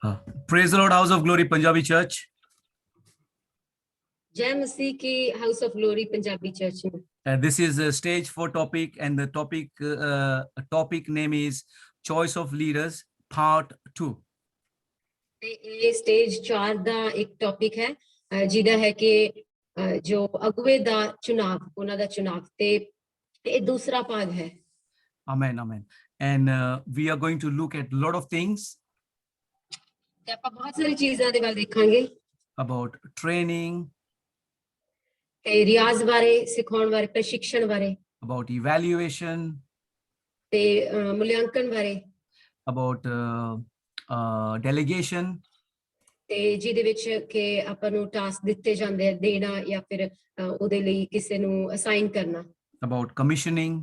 Uh, Praise the Lord, House of Glory, Punjabi Church. जय मसीह की house of glory Punjabi church में This is a stage 4 topic, and the topic name is Choice of Leaders, Part 2. ਤੇ ਇਹ stage 4 ਦਾ ਇੱਕ topic ਹੈ ਜਿਹਦਾ ਹੈ ਕਿ ਜੋ ਅਗੁਵੇ ਦਾ ਚੁਣਾਵ ਉਹਨਾਂ ਦਾ ਚੁਣਾਵ ਤੇ ਇਹ ਦੂਸਰਾ ਭਾਗ ਹੈ Amen, amen. And we are going to look at a lot of things ਤੇ ਆਪਾਂ ਬਹੁਤ ਸਾਰੀ ਚੀਜ਼ਾਂ ਦੇ ਵੱਲ ਦੇਖਾਂਗੇ about training, ਤੇ ਰਿਆਜ਼ ਬਾਰੇ ਸਿਖਾਉਣ ਬਾਰੇ ਪ੍ਰਸ਼ਿਕਸ਼ਣ ਬਾਰੇ about evaluation, ਤੇ ਮੁਲਾਂਕਣ ਬਾਰੇ about delegation, ਤੇ ਜਿਹਦੇ ਵਿੱਚ ਕਿ ਆਪਾਂ ਨੂੰ ਟਾਸਕ ਦਿੱਤੇ ਜਾਂਦੇ ਆ ਦੇਣਾ ਜਾਂ ਫਿਰ ਉਹਦੇ ਲਈ ਕਿਸੇ ਨੂੰ ਅਸਾਈਨ ਕਰਨਾ about commissioning,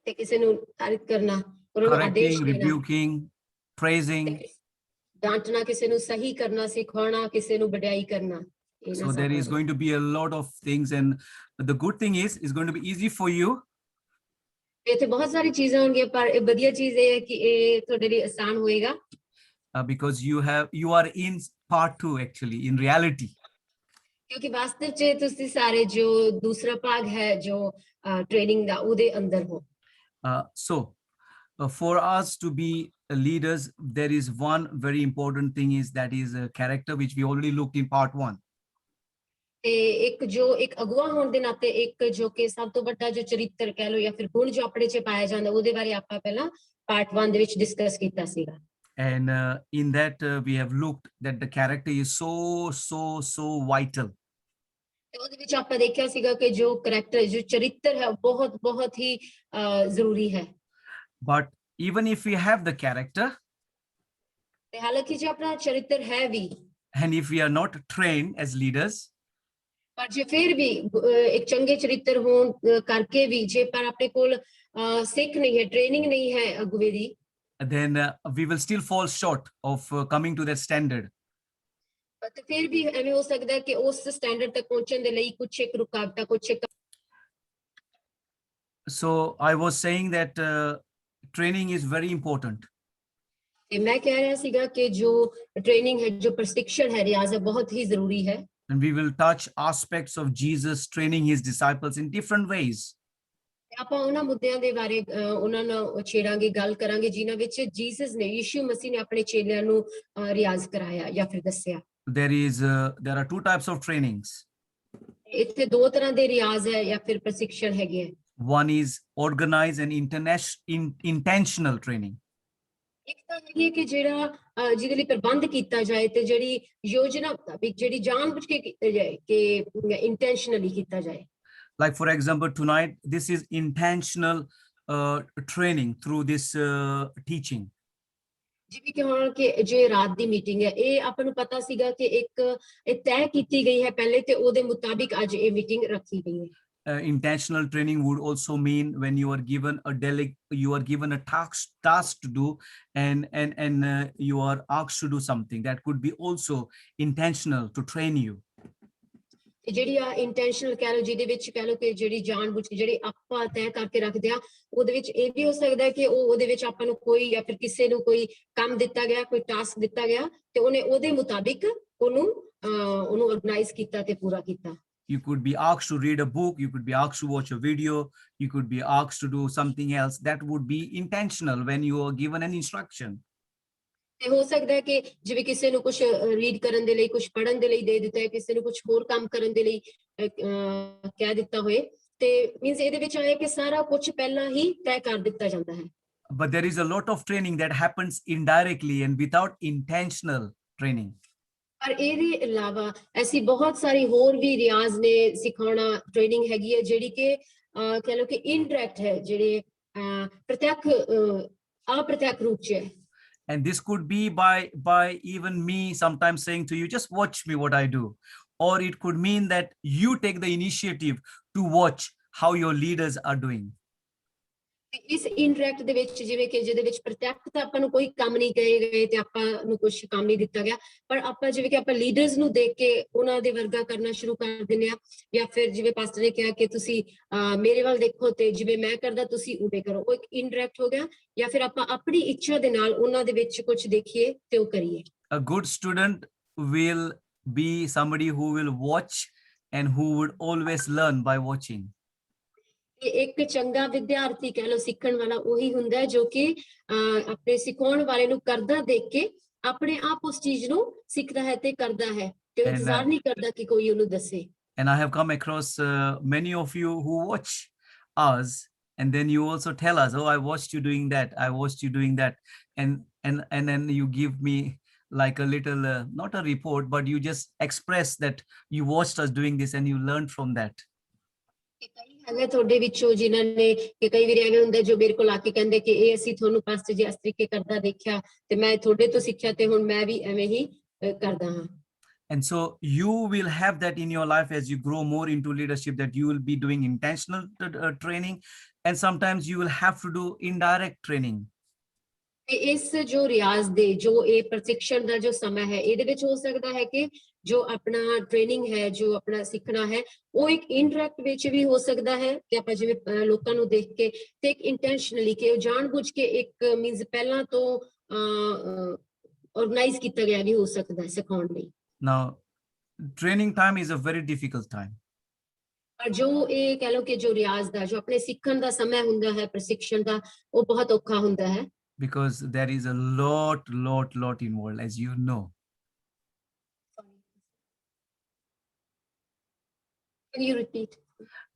ਤੇ ਕਿਸੇ ਨੂੰ ਤਾਰੀਫ ਕਰਨਾ ਉਹਨਾਂ ਨੂੰ ਆਦੇਸ਼ correcting, ਦੇਣਾ rebuking, praising. ਡਾਂਟਣਾ ਕਿਸੇ ਨੂੰ ਸਹੀ ਕਰਨਾ ਸਿਖਾਉਣਾ ਕਿਸੇ ਨੂੰ ਵਡਿਆਈ ਕਰਨਾ So there is going to be a lot of things, and the good thing is it's going to be easy for you. ਇੱਥੇ ਬਹੁਤ ਸਾਰੀ ਚੀਜ਼ਾਂ ਹੋਣਗੀਆਂ ਪਰ ਇਹ ਵਧੀਆ ਚੀਜ਼ ਇਹ ਹੈ ਕਿ ਇਹ ਤੁਹਾਡੇ ਲਈ ਆਸਾਨ ਹੋਏਗਾ Because you are in part 2 actually in reality. ਕਿਉਂਕਿ ਵਾਸਤਵ 'ਚ ਤੁਸੀਂ ਸਾਰੇ ਜੋ ਦੂਸਰਾ ਭਾਗ ਹੈ ਜੋ ਟ੍ਰੇਨਿੰਗ ਦਾ ਉਹਦੇ ਅੰਦਰ ਹੋ So for us to be leaders, there is one very important thing is that is a character which we already looked in part 1. ਤੇ ਇੱਕ ਅਗਵਾ ਹੋਣ ਦੇ ਨਾਤੇ ਇੱਕ ਜੋ ਕਿ ਸਭ ਤੋਂ ਵੱਡਾ ਜੋ ਚਰਿੱਤਰ ਕਹਿ ਲਓ ਜਾਂ ਫਿਰ ਗੁਣ ਜੋ ਆਪਣੇ 'ਚ ਪਾਇਆ ਜਾਂਦਾ ਉਹਦੇ ਬਾਰੇ ਆਪਾਂ ਪਹਿਲਾਂ ਪਾਰਟ 1 ਦੇ ਵਿੱਚ ਡਿਸਕਸ ਕੀਤਾ ਸੀਗਾ And in that we have looked that the character is so vital. ਤੇ ਉਹਦੇ ਵਿੱਚ ਆਪਾਂ ਦੇਖਿਆ ਸੀਗਾ ਕਿ ਜੋ ਕਰੈਕਟਰ ਜੋ ਚਰਿੱਤਰ ਹੈ ਬਹੁਤ ਹੀ ਜ਼ਰੂਰੀ ਹੈ But even if we have the character, ਤੇ ਹਾਲਾਂਕਿ ਜੇ ਆਪਣਾ ਚਰਿੱਤਰ ਹੈ ਵੀ and if we are not trained as leaders, ਪਰ ਜੇ ਫਿਰ ਵੀ ਇੱਕ ਚੰਗੇ ਚਰਿੱਤਰ ਹੋਣ ਕਰਕੇ ਵੀ ਜੇ ਪਰ ਆਪਣੇ ਕੋਲ ਸਿੱਖ ਨਹੀਂ ਹੈ ਟ੍ਰੇਨਿੰਗ ਨਹੀਂ ਹੈ ਅਗੁਵੇ ਦੀ then we will still fall short of coming to that standard. ਤੇ ਫਿਰ ਵੀ ਐਵੇਂ ਹੋ ਸਕਦਾ ਹੈ ਕਿ ਉਸ ਸਟੈਂਡਰਡ ਤੱਕ ਪਹੁੰਚਣ ਦੇ ਲਈ ਕੁਝ ਇੱਕ ਰੁਕਾਵਟਾਂ ਕੁਝ ਇੱਕ So I was saying that training is very important. ਤੇ ਮੈਂ ਕਹਿ ਰਿਹਾ ਸੀਗਾ ਕਿ ਜੋ ਟ੍ਰੇਨਿੰਗ ਹੈ ਜੋ ਪ੍ਰਸ਼ਿਕਸ਼ਣ ਹੈ ਰਿਆਜ਼ ਹੈ ਬਹੁਤ ਹੀ ਜ਼ਰੂਰੀ ਹੈ And we will touch aspects of Jesus training his disciples in different ways. ਆਪਾਂ ਉਹਨਾਂ ਮੁੱਦਿਆਂ ਦੇ ਬਾਰੇ ਉਹਨਾਂ ਨਾਲ ਛੇੜਾਂਗੇ ਗੱਲ ਕਰਾਂਗੇ ਜਿਨ੍ਹਾਂ ਵਿੱਚ ਜੀਸਸ ਨੇ ਯਿਸੂ ਮਸੀਹ ਨੇ ਆਪਣੇ ਚੇਲਿਆਂ ਨੂੰ ਰਿਆਜ਼ ਕਰਾਇਆ ਜਾਂ ਫਿਰ ਦੱਸਿਆ There are two types of trainings. ਇੱਥੇ ਦੋ ਤਰ੍ਹਾਂ ਦੇ ਰਿਆਜ਼ ਹੈ ਜਾਂ ਫਿਰ ਪ੍ਰਸ਼ਿਕਸ਼ਣ ਹੈਗੇ ਹੈ One is organized and intentional training. ਇੱਕ ਤਾਂ ਹੈਗੀ ਹੈ ਕਿ ਜਿਹੜਾ ਜਿਹਦੇ ਲਈ ਪ੍ਰਬੰਧ ਕੀਤਾ ਜਾਏ ਤੇ ਜਿਹੜੀ ਯੋਜਨਾ ਮੁਤਾਬਿਕ ਜਿਹੜੀ ਜਾਣਬੁੱਝ ਕੇ ਕੀਤਾ ਜਾਏ ਕਿ ਇੰਟੈਂਸ਼ਨਲੀ ਕੀਤਾ ਜਾਏ Like for example, tonight, this is intentional training through this teaching. ਜਿਵੇਂ ਕਿ ਹੁਣ ਕਿ ਜੇ ਰਾਤ ਦੀ ਮੀਟਿੰਗ ਹੈ ਇਹ ਆਪਾਂ ਨੂੰ ਪਤਾ ਸੀਗਾ ਕਿ ਇੱਕ ਇਹ ਤੈਅ ਕੀਤੀ ਗਈ ਹੈ ਪਹਿਲੇ ਤੇ ਉਹਦੇ ਮੁਤਾਬਿਕ ਅੱਜ ਇਹ ਮੀਟਿੰਗ ਰੱਖੀ ਗਈ ਹੈ Intentional training would also mean when you are given a task to do, and you are asked to do something that could be also intentional to train you. ਜਿਹੜੀ ਆ ਇੰਟੈਂਸ਼ਨਲ ਕਹਿ ਲਓ ਜਿਹਦੇ ਵਿੱਚ ਕਹਿ ਲਓ ਕਿ ਜਿਹੜੀ ਜਾਣਬੁੱਝ ਕੇ ਜਿਹੜੀ ਆਪਾਂ ਤੈਅ ਕਰਕੇ ਰੱਖਦੇ ਆ ਉਹਦੇ ਵਿੱਚ ਇਹ ਵੀ ਹੋ ਸਕਦਾ ਹੈ ਕਿ ਉਹਦੇ ਵਿੱਚ ਆਪਾਂ ਨੂੰ ਕੋਈ ਜਾਂ ਫਿਰ ਕਿਸੇ ਨੂੰ ਕੋਈ ਕੰਮ ਦਿੱਤਾ ਗਿਆ ਕੋਈ ਟਾਸਕ ਦਿੱਤਾ ਗਿਆ ਤੇ ਉਹਨੇ ਉਹਦੇ ਮੁਤਾਬਿਕ ਉਹਨੂੰ ਆਰਗੇਨਾਈਜ਼ ਕੀਤਾ ਤੇ ਪੂਰਾ ਕੀਤਾ You could be asked to read a book, you could be asked to watch a video, you could be asked to do something else. That would be intentional when you are given an instruction. ਤੇ ਹੋ ਸਕਦਾ ਹੈ ਕਿ ਜਿਵੇਂ ਕਿਸੇ ਨੂੰ ਕੁਝ read ਕਰਨ ਦੇ ਲਈ ਕੁਝ ਪੜ੍ਹਨ ਦੇ ਲਈ ਦੇ ਦਿੱਤਾ ਹੈ ਕਿਸੇ ਨੂੰ ਕੁਝ ਹੋਰ ਕੰਮ ਕਰਨ ਦੇ ਲਈ ਕਹਿ ਦਿੱਤਾ ਹੋਏ ਤੇ ਮੀਨਸ ਇਹਦੇ ਵਿੱਚ ਆਇਆ ਕਿ ਸਾਰਾ ਕੁਝ ਪਹਿਲਾਂ ਹੀ ਤੈਅ ਕਰ ਦਿੱਤਾ ਜਾਂਦਾ ਹੈ But there is a lot of training that happens indirectly and without intentional training. ਪਰ ਇਹਦੇ ਇਲਾਵਾ ਐਸੀ ਬਹੁਤ ਸਾਰੀ ਹੋਰ ਵੀ ਰਿਆਜ਼ ਨੇ ਸਿਖਾਉਣਾ ਟ੍ਰੇਨਿੰਗ ਹੈਗੀ ਹੈ ਜਿਹੜੀ ਕਿ ਕਹਿ ਲਓ ਕਿ ਇਨਡਾਇਰੈਕਟ ਹੈ ਜਿਹੜੇ ਅਪ੍ਰਤੱਖ ਰੂਪ 'ਚ ਹੈ And this could be by even me sometimes saying to you, just watch me what I do. Or it could mean that you take the initiative to watch how your leaders are doing. ਤੇ ਇਸ interact ਦੇ ਵਿੱਚ ਜਿਵੇਂ ਕਿ ਜਿਹਦੇ ਵਿੱਚ ਪ੍ਰਤੱਖ ਤਾਂ ਆਪਾਂ ਨੂੰ ਕੋਈ ਕੰਮ ਨਹੀਂ ਕਹੇ ਗਏ ਤੇ ਆਪਾਂ ਨੂੰ ਕੁਝ ਕੰਮ ਨਹੀਂ ਦਿੱਤਾ ਗਿਆ, ਪਰ ਆਪਾਂ ਜਿਵੇਂ ਕਿ ਆਪਾਂ ਲੀਡਰਸ ਨੂੰ ਦੇਖ ਕੇ ਉਹਨਾਂ ਦੇ ਵਰਗਾ ਕਰਨਾ ਸ਼ੁਰੂ ਕਰ ਦਿੰਦੇ ਆ, ਜਾਂ ਫਿਰ ਜਿਵੇਂ ਪਾਸਟਰ ਨੇ ਕਿਹਾ ਕਿ ਤੁਸੀਂ ਮੇਰੇ ਵੱਲ ਦੇਖੋ ਤੇ ਜਿਵੇਂ ਮੈਂ ਕਰਦਾ ਤੁਸੀਂ ਉਵੇਂ ਕਰੋ, ਉਹ ਇੱਕ ਇੰਟਰੈਕਟ ਹੋ ਗਿਆ, ਜਾਂ ਫਿਰ ਆਪਾਂ ਆਪਣੀ ਇੱਛਾ ਦੇ ਨਾਲ ਉਹਨਾਂ ਦੇ ਵਿੱਚ ਕੁਝ ਦੇਖੀਏ ਤੇ ਉਹ ਕਰੀਏ। A good student will be somebody who will watch and who would always learn by watching. ਤੇ ਇੱਕ ਚੰਗਾ ਵਿਦਿਆਰਥੀ ਕਹਿ ਲਓ, ਸਿੱਖਣ ਵਾਲਾ ਉਹੀ ਹੁੰਦਾ ਹੈ ਜੋ ਕਿ ਆਪਣੇ ਸਿਖਾਉਣ ਵਾਲੇ ਨੂੰ ਕਰਦਾ ਦੇਖ ਕੇ ਆਪਣੇ ਆਪ ਉਸ ਚੀਜ਼ ਨੂੰ ਸਿੱਖਦਾ ਹੈ ਤੇ ਕਰਦਾ ਹੈ, ਤੇ ਉਹ ਇੰਤਜ਼ਾਰ ਨਹੀਂ ਕਰਦਾ ਕਿ ਕੋਈ ਉਹਨੂੰ ਦੱਸੇ। And I have come across many of you who watch us, and then you also tell us, oh, I watched you doing that, I watched you doing that, and then you give me like a little not a report, but you just express that you watched us doing this and you learned from that. ਕਈ ਹੈਗੇ ਤੁਹਾਡੇ ਵਿੱਚੋਂ ਜਿਨ੍ਹਾਂ ਨੇ, ਕਿ ਕਈ ਵਾਰੀ ਐਵੇਂ ਹੁੰਦਾ ਜੋ ਮੇਰੇ ਕੋਲ ਆ ਕੇ ਕਹਿੰਦੇ ਕਿ ਇਹ ਅਸੀਂ ਤੁਹਾਨੂੰ ਪਾਸਟਰ ਜੀ ਇਸ ਤਰੀਕੇ ਕਰਦਾ ਦੇਖਿਆ ਤੇ ਮੈਂ ਤੁਹਾਡੇ ਤੋਂ ਸਿੱਖਿਆ ਤੇ ਹੁਣ ਮੈਂ ਵੀ ਐਵੇਂ ਹੀ ਕਰਦਾ ਹਾਂ। And so you will have that in your life as you grow more into leadership, that you will be doing intentional training, and sometimes you will have to do indirect training. ਤੇ ਇਸ ਜੋ ਰਿਆਜ਼ ਦੇ ਜੋ ਇਹ ਪ੍ਰਸ਼ਿਕਸ਼ਣ ਦਾ ਜੋ ਸਮਾਂ ਹੈ, ਇਹਦੇ ਵਿੱਚ ਹੋ ਸਕਦਾ ਹੈ ਕਿ ਜੋ ਆਪਣਾ ਟ੍ਰੇਨਿੰਗ ਹੈ, ਜੋ ਆਪਣਾ ਸਿੱਖਣਾ ਹੈ, ਉਹ ਇੱਕ ਇੰਟਰੈਕਟ ਵਿੱਚ ਵੀ ਹੋ ਸਕਦਾ ਹੈ ਕਿ ਆਪਾਂ ਜਿਵੇਂ ਲੋਕਾਂ ਨੂੰ ਦੇਖ ਕੇ ਤੇ ਇੱਕ ਇੰਟੈਂਸ਼ਨਲੀ ਕਿ ਉਹ ਜਾਣਬੁੱਝ ਕੇ ਇੱਕ ਮੀਨਸ ਪਹਿਲਾਂ ਤੋਂ ਆਰਗੇਨਾਈਜ਼ ਕੀਤਾ ਗਿਆ ਵੀ ਹੋ ਸਕਦਾ ਹੈ ਸਿਖਾਉਣ ਲਈ। Now, training time is a very difficult time. ਪਰ ਜੋ ਇਹ ਕਹਿ ਲਓ ਕਿ ਜੋ ਰਿਆਜ਼ ਦਾ ਜੋ ਆਪਣੇ ਸਿੱਖਣ ਦਾ ਸਮਾਂ ਹੁੰਦਾ ਹੈ, ਪ੍ਰਸ਼ਿਕਸ਼ਣ ਦਾ, ਉਹ ਬਹੁਤ ਔਖਾ ਹੁੰਦਾ ਹੈ। Because there is a lot involved, as you know. Can you repeat?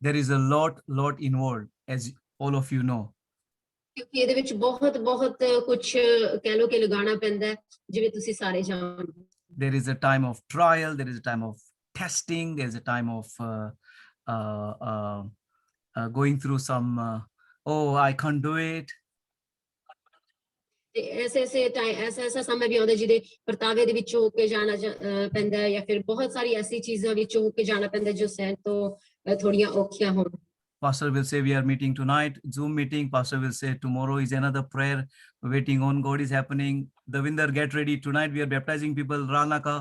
There is a lot involved, as all of you know. ਕਿਉਂਕਿ ਇਹਦੇ ਵਿੱਚ ਬਹੁਤ ਕੁਝ ਕਹਿ ਲਓ ਕਿ ਲਗਾਉਣਾ ਪੈਂਦਾ ਹੈ, ਜਿਵੇਂ ਤੁਸੀਂ ਸਾਰੇ ਜਾਣਦੇ ਹੋ। There is a time of trial, there is a time of testing, there is a time of going through some, oh, I can't do it. ਤੇ ਐਸਾ ਸਮਾਂ ਵੀ ਆਉਂਦਾ ਜਿਹਦੇ ਪਰਤਾਵੇ ਦੇ ਵਿੱਚ ਹੋ ਕੇ ਜਾਣਾ ਪੈਂਦਾ ਹੈ, ਜਾਂ ਫਿਰ ਬਹੁਤ ਸਾਰੀ ਐਸੀ ਚੀਜ਼ਾਂ ਵਿੱਚ ਹੋ ਕੇ ਜਾਣਾ ਪੈਂਦਾ ਜੋ ਸਹਿਣ ਤੋਂ ਥੋੜੀਆਂ ਔਖੀਆਂ ਹੋਣ। Pastor will say, we are meeting tonight, Zoom meeting. Pastor will say, tomorrow is another prayer waiting on God is happening. Davinder, get ready. Tonight we are baptizing people, Ranaka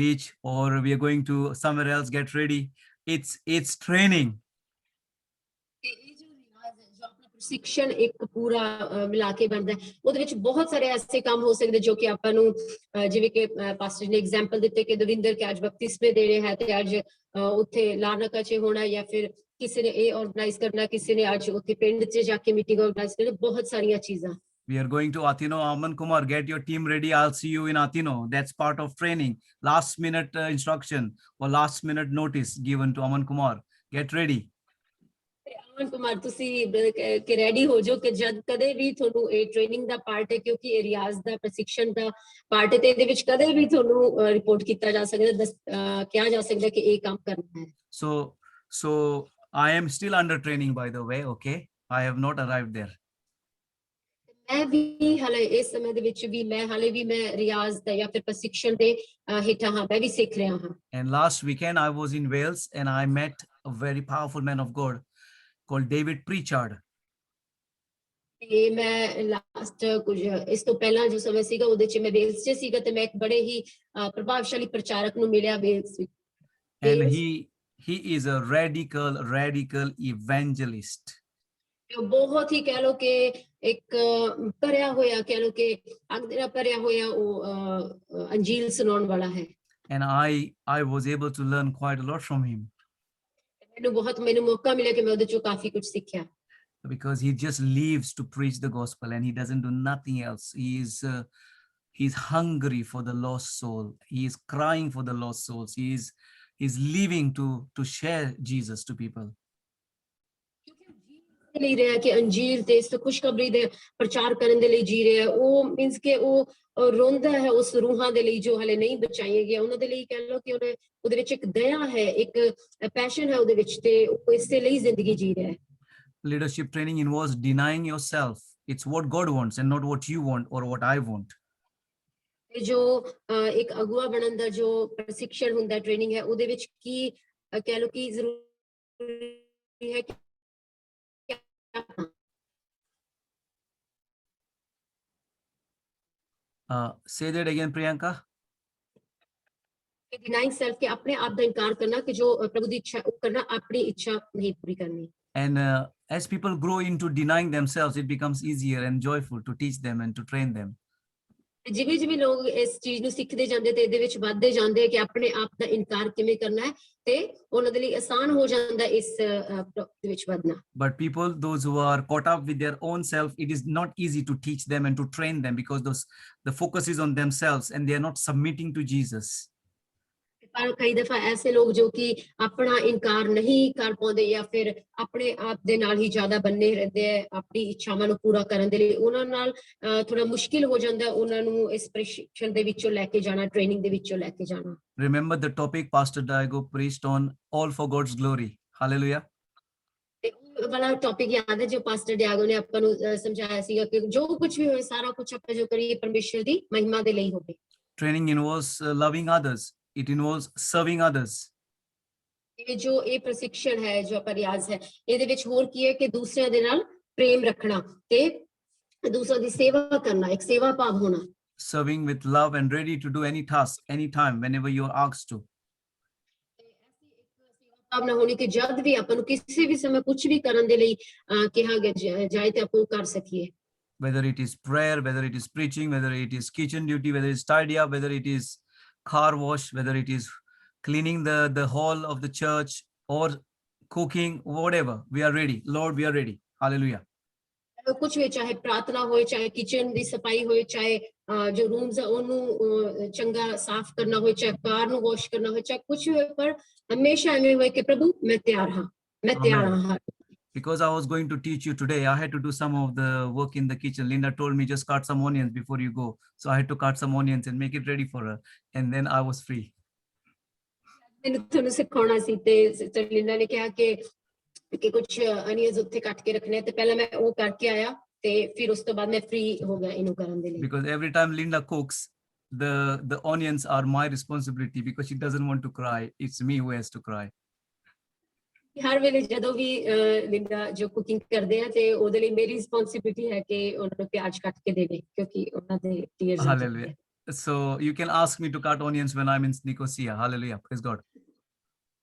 beach, or we are going to somewhere else, get ready. It's training. ਪ੍ਰਸ਼ਿਕਸ਼ਣ ਇੱਕ ਪੂਰਾ ਮਿਲਾ ਕੇ ਬਣਦਾ ਹੈ, ਉਹਦੇ ਵਿੱਚ ਬਹੁਤ ਸਾਰੇ ਐਸੇ ਕੰਮ ਹੋ ਸਕਦੇ ਜੋ ਕਿ ਆਪਾਂ ਨੂੰ ਜਿਵੇਂ ਕਿ ਪਾਸਟਰ ਨੇ ਐਗਜ਼ਾਮਪਲ ਦਿੱਤੇ ਕਿ ਦਵਿੰਦਰ ਕਿ ਅੱਜ ਬਪਤਿਸਮੇ ਦੇ ਰਹੇ ਹੈ ਤੇ ਅੱਜ ਉੱਥੇ ਲਾਰਨਾਕਾ 'ਚ ਹੋਣਾ, ਜਾਂ ਫਿਰ ਕਿਸੇ ਨੇ ਇਹ ਆਰਗੇਨਾਈਜ਼ ਕਰਨਾ, ਕਿਸੇ ਨੇ ਅੱਜ ਉੱਥੇ ਪਿੰਡ 'ਚ ਜਾ ਕੇ ਮੀਟਿੰਗ ਆਰਗੇਨਾਈਜ਼ ਕਰਨੀ, ਬਹੁਤ ਸਾਰੀਆਂ ਚੀਜ਼ਾਂ। We are going to Athino. Aman Kumar, get your team ready. I'll see you in Athino. That's part of training. Last minute instruction or last minute notice given to Aman Kumar. Get ready. Aman Kumar, ਤੁਸੀਂ ਕਿ ready ਹੋ ਜਾਓ ਕਿ ਜਦ ਕਦੇ ਵੀ ਤੁਹਾਨੂੰ ਇਹ training ਦਾ part ਹੈ, ਕਿਉਂਕਿ ਇਹ ਰਿਆਜ਼ ਦਾ ਪ੍ਰਸ਼ਿਕਸ਼ਣ ਦਾ ਪਾਰਟ ਹੈ, ਤੇ ਇਹਦੇ ਵਿੱਚ ਕਦੇ ਵੀ ਤੁਹਾਨੂੰ ਰਿਪੋਰਟ ਕੀਤਾ ਜਾ ਸਕਦਾ, ਕਿਹਾ ਜਾ ਸਕਦਾ ਕਿ ਇਹ ਕੰਮ ਕਰਨਾ ਹੈ। So I am still under training, by the way. Okay, I have not arrived there. ਮੈਂ ਵੀ ਹਾਲੇ ਇਸ ਸਮੇਂ ਦੇ ਵਿੱਚ ਵੀ ਮੈਂ ਰਿਆਜ਼ ਦਾ ਜਾਂ ਫਿਰ ਪ੍ਰਸ਼ਿਕਸ਼ਣ ਦੇ ਹੇਠਾਂ ਹਾਂ, ਮੈਂ ਵੀ ਸਿੱਖ ਰਿਹਾ ਹਾਂ। And last weekend I was in Wales and I met a very powerful man of God called David Pritchard. ਤੇ ਮੈਂ ਲਾਸਟ ਕੁਝ ਇਸ ਤੋਂ ਪਹਿਲਾਂ ਜੋ ਸਮੇਂ ਸੀਗਾ ਉਹਦੇ 'ਚ ਮੈਂ ਵੇਲਸ 'ਚ ਸੀਗਾ ਤੇ ਮੈਂ ਇੱਕ ਬੜੇ ਹੀ ਪ੍ਰਭਾਵਸ਼ਾਲੀ ਪ੍ਰਚਾਰਕ ਨੂੰ ਮਿਲਿਆ ਵੇਲਸ ਵਿੱਚ। And he is a radical evangelist. ਬਹੁਤ ਹੀ ਕਹਿ ਲਓ ਕਿ ਇੱਕ ਭਰਿਆ ਹੋਇਆ, ਕਹਿ ਲਓ ਕਿ ਅੱਗ ਦੇ ਨਾਲ ਭਰਿਆ ਹੋਇਆ ਉਹ ਅੰਜੀਲ ਸੁਣਾਉਣ ਵਾਲਾ ਹੈ। And I was able to learn quite a lot from him. ਮੈਨੂੰ ਮੌਕਾ ਮਿਲਿਆ ਕਿ ਮੈਂ ਉਹਦੇ 'ਚੋਂ ਕਾਫੀ ਕੁਝ ਸਿੱਖਿਆ। Because he just lives to preach the gospel and he doesn't do nothing else. He's hungry for the lost soul. He is crying for the lost souls. He's living to share Jesus to people. ਲਈ ਰਿਹਾ ਕਿ ਅੰਜੀਲ ਤੇ ਇਸ ਖੁਸ਼ਖਬਰੀ ਦੇ ਪ੍ਰਚਾਰ ਕਰਨ ਦੇ ਲਈ ਜੀ ਰਿਹਾ, ਉਹ ਮੀਨਸ ਕਿ ਉਹ ਰੋਂਦਾ ਹੈ ਉਸ ਰੂਹਾਂ ਦੇ ਲਈ ਜੋ ਹਲੇ ਨਹੀਂ ਬਚਾਈਆਂ ਗਈਆਂ, ਉਹਨਾਂ ਦੇ ਲਈ ਕਹਿ ਲਓ ਕਿ ਉਹਦੇ ਵਿੱਚ ਇੱਕ ਦਇਆ ਹੈ, ਇੱਕ ਪੈਸ਼ਨ ਹੈ ਉਹਦੇ ਵਿੱਚ, ਤੇ ਉਹ ਇਸੇ ਲਈ ਜ਼ਿੰਦਗੀ ਜੀ ਰਿਹਾ ਹੈ। Leadership training involves denying yourself. It's what God wants and not what you want or what I want. ਜੋ ਇੱਕ ਅਗਵਾ ਬਣਨ ਦਾ ਜੋ ਪ੍ਰਸ਼ਿਕਸ਼ਣ ਹੁੰਦਾ, ਟ੍ਰੇਨਿੰਗ ਹੈ, ਉਹਦੇ ਵਿੱਚ ਕੀ ਕਹਿ ਲਓ ਕਿ ਜ਼ਰੂਰੀ ਹੈ ਕਿ Say that again, Priyanka. Denying self के अपने आप का इनकार करना कि जो प्रभु की इच्छा वो करना अपनी इच्छा नहीं पूरी करनी. And as people grow into denying themselves, it becomes easier and joyful to teach them and to train them. ਜਿਵੇਂ ਜਿਵੇਂ ਲੋਕ ਇਸ ਚੀਜ਼ ਨੂੰ ਸਿੱਖਦੇ ਜਾਂਦੇ ਤੇ ਇਹਦੇ ਵਿੱਚ ਵੱਧਦੇ ਜਾਂਦੇ ਕਿ ਆਪਣੇ ਆਪ ਦਾ ਇਨਕਾਰ ਕਿਵੇਂ ਕਰਨਾ ਹੈ ਤੇ ਉਹਨਾਂ ਦੇ ਲਈ ਆਸਾਨ ਹੋ ਜਾਂਦਾ ਇਸ ਦੇ ਵਿੱਚ ਵਧਣਾ. But people, those who are caught up with their own self, it is not easy to teach them and to train them because the focus is on themselves and they are not submitting to Jesus. ਪਰ ਕਈ ਦਫਾ ਐਸੇ ਲੋਕ ਜੋ ਕਿ ਆਪਣਾ ਇਨਕਾਰ ਨਹੀਂ ਕਰ ਪਾਉਂਦੇ ਜਾਂ ਫਿਰ ਆਪਣੇ ਆਪ ਦੇ ਨਾਲ ਹੀ ਜ਼ਿਆਦਾ ਬੰਨੇ ਰਹਿੰਦੇ ਆ ਆਪਣੀ ਇੱਛਾਵਾਂ ਨੂੰ ਪੂਰਾ ਕਰਨ ਦੇ ਲਈ ਉਹਨਾਂ ਨਾਲ ਥੋੜਾ ਮੁਸ਼ਕਿਲ ਹੋ ਜਾਂਦਾ ਉਹਨਾਂ ਨੂੰ ਇਸ ਪ੍ਰਸ਼ਿਕਸ਼ਣ ਦੇ ਵਿੱਚੋਂ ਲੈ ਕੇ ਜਾਣਾ ਟ੍ਰੇਨਿੰਗ ਦੇ ਵਿੱਚੋਂ ਲੈ ਕੇ ਜਾਣਾ. Remember the topic Pastor Diego preached on, all for God's glory. Hallelujah. वाला टॉपिक याद है जो पास्टर डियागो ने ਆਪਾਂ ਨੂੰ ਸਮਝਾਇਆ ਸੀਗਾ ਕਿ ਜੋ ਕੁਝ ਵੀ ਹੋਏ ਸਾਰਾ ਕੁਝ ਆਪਾਂ ਜੋ ਕਰੀਏ ਪਰਮੇਸ਼ਰ ਦੀ ਮਹਿਮਾ ਦੇ ਲਈ ਹੋਵੇ. Training involves loving others. It involves serving others. ਇਹ ਜੋ ਇਹ ਪ੍ਰਸ਼ਿਕਸ਼ਣ ਹੈ ਜੋ ਆਪਾਂ ਰਿਆਜ਼ ਹੈ ਇਹਦੇ ਵਿੱਚ ਹੋਰ ਕੀ ਹੈ ਕਿ ਦੂਸਰਿਆਂ ਦੇ ਨਾਲ ਪ੍ਰੇਮ ਰੱਖਣਾ ਤੇ ਦੂਸਰਿਆਂ ਦੀ ਸੇਵਾ ਕਰਨਾ ਇੱਕ ਸੇਵਾ ਭਾਵ ਹੋਣਾ. Serving with love and ready to do any task, anytime, whenever you are asked to. ਭਾਵਨਾ ਹੋਣੀ ਕਿ ਜਦ ਵੀ ਆਪਾਂ ਨੂੰ ਕਿਸੇ ਵੀ ਸਮੇਂ ਕੁਝ ਵੀ ਕਰਨ ਦੇ ਲਈ ਕਿਹਾ ਜਾਏ ਤੇ ਆਪਾਂ ਕਰ ਸਕੀਏ. Whether it is prayer, whether it is preaching, whether it is kitchen duty, whether it's tidy up, whether it is car wash, whether it is cleaning the hall of the church or cooking, whatever, we are ready. Lord, we are ready. Hallelujah. ਕੁਝ ਵੀ ਚਾਹੇ ਪ੍ਰਾਰਥਨਾ ਹੋਏ ਚਾਹੇ kitchen ਦੀ ਸਫਾਈ ਹੋਏ ਚਾਹੇ ਜੋ rooms ਆ ਉਹਨੂੰ ਚੰਗਾ ਸਾਫ਼ ਕਰਨਾ ਹੋਏ ਚਾਹੇ ਕਾਰ ਨੂੰ ਵਾਸ਼ ਕਰਨਾ ਹੋਏ ਚਾਹੇ ਕੁਝ ਵੀ ਹੋਏ ਪਰ ਹਮੇਸ਼ਾ ਐਵੇਂ ਹੋਏ ਕਿ ਪ੍ਰਭੂ ਮੈਂ ਤਿਆਰ ਹਾਂ. Because I was going to teach you today, I had to do some of the work in the kitchen. Linda told me just cut some onions before you go. So I had to cut some onions and make it ready for her. And then I was free. ਮੈਨੂੰ ਤੁਹਾਨੂੰ ਸਿਖਾਉਣਾ ਸੀ ਤੇ Linda ਨੇ ਕਿਹਾ ਕਿ ਕੁਝ onions ਉੱਥੇ ਕੱਟ ਕੇ ਰੱਖਣੇ ਤੇ ਪਹਿਲਾਂ ਮੈਂ ਉਹ ਕਰਕੇ ਆਇਆ ਤੇ ਫਿਰ ਉਸ ਤੋਂ ਬਾਅਦ ਮੈਂ ਫ੍ਰੀ ਹੋ ਗਿਆ ਇਹਨੂੰ ਕਰਨ ਦੇ ਲਈ. Because every time Linda cooks, the onions are my responsibility because she doesn't want to cry. It's me who has to cry. ਹਰ ਵੇਲੇ ਜਦੋਂ ਵੀ ਲਿੰਡਾ ਜੋ ਕੁਕਿੰਗ ਕਰਦੇ ਆ ਤੇ ਉਹਦੇ ਲਈ ਮੇਰੀ ਰਿਸਪੌਂਸਿਬਿਲਿਟੀ ਹੈ ਕਿ ਉਹਨਾਂ ਨੂੰ ਪਿਆਜ਼ ਕੱਟ ਕੇ ਦੇਵੇ ਕਿਉਂਕਿ ਉਹਨਾਂ ਦੇ tears. Hallelujah. So you can ask me to cut onions when I'm in Nicosia. Hallelujah. Praise God.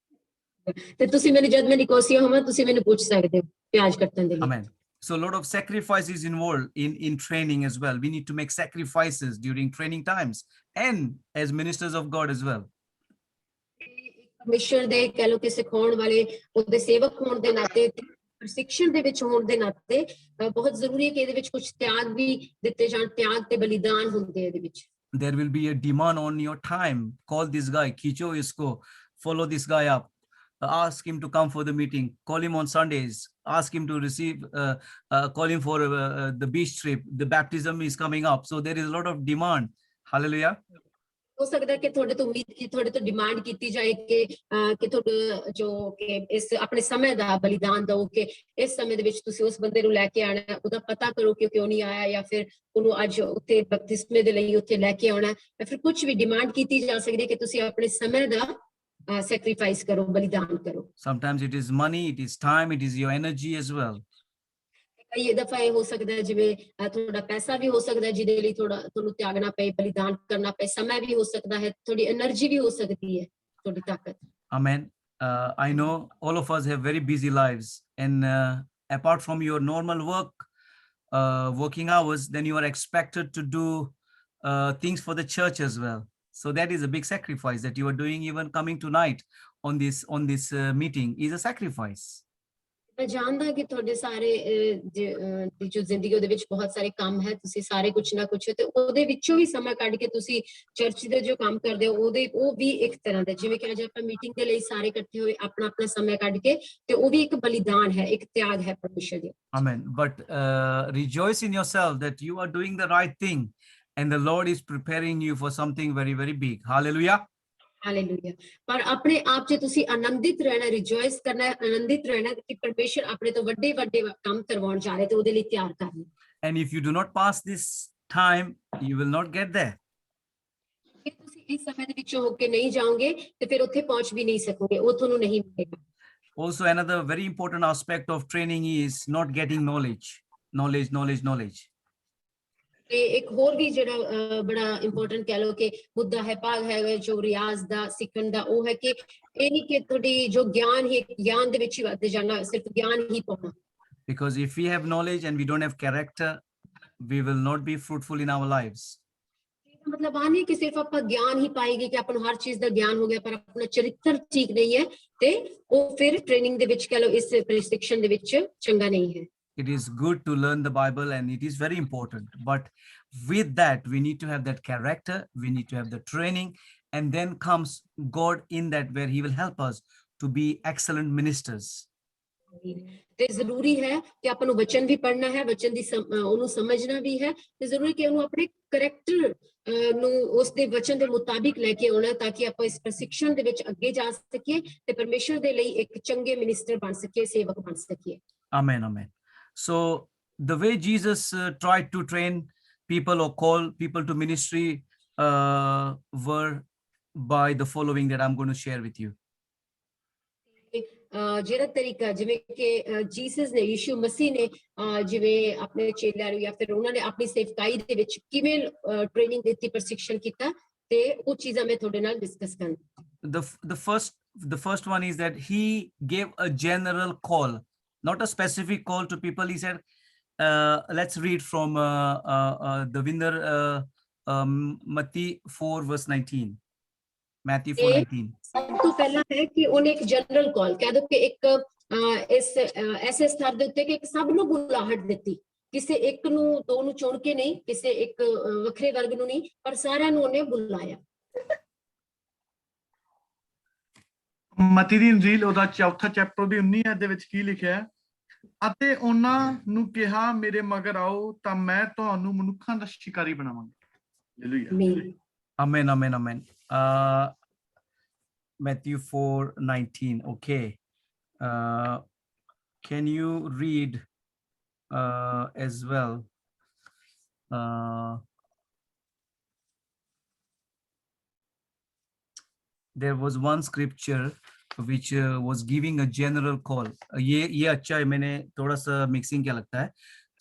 ਤੇ ਤੁਸੀਂ ਮੈਨੂੰ ਜਦ ਮੈਂ ਨਿਕੋਸੀਆ ਹੋਵਾਂ ਤੁਸੀਂ ਮੈਨੂੰ ਪੁੱਛ ਸਕਦੇ ਹੋ ਪਿਆਜ਼ ਕੱਟਣ ਦੇ ਲਈ. Amen. So a lot of sacrifices involved in training as well. We need to make sacrifices during training times and as ministers of God as well. ਪਰਮੇਸ਼ਰ ਦੇ ਕਹਿ ਲੋ ਕਿ ਸਿਖਾਉਣ ਵਾਲੇ ਉਹਦੇ ਸੇਵਕ ਹੋਣ ਦੇ ਨਾਤੇ ਪ੍ਰਸ਼ਿਕਸ਼ਣ ਦੇ ਵਿੱਚ ਹੋਣ ਦੇ ਨਾਤੇ ਬਹੁਤ ਜ਼ਰੂਰੀ ਹੈ ਕਿ ਇਹਦੇ ਵਿੱਚ ਕੁਝ ਤਿਆਗ ਵੀ ਦਿੱਤੇ ਜਾਣ ਤਿਆਗ ਤੇ ਬਲੀਦਾਨ ਹੁੰਦੇ ਇਹਦੇ ਵਿੱਚ. There will be a demand on your time. Call this guy, Kicho isko, follow this guy up. Ask him to come for the meeting. Call him on Sundays. Ask him to receive, call him for the beach trip. The baptism is coming up. So there is a lot of demand. Hallelujah. ਹੋ ਸਕਦਾ ਕਿ ਤੁਹਾਡੇ ਤੋਂ ਉਮੀਦ ਕੀ ਤੁਹਾਡੇ ਤੋਂ demand ਕੀਤੀ ਜਾਏ ਕਿ ਤੁਹਾਡਾ ਜੋ ਕਿ ਇਸ ਆਪਣੇ ਸਮੇਂ ਦਾ ਬਲੀਦਾਨ ਦਿਓ ਕਿ ਇਸ ਸਮੇਂ ਦੇ ਵਿੱਚ ਤੁਸੀਂ ਉਸ ਬੰਦੇ ਨੂੰ ਲੈ ਕੇ ਆਣਾ ਉਹਦਾ ਪਤਾ ਕਰੋ ਕਿ ਕਿਉਂ ਨਹੀਂ ਆਇਆ ਜਾਂ ਫਿਰ ਉਹਨੂੰ ਅੱਜ ਉੱਥੇ ਬਪਤਿਸਮੇ ਦੇ ਲਈ ਉੱਥੇ ਲੈ ਕੇ ਆਉਣਾ ਜਾਂ ਫਿਰ ਕੁਝ ਵੀ ਡਿਮਾਂਡ ਕੀਤੀ ਜਾ ਸਕਦੀ ਹੈ ਕਿ ਤੁਸੀਂ ਆਪਣੇ ਸਮੇਂ ਦਾ sacrifice ਕਰੋ ਬਲੀਦਾਨ ਕਰੋ. Sometimes it is money, it is time, it is your energy as well. ਕਈ ਦਫਾ ਇਹ ਹੋ ਸਕਦਾ ਹੈ ਜਿਵੇਂ ਤੁਹਾਡਾ ਪੈਸਾ ਵੀ ਹੋ ਸਕਦਾ ਹੈ ਜਿਹਦੇ ਲਈ ਤੁਹਾਨੂੰ ਤਿਆਗਣਾ ਪਏ ਬਲੀਦਾਨ ਕਰਨਾ ਪਏ ਸਮਾਂ ਵੀ ਹੋ ਸਕਦਾ ਹੈ ਤੁਹਾਡੀ એનર્ਜੀ ਵੀ ਹੋ ਸਕਦੀ ਹੈ ਤੁਹਾਡੀ ਤਾਕਤ. Amen. I know all of us have very busy lives and apart from your normal working hours, then you are expected to do things for the church as well. So that is a big sacrifice that you are doing. Even coming tonight on this meeting is a sacrifice. ਮੈਂ ਜਾਣਦਾ ਕਿ ਤੁਹਾਡੇ ਸਾਰੇ ਦੀ ਜੋ ਜ਼ਿੰਦਗੀ ਉਹਦੇ ਵਿੱਚ ਬਹੁਤ ਸਾਰੇ ਕੰਮ ਹੈ ਤੁਸੀਂ ਸਾਰੇ ਕੁਝ ਨਾ ਕੁਝ ਤੇ ਉਹਦੇ ਵਿੱਚੋਂ ਵੀ ਸਮਾਂ ਕੱਢ ਕੇ ਤੁਸੀਂ ਚਰਚ ਦੇ ਜੋ ਕੰਮ ਕਰਦੇ ਹੋ ਉਹ ਵੀ ਇੱਕ ਤਰ੍ਹਾਂ ਦਾ ਜਿਵੇਂ ਕਿ ਅੱਜ ਆਪਾਂ ਮੀਟਿੰਗ ਦੇ ਲਈ ਸਾਰੇ ਇਕੱਠੇ ਹੋਏ ਆਪਣਾ ਸਮਾਂ ਕੱਢ ਕੇ ਤੇ ਉਹ ਵੀ ਇੱਕ ਬਲੀਦਾਨ ਹੈ ਇੱਕ ਤਿਆਗ ਹੈ ਪਰਮੇਸ਼ਰ ਦੀ. Amen. But rejoice in yourself that you are doing the right thing and the Lord is preparing you for something very, very big. Hallelujah. Hallelujah. ਪਰ ਆਪਣੇ ਆਪ 'ਚ ਤੁਸੀਂ ਆਨੰਦਿਤ ਰਹਿਣਾ ਰਿਜੋਇਸ ਕਰਨਾ ਆਨੰਦਿਤ ਰਹਿਣਾ ਕਿ ਪਰਮੇਸ਼ਰ ਆਪਣੇ ਤੋਂ ਵੱਡੇ ਕੰਮ ਕਰਵਾਉਣ ਜਾ ਰਿਹਾ ਤੇ ਉਹਦੇ ਲਈ ਤਿਆਰ ਕਰਨਾ. And if you do not pass this time, you will not get there. ਜੇ ਤੁਸੀਂ ਇਸ ਸਮੇਂ ਦੇ ਵਿੱਚੋਂ ਹੋ ਕੇ ਨਹੀਂ ਜਾਓਗੇ ਤੇ ਫਿਰ ਉੱਥੇ ਪਹੁੰਚ ਵੀ ਨਹੀਂ ਸਕੋਗੇ ਉਹ ਤੁਹਾਨੂੰ ਨਹੀਂ ਮਿਲੇਗਾ. Also, another very important aspect of training is not getting knowledge. ਤੇ ਇੱਕ ਹੋਰ ਵੀ ਜਿਹੜਾ ਬੜਾ ਇੰਪੋਰਟੈਂਟ ਕਹਿ ਲਓ ਕਿ ਮੁੱਦਾ ਹੈ ਭਾਗ ਹੈ ਜੋ ਰਿਆਜ਼ ਦਾ ਸਿੱਖਣ ਦਾ, ਉਹ ਹੈ ਕਿ ਇਹ ਨਹੀਂ ਕਿ ਤੁਹਾਡੀ ਜੋ ਗਿਆਨ ਦੇ ਵਿੱਚ ਹੀ ਵੱਧਦੇ ਜਾਣਾ, ਸਿਰਫ ਗਿਆਨ ਹੀ ਪਾਉਣਾ। Because if we have knowledge and we don't have character, we will not be fruitful in our lives. ਇਹਦਾ ਮਤਲਬ ਆ ਨਹੀਂ ਕਿ ਸਿਰਫ ਆਪਾਂ ਗਿਆਨ ਹੀ ਪਾਏਗੇ ਕਿ ਆਪਾਂ ਨੂੰ ਹਰ ਚੀਜ਼ ਦਾ ਗਿਆਨ ਹੋ ਗਿਆ, ਪਰ ਆਪਣਾ ਚਰਿੱਤਰ ਠੀਕ ਨਹੀਂ ਹੈ ਤੇ ਉਹ ਫਿਰ ਟ੍ਰੇਨਿੰਗ ਦੇ ਵਿੱਚ ਕਹਿ ਲਓ ਇਸ ਪ੍ਰਸ਼ਿਕਸ਼ਣ ਦੇ ਵਿੱਚ ਚੰਗਾ ਨਹੀਂ ਹੈ। It is good to learn the Bible and it is very important, but with that we need to have that character, we need to have the training, and then comes God in that, where he will help us to be excellent ministers. ਤੇ ਜ਼ਰੂਰੀ ਹੈ ਕਿ ਆਪਾਂ ਨੂੰ ਵਚਨ ਵੀ ਪੜ੍ਹਨਾ ਹੈ, ਵਚਨ ਦੀ ਉਹਨੂੰ ਸਮਝਣਾ ਵੀ ਹੈ, ਤੇ ਜ਼ਰੂਰੀ ਕਿ ਉਹਨੂੰ ਆਪਣੇ ਕਰੈਕਟਰ ਨੂੰ ਉਸ ਦੇ ਵਚਨ ਦੇ ਮੁਤਾਬਿਕ ਲੈ ਕੇ ਆਉਣਾ, ਤਾਂ ਕਿ ਆਪਾਂ ਇਸ ਪ੍ਰਸ਼ਿਕਸ਼ਣ ਦੇ ਵਿੱਚ ਅੱਗੇ ਜਾ ਸਕੀਏ ਤੇ ਪਰਮੇਸ਼ਰ ਦੇ ਲਈ ਇੱਕ ਚੰਗੇ ਮਿਨਿਸਟਰ ਬਣ ਸਕੀਏ, ਸੇਵਕ ਬਣ ਸਕੀਏ। Amen, amen. So the way Jesus tried to train people or call people to ministry were by the following that I'm going to share with you. ਜਿਹੜਾ ਤਰੀਕਾ ਜਿਵੇਂ ਕਿ ਜੀਸਸ ਨੇ, ਯਿਸੂ ਮਸੀਹ ਨੇ ਜਿਵੇਂ ਆਪਣੇ ਚੇਲਿਆਂ ਨੂੰ ਜਾਂ ਫਿਰ ਉਹਨਾਂ ਨੇ ਆਪਣੀ ਸੇਵਕਾਈ ਦੇ ਵਿੱਚ ਕਿਵੇਂ ਟ੍ਰੇਨਿੰਗ ਦਿੱਤੀ, ਪ੍ਰਸ਼ਿਕਸ਼ਣ ਕੀਤਾ, ਤੇ ਉਹ ਚੀਜ਼ਾਂ ਮੈਂ ਤੁਹਾਡੇ ਨਾਲ ਡਿਸਕਸ ਕਰਾਂ। The first one is that he gave a general call, not a specific call to people. He said, let's read from Davinder, Matthew 4 verse 19. Matthew 4:19. ਸਭ ਤੋਂ ਪਹਿਲਾਂ ਹੈ ਕਿ ਉਹਨੇ ਇੱਕ ਜਨਰਲ ਕਾਲ ਕਹਿ ਦੋ ਕਿ ਇੱਕ ਐਸੇ ਸਤਰ ਦੇ ਉੱਤੇ ਕਿ ਇੱਕ ਸਭ ਨੂੰ ਬੁਲਾਹਟ ਦਿੱਤੀ, ਕਿਸੇ ਇੱਕ ਨੂੰ ਦੋ ਨੂੰ ਚੁਣ ਕੇ ਨਹੀਂ, ਕਿਸੇ ਇੱਕ ਵੱਖਰੇ ਵਰਗ ਨੂੰ ਨਹੀਂ, ਪਰ ਸਾਰਿਆਂ ਨੂੰ ਉਹਨੇ ਬੁਲਾਇਆ। ਮਤੀ ਦੀ ਇੰਜੀਲ ਉਹਦਾ ਚੌਥਾ ਚੈਪਟਰ ਦੀ 19 ਅਧ ਦੇ ਵਿੱਚ ਕੀ ਲਿਖਿਆ ਹੈ, ਅਤੇ ਉਹਨਾਂ ਨੂੰ ਕਿਹਾ ਮੇਰੇ ਮਗਰ ਆਓ ਤਾਂ ਮੈਂ ਤੁਹਾਨੂੰ ਮਨੁੱਖਾਂ ਦਾ ਸ਼ਿਕਾਰੀ ਬਣਾਵਾਂਗਾ। Hallelujah. Amen, amen, amen. Matthew 4:19. Okay. Can you read as well? There was one scripture which was giving a general call. ये अच्छा है, मैंने थोड़ा सा mixing क्या लगता है.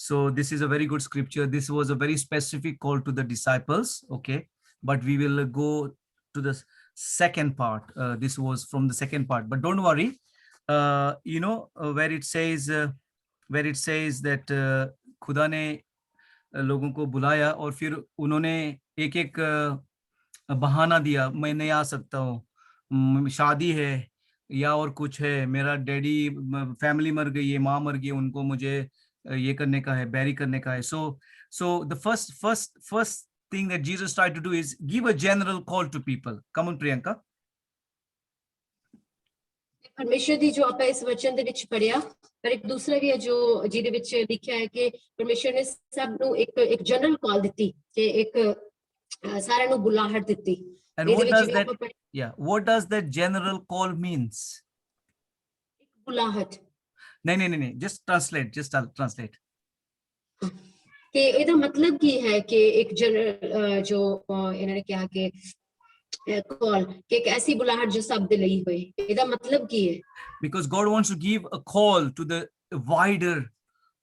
So this is a very good scripture. This was a very specific call to the disciples. Okay. But we will go to the second part. This was from the second part, but don't worry. Where it says that खुदा ने लोगों को बुलाया और फिर उन्होंने एक एक बहाना दिया, मैं नहीं आ सकता हूँ, शादी है या और कुछ है, मेरा डैडी फैमिली मर गई है, माँ मर गई, उनको मुझे ये करने का है, बैरी करने का है. So the first thing that Jesus tried to do is give a general call to people. Come on, Priyanka. ਪਰਮੇਸ਼ਰ ਦੀ ਜੋ ਆਪਾਂ ਇਸ ਵਚਨ ਦੇ ਵਿੱਚ ਪੜਿਆ, ਪਰ ਇੱਕ ਦੂਸਰਾ ਵੀ ਹੈ ਜੋ ਜਿਹਦੇ ਵਿੱਚ ਲਿਖਿਆ ਹੈ ਕਿ ਪਰਮੇਸ਼ਰ ਨੇ ਸਭ ਨੂੰ ਇੱਕ ਜਨਰਲ ਕਾਲ ਦਿੱਤੀ, ਕਿ ਇੱਕ ਸਾਰਿਆਂ ਨੂੰ ਬੁਲਾਹਟ ਦਿੱਤੀ। And what does that general call means? ਬੁਲਾਹਟ नहीं, just translate. ਕਿ ਇਹਦਾ ਮਤਲਬ ਕੀ ਹੈ ਕਿ ਇੱਕ ਜਨਰਲ ਜੋ ਇਹਨਾਂ ਨੇ ਕਿਹਾ ਕਿ ਕਾਲ ਕਿ ਇੱਕ ਐਸੀ ਬੁਲਾਹਟ ਜੋ ਸਭ ਦੇ ਲਈ ਹੋਏ, ਇਹਦਾ ਮਤਲਬ ਕੀ ਹੈ? Because God wants to give a call to the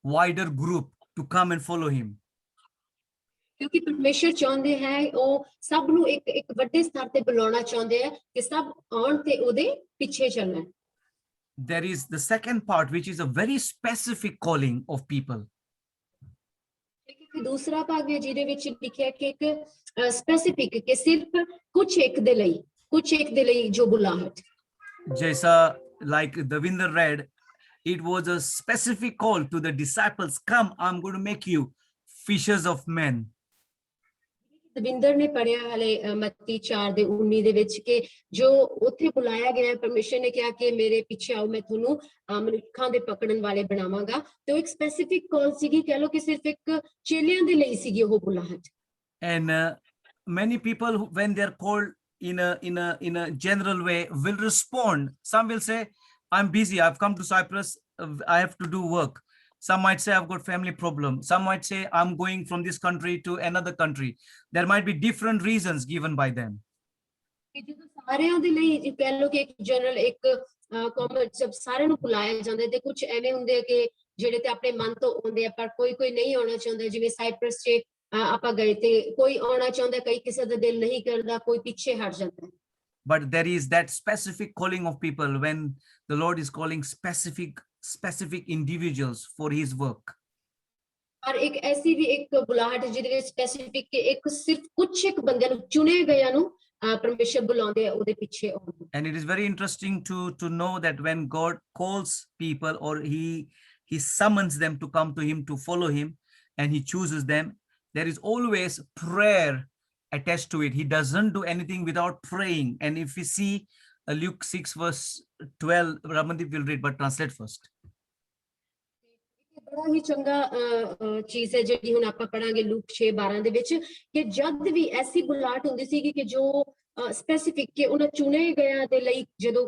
wider group to come and follow him. ਕਿਉਂਕਿ ਪਰਮੇਸ਼ਰ ਚਾਹੁੰਦੇ ਹੈ ਉਹ ਸਭ ਨੂੰ ਇੱਕ ਵੱਡੇ ਸਤਰ ਤੇ ਬੁਲਾਉਣਾ ਚਾਹੁੰਦੇ ਹੈ ਕਿ ਸਭ ਆਉਣ ਤੇ ਉਹਦੇ ਪਿੱਛੇ ਚੱਲਣ। There is the second part, which is a very specific calling of people. ਦੂਸਰਾ ਭਾਗ ਹੈ ਜਿਹਦੇ ਵਿੱਚ ਲਿਖਿਆ ਕਿ ਇੱਕ ਸਪੈਸਿਫਿਕ ਕਿ ਸਿਰਫ ਕੁਝ ਇੱਕ ਦੇ ਲਈ ਜੋ ਬੁਲਾਹਟ। ਜੈਸਾ like Davinder read, it was a specific call to the disciples, come, I'm going to make you fishers of men. Davinder ਨੇ ਪੜਿਆ ਹਲੇ ਮੱਤੀ 4:19 ਦੇ ਵਿੱਚ ਕਿ ਜੋ ਉੱਥੇ ਬੁਲਾਇਆ ਗਿਆ, ਪਰਮੇਸ਼ਰ ਨੇ ਕਿਹਾ ਕਿ ਮੇਰੇ ਪਿੱਛੇ ਆਓ, ਮੈਂ ਤੁਹਾਨੂੰ ਮਨੁੱਖਾਂ ਦੇ ਪਕੜਨ ਵਾਲੇ ਬਣਾਵਾਂਗਾ। ਤੇ ਉਹ ਇੱਕ ਸਪੈਸਿਫਿਕ ਕਾਲ ਸੀਗੀ, ਕਹਿ ਲਓ ਕਿ ਸਿਰਫ ਇੱਕ ਚੇਲਿਆਂ ਦੇ ਲਈ ਸੀਗੀ ਉਹ ਬੁਲਾਹਟ। And many people when they are called in a general way will respond. Some will say, I'm busy, I've come to Cyprus, I have to do work. Some might say, I've got family problem. Some might say, I'm going from this country to another country. There might be different reasons given by them. ਸਾਰਿਆਂ ਦੇ ਲਈ ਕਹਿ ਲਓ ਕਿ ਇੱਕ general ਇੱਕ common ਸਭ ਸਾਰਿਆਂ ਨੂੰ ਬੁਲਾਇਆ ਜਾਂਦਾ, ਤੇ ਕੁਝ ਐਵੇਂ ਹੁੰਦੇ ਕਿ ਜਿਹੜੇ ਤੇ ਆਪਣੇ ਮਨ ਤੋਂ ਆਉਂਦੇ ਆ, ਪਰ ਕੋਈ ਨਹੀਂ ਆਉਣਾ ਚਾਹੁੰਦਾ। ਜਿਵੇਂ ਸਾਈਪਰਸ 'ਚ ਆਪਾਂ ਗਏ ਤੇ ਕੋਈ ਆਉਣਾ ਚਾਹੁੰਦਾ, ਕਈ ਕਿਸੇ ਦਾ ਦਿਲ ਨਹੀਂ ਕਰਦਾ, ਕੋਈ ਪਿੱਛੇ ਹਟ ਜਾਂਦਾ ਹੈ। But there is that specific calling of people when the Lord is calling specific individuals for his work. ਪਰ ਇੱਕ ਐਸੀ ਵੀ ਇੱਕ ਬੁਲਾਹਟ ਜਿਹਦੇ ਵਿੱਚ ਸਪੈਸੀਫਿਕ ਇੱਕ ਸਿਰਫ ਕੁਝ ਇੱਕ ਬੰਦਿਆਂ ਨੂੰ, ਚੁਣੇ ਗਇਆਂ ਨੂੰ ਪਰਮੇਸ਼ਰ ਬੁਲਾਉਂਦੇ ਆ ਉਹਦੇ ਪਿੱਛੇ ਆਉਣ ਨੂੰ। And it is very interesting to know that when God calls people, or he summons them to come to him, to follow him, and he chooses them, there is always prayer attached to it. He doesn't do anything without praying. And if we see Luke 6 verse 12, Ramandeep will read, but translate first. ਬੜਾ ਹੀ ਚੰਗਾ ਚੀਜ਼ ਹੈ ਜਿਹੜੀ ਹੁਣ ਆਪਾਂ ਪੜਾਂਗੇ Luke 6:12 ਦੇ ਵਿੱਚ, ਕਿ ਜਦ ਵੀ ਐਸੀ ਬੁਲਾਹਟ ਹੁੰਦੀ ਸੀਗੀ ਕਿ ਜੋ ਸਪੈਸੀਫਿਕ ਕਿ ਉਹਨਾਂ ਚੁਣੇ ਗਏ ਦੇ ਲਈ ਜਦੋਂ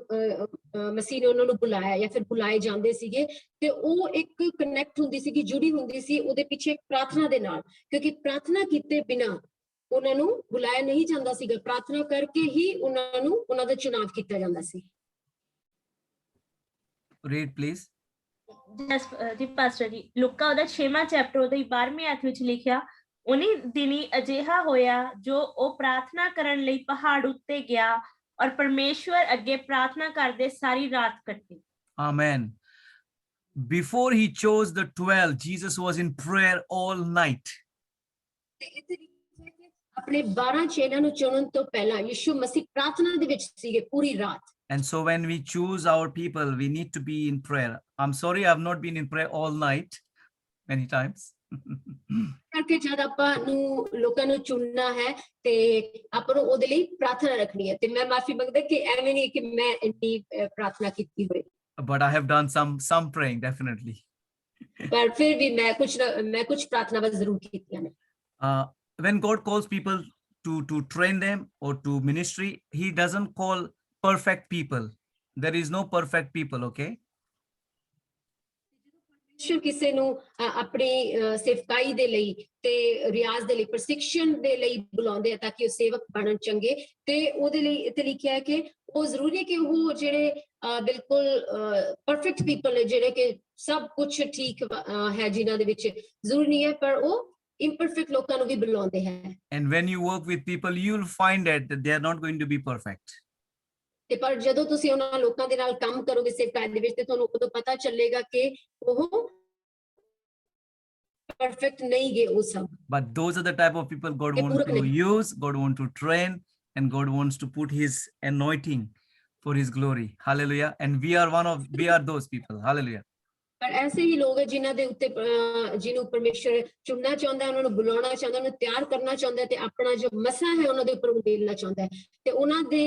ਮਸੀਹ ਨੇ ਉਹਨਾਂ ਨੂੰ ਬੁਲਾਇਆ ਜਾਂ ਫਿਰ ਬੁਲਾਏ ਜਾਂਦੇ ਸੀਗੇ, ਤੇ ਉਹ ਇੱਕ ਕਨੈਕਟ ਹੁੰਦੀ ਸੀਗੀ, ਜੁੜੀ ਹੁੰਦੀ ਸੀ ਉਹਦੇ ਪਿੱਛੇ ਪ੍ਰਾਰਥਨਾ ਦੇ ਨਾਲ, ਕਿਉਂਕਿ ਪ੍ਰਾਰਥਨਾ ਕੀਤੇ ਬਿਨਾ ਉਹਨਾਂ ਨੂੰ ਬੁਲਾਇਆ ਨਹੀਂ ਜਾਂਦਾ ਸੀਗਾ, ਪ੍ਰਾਰਥਨਾ ਕਰਕੇ ਹੀ ਉਹਨਾਂ ਨੂੰ ਉਹਨਾਂ ਦਾ ਚੁਣਾਵ ਕੀਤਾ ਜਾਂਦਾ ਸੀ। Read please. ਜੀ ਪਾਸਟਰ ਜੀ, ਲੂਕਾ ਉਹਦਾ 6ਵਾਂ ਚੈਪਟਰ ਉਹਦੇ 12ਵੇਂ ਅਧ ਵਿੱਚ ਲਿਖਿਆ, ਉਨੀ ਦਿਨੀ ਅਜਿਹਾ ਹੋਇਆ ਜੋ ਉਹ ਪ੍ਰਾਰਥਨਾ ਕਰਨ ਲਈ ਪਹਾੜ ਉੱਤੇ ਗਿਆ ਔਰ ਪਰਮੇਸ਼ਵਰ ਅੱਗੇ ਪ੍ਰਾਰਥਨਾ ਕਰਦੇ ਸਾਰੀ ਰਾਤ ਕੱਟੀ। Amen. Before he chose the 12, Jesus was in prayer all night. ਆਪਣੇ 12 ਚੇਲਿਆਂ ਨੂੰ ਚੁਣਨ ਤੋਂ ਪਹਿਲਾਂ ਯਿਸੂ ਮਸੀਹ ਪ੍ਰਾਰਥਨਾ ਦੇ ਵਿੱਚ ਸੀਗੇ ਪੂਰੀ ਰਾਤ। And so when we choose our people, we need to be in prayer. I'm sorry, I've not been in prayer all night many times. ਕਰਕੇ ਜਦ ਆਪਾਂ ਨੂੰ ਲੋਕਾਂ ਨੂੰ ਚੁਣਨਾ ਹੈ ਤੇ ਆਪਾਂ ਨੂੰ ਉਹਦੇ ਲਈ ਪ੍ਰਾਰਥਨਾ ਰੱਖਣੀ ਹੈ, ਤੇ ਮੈਂ ਮਾਫੀ ਮੰਗਦਾ ਕਿ ਐਵੇਂ ਨਹੀਂ ਕਿ ਮੈਂ ਇੰਨੀ ਪ੍ਰਾਰਥਨਾ ਕੀਤੀ ਹੋਵੇ, But I have done some praying, definitely. ਪਰ ਫਿਰ ਵੀ ਮੈਂ ਕੁਝ ਪ੍ਰਾਰਥਨਾਵਾਂ ਜ਼ਰੂਰ ਕੀਤੀਆਂ ਨੇ। When God calls people to train them or to ministry, he doesn't call perfect people. There is no perfect people, okay? ਪਰਮੇਸ਼ਰ ਕਿਸੇ ਨੂੰ ਆਪਣੀ ਸੇਵਕਾਈ ਦੇ ਲਈ ਤੇ ਰਿਆਜ਼ ਦੇ ਲਈ, ਪ੍ਰਸ਼ਿਕਸ਼ਣ ਦੇ ਲਈ ਬੁਲਾਉਂਦੇ ਆ ਤਾਂ ਕਿ ਉਹ ਸੇਵਕ ਬਣਨ ਚੰਗੇ, ਤੇ ਉਹਦੇ ਲਈ ਇੱਥੇ ਲਿਖਿਆ ਹੈ ਕਿ ਉਹ ਜ਼ਰੂਰੀ ਹੈ ਕਿ ਉਹ ਜਿਹੜੇ ਬਿਲਕੁਲ ਪਰਫੈਕਟ ਪੀਪਲ ਨੇ, ਜਿਹੜੇ ਕਿ ਸਭ ਕੁਝ ਠੀਕ ਹੈ ਜਿਨ੍ਹਾਂ ਦੇ ਵਿੱਚ, ਜ਼ਰੂਰੀ ਨਹੀਂ ਹੈ, ਪਰ ਉਹ imperfect ਲੋਕਾਂ ਨੂੰ ਵੀ ਬੁਲਾਉਂਦੇ ਹੈ। And when you work with people, you'll find that they are not going to be perfect. ਤੇ ਪਰ ਜਦੋਂ ਤੁਸੀਂ ਉਹਨਾਂ ਲੋਕਾਂ ਦੇ ਨਾਲ ਕੰਮ ਕਰੋਗੇ ਸੇਵਕਾਈ ਦੇ ਵਿੱਚ, ਤੇ ਤੁਹਾਨੂੰ ਉਦੋਂ ਪਤਾ ਚੱਲੇਗਾ ਕਿ ਉਹ ਪਰਫੈਕਟ ਨਹੀਂ ਗੇ ਉਹ ਸਭ। But those are the type of people God wants to use, God wants to train, and God wants to put his anointing for his glory. Hallelujah. And we are those people. Hallelujah. ਪਰ ਐਸੇ ਹੀ ਲੋਕ ਹੈ ਜਿਨ੍ਹਾਂ ਦੇ ਉੱਤੇ ਜਿਹਨੂੰ ਪਰਮੇਸ਼ਰ ਚੁਣਨਾ ਚਾਹੁੰਦਾ, ਉਹਨਾਂ ਨੂੰ ਬੁਲਾਉਣਾ ਚਾਹੁੰਦਾ, ਉਹਨਾਂ ਨੂੰ ਤਿਆਰ ਕਰਨਾ ਚਾਹੁੰਦਾ, ਤੇ ਆਪਣਾ ਜੋ ਮਸਾ ਹੈ ਉਹਨਾਂ ਦੇ ਉੱਪਰ ਉਡੇਲਣਾ ਚਾਹੁੰਦਾ ਹੈ, ਤੇ ਉਹਨਾਂ ਦੇ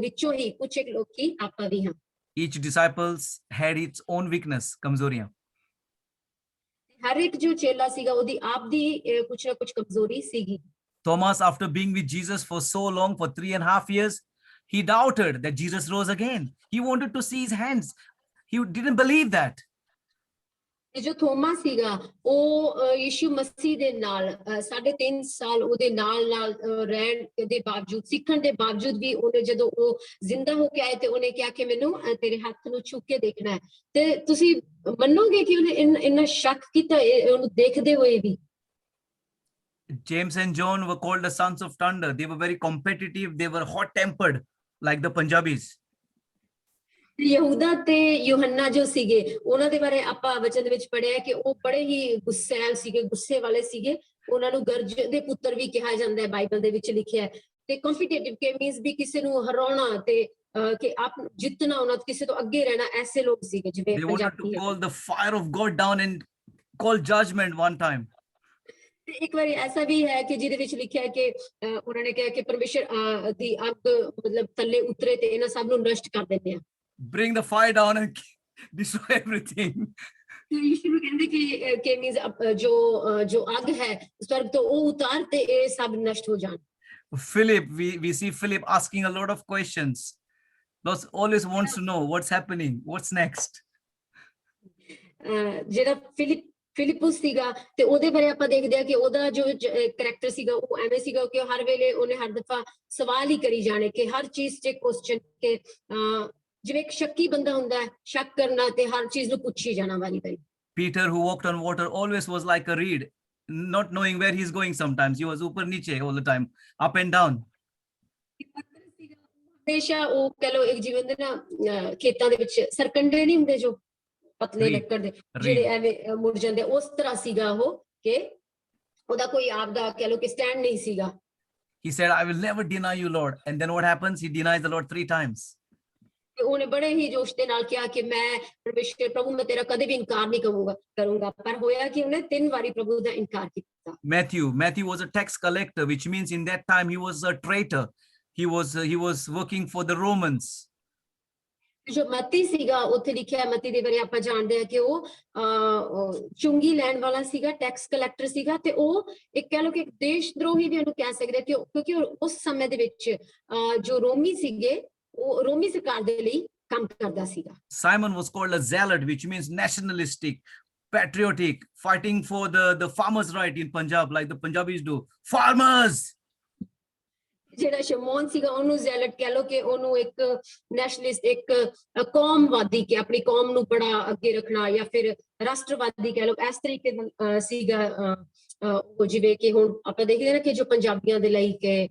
ਵਿੱਚੋਂ ਹੀ ਕੁਝ ਇੱਕ ਲੋਕੀ ਆਪਾਂ ਵੀ ਹਾਂ। Each disciples had its own weakness, kamzoriyan. ਹਰ ਇੱਕ ਜੋ ਚੇਲਾ ਸੀਗਾ ਉਹਦੀ ਆਪ ਦੀ ਕੁਝ ਨਾ ਕੁਝ ਕਮਜ਼ੋਰੀ ਸੀਗੀ। Thomas, after being with Jesus for so long, for 3.5 years, he doubted that Jesus rose again. He wanted to see his hands. He didn't believe that. ਜੋ ਥੋਮਾ ਸੀਗਾ ਉਹ ਯਿਸੂ ਮਸੀਹ ਦੇ ਨਾਲ 3.5 ਸਾਲ ਉਹਦੇ ਨਾਲ ਰਹਿਣ ਦੇ ਬਾਵਜੂਦ, ਸਿੱਖਣ ਦੇ ਬਾਵਜੂਦ ਵੀ, ਉਹਨੇ ਜਦੋਂ ਉਹ ਜ਼ਿੰਦਾ ਹੋ ਕੇ ਆਏ ਤੇ ਉਹਨੇ ਕਿਹਾ ਕਿ ਮੈਨੂੰ ਤੇਰੇ ਹੱਥ ਨੂੰ ਛੂ ਕੇ ਦੇਖਣਾ ਹੈ, ਤੇ ਤੁਸੀਂ ਮੰਨੋਗੇ ਕਿ ਉਹਨੇ ਇੰਨਾ ਸ਼ੱਕ ਕੀਤਾ ਉਹਨੂੰ ਦੇਖਦੇ ਹੋਏ ਵੀ। James and John were called the sons of thunder. They were very competitive. They were hot-tempered, like the Punjabis. ਯਹੂਦਾ ਤੇ ਯੋਹੰਨਾ ਜੋ ਸੀਗੇ, ਉਹਨਾਂ ਦੇ ਬਾਰੇ ਆਪਾਂ ਵਚਨ ਦੇ ਵਿੱਚ ਪੜ੍ਹਿਆ ਕਿ ਉਹ ਬੜੇ ਹੀ ਗੁੱਸੈਲ ਸੀਗੇ, ਗੁੱਸੇ ਵਾਲੇ ਸੀਗੇ, ਉਹਨਾਂ ਨੂੰ ਗਰਜ ਦੇ ਪੁੱਤਰ ਵੀ ਕਿਹਾ ਜਾਂਦਾ ਹੈ, ਬਾਈਬਲ ਦੇ ਵਿੱਚ ਲਿਖਿਆ ਹੈ। ਤੇ ਕੰਪੀਟੀਟਿਵ ਕੇ ਮੀਨਸ ਵੀ ਕਿਸੇ ਨੂੰ ਹਰਾਉਣਾ ਤੇ ਕਿ ਆਪ ਜਿੱਤਣਾ, ਉਹਨਾਂ ਕਿਸੇ ਤੋਂ ਅੱਗੇ ਰਹਿਣਾ, ਐਸੇ ਲੋਕ ਸੀਗੇ ਜਿਵੇਂ They wanted to call the fire of God down and call judgment one time. ਤੇ ਇੱਕ ਵਾਰੀ ਐਸਾ ਵੀ ਹੈ ਕਿ ਜਿਹਦੇ ਵਿੱਚ ਲਿਖਿਆ ਕਿ ਉਹਨਾਂ ਨੇ ਕਿਹਾ ਕਿ ਪਰਮੇਸ਼ਰ ਦੀ ਅੱਗ ਮਤਲਬ ਥੱਲੇ ਉਤਰੇ ਤੇ ਇਹਨਾਂ ਸਭ ਨੂੰ ਨਸ਼ਟ ਕਰ ਦਿੰਦੇ ਆ। Bring the fire down and destroy everything. ਯਿਸੂ ਨੂੰ ਕਹਿੰਦੇ ਕਿ ਮੀਨਸ ਜੋ ਅੱਗ ਹੈ ਸਵਰਗ ਤੋਂ ਉਹ ਉਤਾਰ ਤੇ ਇਹ ਸਭ ਨਸ਼ਟ ਹੋ ਜਾਣ। Philip, we see Philip asking a lot of questions. He always wants to know what's happening, what's next. ਜਿਹੜਾ ਫਿਲਿਪਸ ਸੀਗਾ ਤੇ ਉਹਦੇ ਬਾਰੇ ਆਪਾਂ ਦੇਖਦੇ ਆ ਕਿ ਉਹਦਾ ਜੋ ਕਰੈਕਟਰ ਸੀਗਾ ਉਹ ਐਵੇਂ ਸੀਗਾ ਕਿ ਹਰ ਵੇਲੇ ਉਹਨੇ ਹਰ ਦਫਾ ਸਵਾਲ ਹੀ ਕਰੀ ਜਾਣੇ, ਕਿ ਹਰ ਚੀਜ਼ 'ਚ ਕੁਐਸਚਨ, ਕਿ ਜਿਵੇਂ ਇੱਕ ਸ਼ੱਕੀ ਬੰਦਾ ਹੁੰਦਾ ਹੈ, ਸ਼ੱਕ ਕਰਨਾ ਤੇ ਹਰ ਚੀਜ਼ ਨੂੰ ਪੁੱਛੀ ਜਾਣਾ ਵਾਰੀ ਵਾਰੀ। Peter, who walked on water, always was like a reed. not knowing where he's going sometimes. He was upar niche all the time, up and down. ਹਮੇਸ਼ਾ ਉਹ ਕਹ ਲੋ ਇੱਕ ਜਿਵੇਂ ਦੇ ਨਾ ਖੇਤਾਂ ਦੇ ਵਿੱਚ ਸਰਕੰਡੇ ਨਹੀਂ ਹੁੰਦੇ ਜੋ ਪਤਲੇ Reed, ਲੱਕੜ ਦੇ reed. ਜਿਹੜੇ ਐਵੇਂ ਮੁੜ ਜਾਂਦੇ ਉਸ ਤਰ੍ਹਾਂ ਸੀਗਾ ਉਹ ਕਿ ਉਹਦਾ ਕੋਈ ਆਪਦਾ ਕਹ ਲੋ ਕਿ ਸਟੈਂਡ ਨਹੀਂ ਸੀਗਾ He said, I will never deny you, Lord. And then what happens? He denies the Lord 3 times. ਤੇ ਉਹਨੇ ਬੜੇ ਹੀ ਜੋਸ਼ ਦੇ ਨਾਲ ਕਿਹਾ ਕਿ ਮੈਂ ਪਰਮੇਸ਼ਰ ਪ੍ਰਭੂ ਮੈਂ ਤੇਰਾ ਕਦੇ ਵੀ ਇਨਕਾਰ ਨਹੀਂ ਕਰੂੰਗਾ ਪਰ ਹੋਇਆ ਕਿ ਉਹਨੇ 3 ਵਾਰੀ ਪ੍ਰਭੂ ਦਾ ਇਨਕਾਰ ਕੀਤਾ Matthew was a tax collector, which means in that time he was a traitor. He was working for the Romans. ਜੋ ਮਤੀ ਸੀਗਾ ਉੱਥੇ ਲਿਖਿਆ ਮਤੀ ਦੇ ਬਾਰੇ ਆਪਾਂ ਜਾਣਦੇ ਆ ਕਿ ਉਹ ਚੁੰਗੀ ਲੈਣ ਵਾਲਾ ਸੀਗਾ ਟੈਕਸ ਕਲੈਕਟਰ ਸੀਗਾ ਤੇ ਉਹ ਇੱਕ ਕਹਿ ਲਓ ਕਿ ਇੱਕ ਦੇਸ਼ ਦਰੋਹੀ ਵੀ ਉਹਨੂੰ ਕਹਿ ਸਕਦੇ ਕਿ ਕਿਉਂਕਿ ਉਸ ਸਮੇਂ ਦੇ ਵਿੱਚ ਜੋ ਰੋਮੀ ਸੀਗੇ ਉਹ ਰੋਮੀ ਸਰਕਾਰ ਦੇ ਲਈ ਕੰਮ ਕਰਦਾ ਸੀਗਾ Simon was called a zealot, which means nationalistic, patriotic, fighting for the farmers' right in Punjab, like the Punjabis do. Farmers! ਜਿਹੜਾ ਸ਼ਮੌਨ ਸੀਗਾ ਉਹਨੂੰ ਜ਼ੈਲਟ ਕਹਿ ਲੋ ਕਿ ਉਹਨੂੰ ਇੱਕ ਨੈਸ਼ਨਲਿਸਟ ਇੱਕ ਕੌਮਵਾਦੀ ਕਿ ਆਪਣੀ ਕੌਮ ਨੂੰ ਬੜਾ ਅੱਗੇ ਰੱਖਣਾ ਜਾਂ ਫਿਰ ਰਾਸ਼ਟਰਵਾਦੀ ਕਹਿ ਲੋ ਇਸ ਤਰੀਕੇ ਦਾ ਸੀਗਾ ਉਹ ਜਿਵੇਂ ਕਿ ਹੁਣ ਆਪਾਂ ਦੇਖਦੇ ਨਾ ਕਿ ਜੋ ਪੰਜਾਬੀਆਂ ਦੇ ਲਈ ਕਿ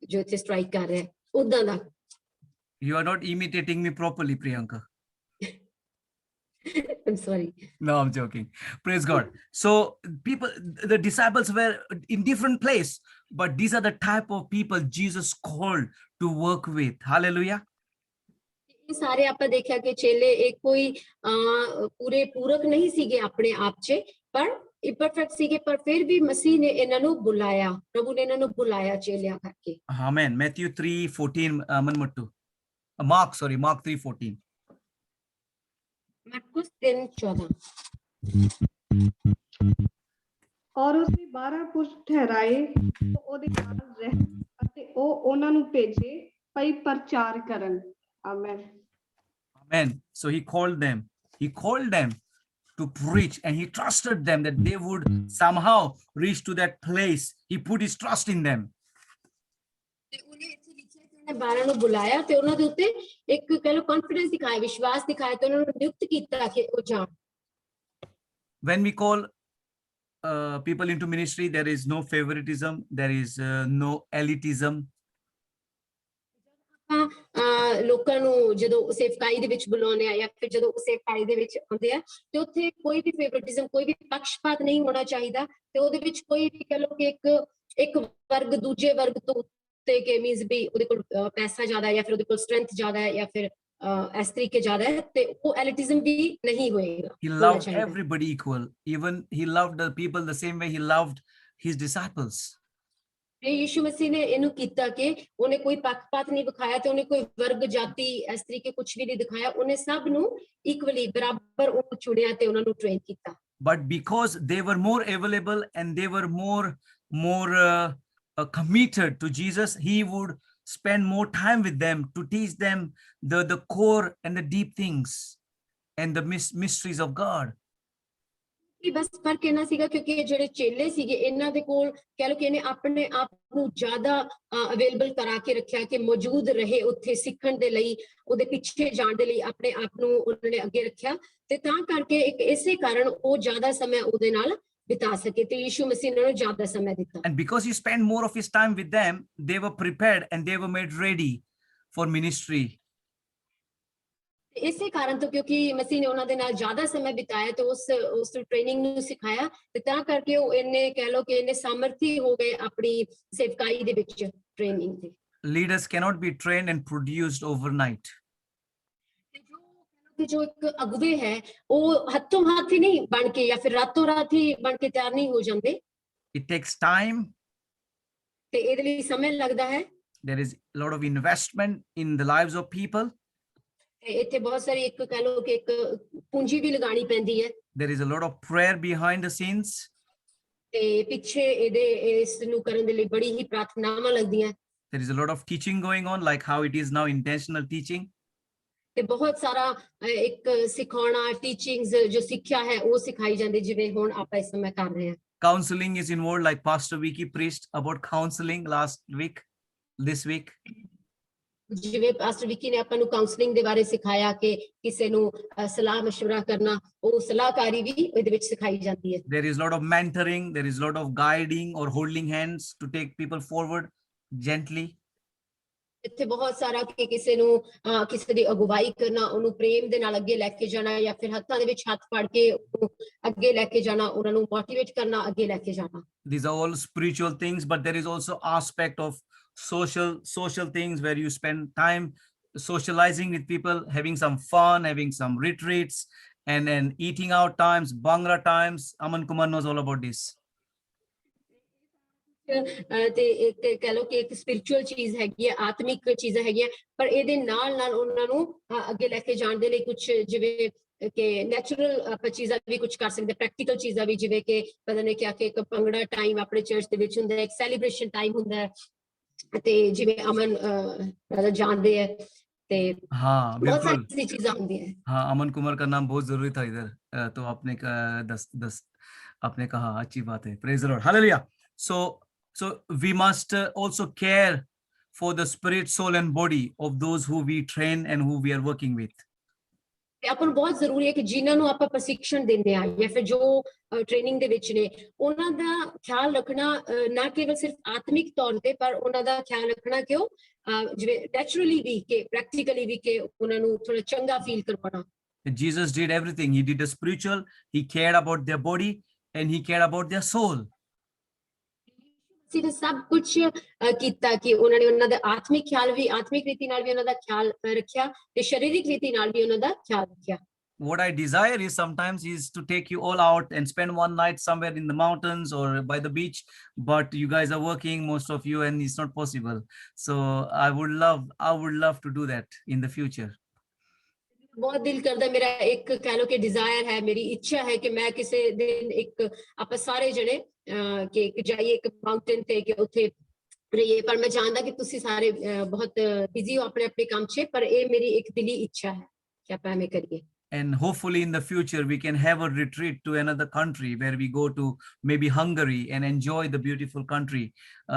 ਜੋ ਇੱਥੇ ਸਟ੍ਰਾਈਕ ਕਰ ਰਿਹਾ ਉਦਾਂ ਦਾ You are not imitating me properly, Priyanka. I'm sorry. No, I'm joking. Praise God. So the disciples were in different place, but these are the type of people Jesus called to work with. Hallelujah. ਇਹ ਸਾਰੇ ਆਪਾਂ ਦੇਖਿਆ ਕਿ ਚੇਲੇ ਇੱਕ ਕੋਈ ਪੂਰੇ ਪੂਰਕ ਨਹੀਂ ਸੀਗੇ ਆਪਣੇ ਆਪ 'ਚ ਪਰ imperfect ਸੀਗੇ ਪਰ ਫਿਰ ਵੀ ਮਸੀਹ ਨੇ ਇਹਨਾਂ ਨੂੰ ਬੁਲਾਇਆ ਪ੍ਰਭੂ ਨੇ ਇਹਨਾਂ ਨੂੰ ਬੁਲਾਇਆ ਚੇਲਿਆਂ ਕਰਕੇ Amen. Matthew 3:14 Manmattu. Mark 3:14. Markus 3:14 ਔਰ ਉਸਨੇ 12 ਪੁਰਸ਼ ਠਹਿਰਾਏ ਉਹਦੇ ਨਾਲ ਰਹਿ ਅਤੇ ਉਹ ਉਹਨਾਂ ਨੂੰ ਭੇਜੇ ਭਈ ਪ੍ਰਚਾਰ ਕਰਨ amen Amen. So he called them to preach, and he trusted them that they would somehow reach to that place. He put his trust in them. ਤੇ ਉਹਨੇ ਇੱਥੇ ਲਿਖਿਆ ਕਿ ਉਹਨੇ 12 ਨੂੰ ਬੁਲਾਇਆ ਤੇ ਉਹਨਾਂ ਦੇ ਉੱਤੇ ਇੱਕ ਕਹਿ ਲਓ ਕੌਨਫੀਡੈਂਸ ਦਿਖਾਇਆ ਵਿਸ਼ਵਾਸ ਦਿਖਾਇਆ ਤੇ ਉਹਨਾਂ ਨੂੰ ਨਿਯੁਕਤ ਕੀਤਾ ਕਿ ਉਹ ਜਾਣ When we call people into ministry, there is no favoritism, there is no elitism. ਲੋਕਾਂ ਨੂੰ ਜਦੋਂ ਸੇਵਕਾਈ ਦੇ ਵਿੱਚ ਬੁਲਾਉਂਦੇ ਆ ਜਾਂ ਫਿਰ ਜਦੋਂ ਸੇਵਕਾਈ ਦੇ ਵਿੱਚ ਆਉਂਦੇ ਆ ਤੇ ਉੱਥੇ ਕੋਈ ਵੀ ਫੇਵਰਿਟਿਜ਼ਮ ਕੋਈ ਵੀ ਪੱਖਪਾਤ ਨਹੀਂ ਹੋਣਾ ਚਾਹੀਦਾ ਤੇ ਉਹਦੇ ਵਿੱਚ ਕੋਈ ਵੀ ਕਹ ਲਓ ਕਿ ਇੱਕ ਵਰਗ ਦੂਜੇ ਵਰਗ ਤੋਂ ਉੱਤੇ ਕਿ ਮੀਨਸ ਵੀ ਉਹਦੇ ਕੋਲ ਪੈਸਾ ਜ਼ਿਆਦਾ ਹੈ ਜਾਂ ਫਿਰ ਉਹਦੇ ਕੋਲ ਸਟਰੈਂਥ ਜ਼ਿਆਦਾ ਹੈ ਜਾਂ ਫਿਰ ਇਸ ਤਰੀਕੇ ਜ਼ਿਆਦਾ ਹੈ ਤੇ ਉਹ ਐਲਿਟਿਜ਼ਮ ਵੀ ਨਹੀਂ ਹੋਏਗਾ He loved everybody equal. Even he loved the people the same way he loved his disciples. ਯਿਸੂ ਮਸੀਹ ਨੇ ਇਹਨੂੰ ਕੀਤਾ ਕਿ ਉਹਨੇ ਕੋਈ ਪੱਖਪਾਤ ਨਹੀਂ ਵਿਖਾਇਆ ਤੇ ਉਹਨੇ ਕੋਈ ਵਰਗ ਜਾਤੀ ਇਸ ਤਰੀਕੇ ਕੁਝ ਵੀ ਨਹੀਂ ਦਿਖਾਇਆ ਉਹਨੇ ਸਭ ਨੂੰ ਇਕੁਅਲੀ ਬਰਾਬਰ ਉਹ ਚੁਣਿਆ ਤੇ ਉਹਨਾਂ ਨੂੰ ਟ੍ਰੇਨ ਕੀਤਾ But because they were more available and they were more committed to Jesus, he would spend more time with them to teach them the core and the deep things and the mysteries of God. ਬਸ ਫਰਕ ਇਹਨਾਂ ਸੀਗਾ ਕਿਉਂਕਿ ਜਿਹੜੇ ਚੇਲੇ ਸੀਗੇ ਇਹਨਾਂ ਦੇ ਕੋਲ ਕਹਿ ਲਓ ਕਿ ਇਹਨੇ ਆਪਣੇ ਆਪ ਨੂੰ ਜ਼ਿਆਦਾ ਅਵੇਲੇਬਲ ਕਰਾ ਕੇ ਰੱਖਿਆ ਕਿ ਮੌਜੂਦ ਰਹੇ ਉੱਥੇ ਸਿੱਖਣ ਦੇ ਲਈ ਉਹਦੇ ਪਿੱਛੇ ਜਾਣ ਦੇ ਲਈ ਆਪਣੇ ਆਪ ਨੂੰ ਉਹਨਾਂ ਨੇ ਅੱਗੇ ਰੱਖਿਆ ਤੇ ਤਾਂ ਕਰਕੇ ਇੱਕ ਇਸੇ ਕਾਰਨ ਉਹ ਜ਼ਿਆਦਾ ਸਮਾਂ ਉਹਦੇ ਨਾਲ ਬਿਤਾ ਸਕੇ ਤੇ ਯਿਸੂ ਮਸੀਹ ਨੇ ਉਹਨੂੰ ਜ਼ਿਆਦਾ ਸਮਾਂ ਦਿੱਤਾ And because he spent more of his time with them, they were prepared and they were made ready for ministry. ਇਸੇ ਕਾਰਨ ਤੋਂ ਕਿਉਂਕਿ ਮਸੀਹ ਨੇ ਉਹਨਾਂ ਦੇ ਨਾਲ ਜ਼ਿਆਦਾ ਸਮਾਂ ਬਿਤਾਇਆ ਤੇ ਉਸ ਟ੍ਰੇਨਿੰਗ ਨੂੰ ਸਿਖਾਇਆ ਤੇ ਤਾਂ ਕਰਕੇ ਉਹ ਇੰਨੇ ਕਹਿ ਲਓ ਕਿ ਇੰਨੇ ਸਮਰਥੀ ਹੋ ਗਏ ਆਪਣੀ ਸੇਵਕਾਈ ਦੇ ਵਿੱਚ ਟ੍ਰੇਨਿੰਗ ਦੇ Leaders cannot be trained and produced overnight. ਜੋ ਇੱਕ ਅਗਵੇ ਹੈ ਉਹ ਹੱਥੋਂ ਹੱਥ ਹੀ ਨਹੀਂ ਬਣ ਕੇ ਜਾਂ ਫਿਰ ਰਾਤੋਂ ਰਾਤ ਹੀ ਬਣ ਕੇ ਤਿਆਰ ਨਹੀਂ ਹੋ ਜਾਂਦੇ It takes time. ਤੇ ਇਹਦੇ ਲਈ ਸਮਾਂ ਲੱਗਦਾ ਹੈ There is a lot of investment in the lives of people. ਤੇ ਇੱਥੇ ਬਹੁਤ ਸਾਰੀ ਇੱਕ ਕਹਿ ਲਓ ਕਿ ਇੱਕ ਪੂੰਜੀ ਵੀ ਲਗਾਣੀ ਪੈਂਦੀ ਹੈ There is a lot of prayer behind the scenes. ਤੇ ਪਿੱਛੇ ਇਸ ਨੂੰ ਕਰਨ ਦੇ ਲਈ ਬੜੀ ਹੀ ਪ੍ਰਾਰਥਨਾਵਾਂ ਲੱਗਦੀਆਂ There is a lot of teaching going on, like how it is now intentional teaching. ਤੇ ਬਹੁਤ ਸਾਰਾ ਇੱਕ ਸਿਖਾਉਣਾ ਟੀਚਿੰਗਸ ਜੋ ਸਿੱਖਿਆ ਹੈ ਉਹ ਸਿਖਾਈ ਜਾਂਦੀ ਜਿਵੇਂ ਹੁਣ ਆਪਾਂ ਇਸ ਸਮੇਂ ਕਰ ਰਹੇ ਹਾਂ Counseling is involved, like Pastor Vicky preached about counseling this week. ਜਿਵੇਂ ਪਾਸਟਰ ਵਿੱਕੀ ਨੇ ਆਪਾਂ ਨੂੰ ਕਾਉਂਸਲਿੰਗ ਦੇ ਬਾਰੇ ਸਿਖਾਇਆ ਕਿ ਕਿਸੇ ਨੂੰ ਸਲਾਹ ਮਸ਼ਵਰਾ ਕਰਨਾ, ਉਹ ਸਲਾਹਕਾਰੀ ਵੀ ਇਹਦੇ ਵਿੱਚ ਸਿਖਾਈ ਜਾਂਦੀ ਹੈ। There is a lot of mentoring, there is a lot of guiding or holding hands to take people forward gently. ਇੱਥੇ ਬਹੁਤ ਸਾਰਾ ਕਿ ਕਿਸੇ ਨੂੰ ਕਿਸੇ ਦੀ ਅਗਵਾਈ ਕਰਨਾ, ਉਹਨੂੰ ਪ੍ਰੇਮ ਦੇ ਨਾਲ ਅੱਗੇ ਲੈ ਕੇ ਜਾਣਾ, ਜਾਂ ਫਿਰ ਹੱਥਾਂ ਦੇ ਵਿੱਚ ਹੱਥ ਫੜ ਕੇ ਉਹਨੂੰ ਅੱਗੇ ਲੈ ਕੇ ਜਾਣਾ, ਉਹਨਾਂ ਨੂੰ ਮੋਟੀਵੇਟ ਕਰਨਾ, ਅੱਗੇ ਲੈ ਕੇ ਜਾਣਾ। These are all spiritual things, but there is also aspect of social things where you spend time socializing with people, having some fun, having some retreats, and eating out times, Bhangra times. Aman Kumar knows all about this. ਤੇ ਇੱਕ ਕਹਿ ਲਓ ਕਿ ਇੱਕ spiritual ਚੀਜ਼ ਹੈਗੀ ਹੈ, ਆਤਮਿਕ ਚੀਜ਼ਾਂ ਹੈਗੀਆਂ, ਪਰ ਇਹਦੇ ਨਾਲ ਨਾਲ ਉਹਨਾਂ ਨੂੰ ਅੱਗੇ ਲੈ ਕੇ ਜਾਣ ਦੇ ਲਈ ਕੁਝ ਜਿਵੇਂ ਕਿ ਨੈਚੁਰਲ ਆਪਾਂ ਚੀਜ਼ਾਂ ਵੀ ਕੁਝ ਕਰ ਸਕਦੇ, ਪ੍ਰੈਕਟੀਕਲ ਚੀਜ਼ਾਂ ਵੀ, ਜਿਵੇਂ ਕਿ ਪਤਾ ਨਹੀਂ ਕਿਹਾ ਕਿ ਇੱਕ ਭੰਗੜਾ ਟਾਈਮ ਆਪਣੇ ਚਰਚ ਦੇ ਵਿੱਚ ਹੁੰਦਾ ਹੈ, ਇੱਕ ਸੈਲੀਬ੍ਰੇਸ਼ਨ ਟਾਈਮ ਹੁੰਦਾ ਹੈ, ਤੇ ਜਿਵੇਂ ਅਮਨ ਜਾਣਦੇ ਹੈ ਤੇ हाँ ਬਹੁਤ बिल्कुल। ਸਾਰੀ ਚੀਜ਼ਾਂ ਹੁੰਦੀਆਂ ਹੈ। हाँ, अमन कुमार का नाम बहुत जरूरी था इधर, तो आपने आपने कहा, अच्छी बात है। Praise the Lord, Hallelujah. So we must also care for the spirit, soul and body of those who we train and who we are working with. ਤੇ ਆਪਾਂ ਨੂੰ ਬਹੁਤ ਜ਼ਰੂਰੀ ਹੈ ਕਿ ਜਿਨ੍ਹਾਂ ਨੂੰ ਆਪਾਂ ਪ੍ਰਸ਼ਿਕਸ਼ਣ ਦਿੰਦੇ ਆ ਜਾਂ ਫਿਰ ਜੋ ਟ੍ਰੇਨਿੰਗ ਦੇ ਵਿੱਚ ਨੇ, ਉਹਨਾਂ ਦਾ ਖਿਆਲ ਰੱਖਣਾ, ਨਾ ਕੇਵਲ ਸਿਰਫ ਆਤਮਿਕ ਤੌਰ ਤੇ, ਪਰ ਉਹਨਾਂ ਦਾ ਖਿਆਲ ਰੱਖਣਾ ਕਿ ਉਹ ਜਿਵੇਂ ਨੈਚੁਰਲੀ ਵੀ ਕਿ ਪ੍ਰੈਕਟੀਕਲੀ ਵੀ ਕਿ ਉਹਨਾਂ ਨੂੰ ਥੋੜਾ ਚੰਗਾ ਫੀਲ ਕਰਵਾਉਣਾ। Jesus did everything. He did the spiritual, he cared about their body, and he cared about their soul. ਸਿਰ ਸਭ ਕੁਝ ਕੀਤਾ ਕਿ ਉਹਨਾਂ ਨੇ ਉਹਨਾਂ ਦਾ ਆਤਮਿਕ ਖਿਆਲ ਵੀ, ਆਤਮਿਕ ਰੀਤੀ ਨਾਲ ਵੀ ਉਹਨਾਂ ਦਾ ਖਿਆਲ ਰੱਖਿਆ, ਤੇ ਸਰੀਰਕ ਰੀਤੀ ਨਾਲ ਵੀ ਉਹਨਾਂ ਦਾ ਖਿਆਲ ਰੱਖਿਆ। What I desire is sometimes is to take you all out and spend one night somewhere in the mountains or by the beach, but you guys are working, most of you, and it's not possible. So I would love to do that in the future. ਬਹੁਤ ਦਿਲ ਕਰਦਾ, ਮੇਰਾ ਇੱਕ ਕਹਿ ਲਓ ਕਿ desire ਹੈ, ਮੇਰੀ ਇੱਛਾ ਹੈ ਕਿ ਮੈਂ ਕਿਸੇ ਦਿਨ ਇੱਕ ਆਪਾਂ ਸਾਰੇ ਜਣੇ ਕਿ ਜਾਈਏ ਇੱਕ ਮਾਊਂਟੇਨ ਤੇ, ਕਿ ਉੱਥੇ ਰਹੀਏ, ਪਰ ਮੈਂ ਜਾਣਦਾ ਕਿ ਤੁਸੀਂ ਸਾਰੇ ਬਹੁਤ ਬਿਜ਼ੀ ਹੋ ਆਪਣੇ ਆਪਣੇ ਕੰਮ 'ਚ, ਪਰ ਇਹ ਮੇਰੀ ਇੱਕ ਦਿਲੀ ਇੱਛਾ ਹੈ ਕਿ ਆਪਾਂ ਐਵੇਂ ਕਰੀਏ। And hopefully in the future we can have a retreat to another country where we go to maybe Hungary and enjoy the beautiful country.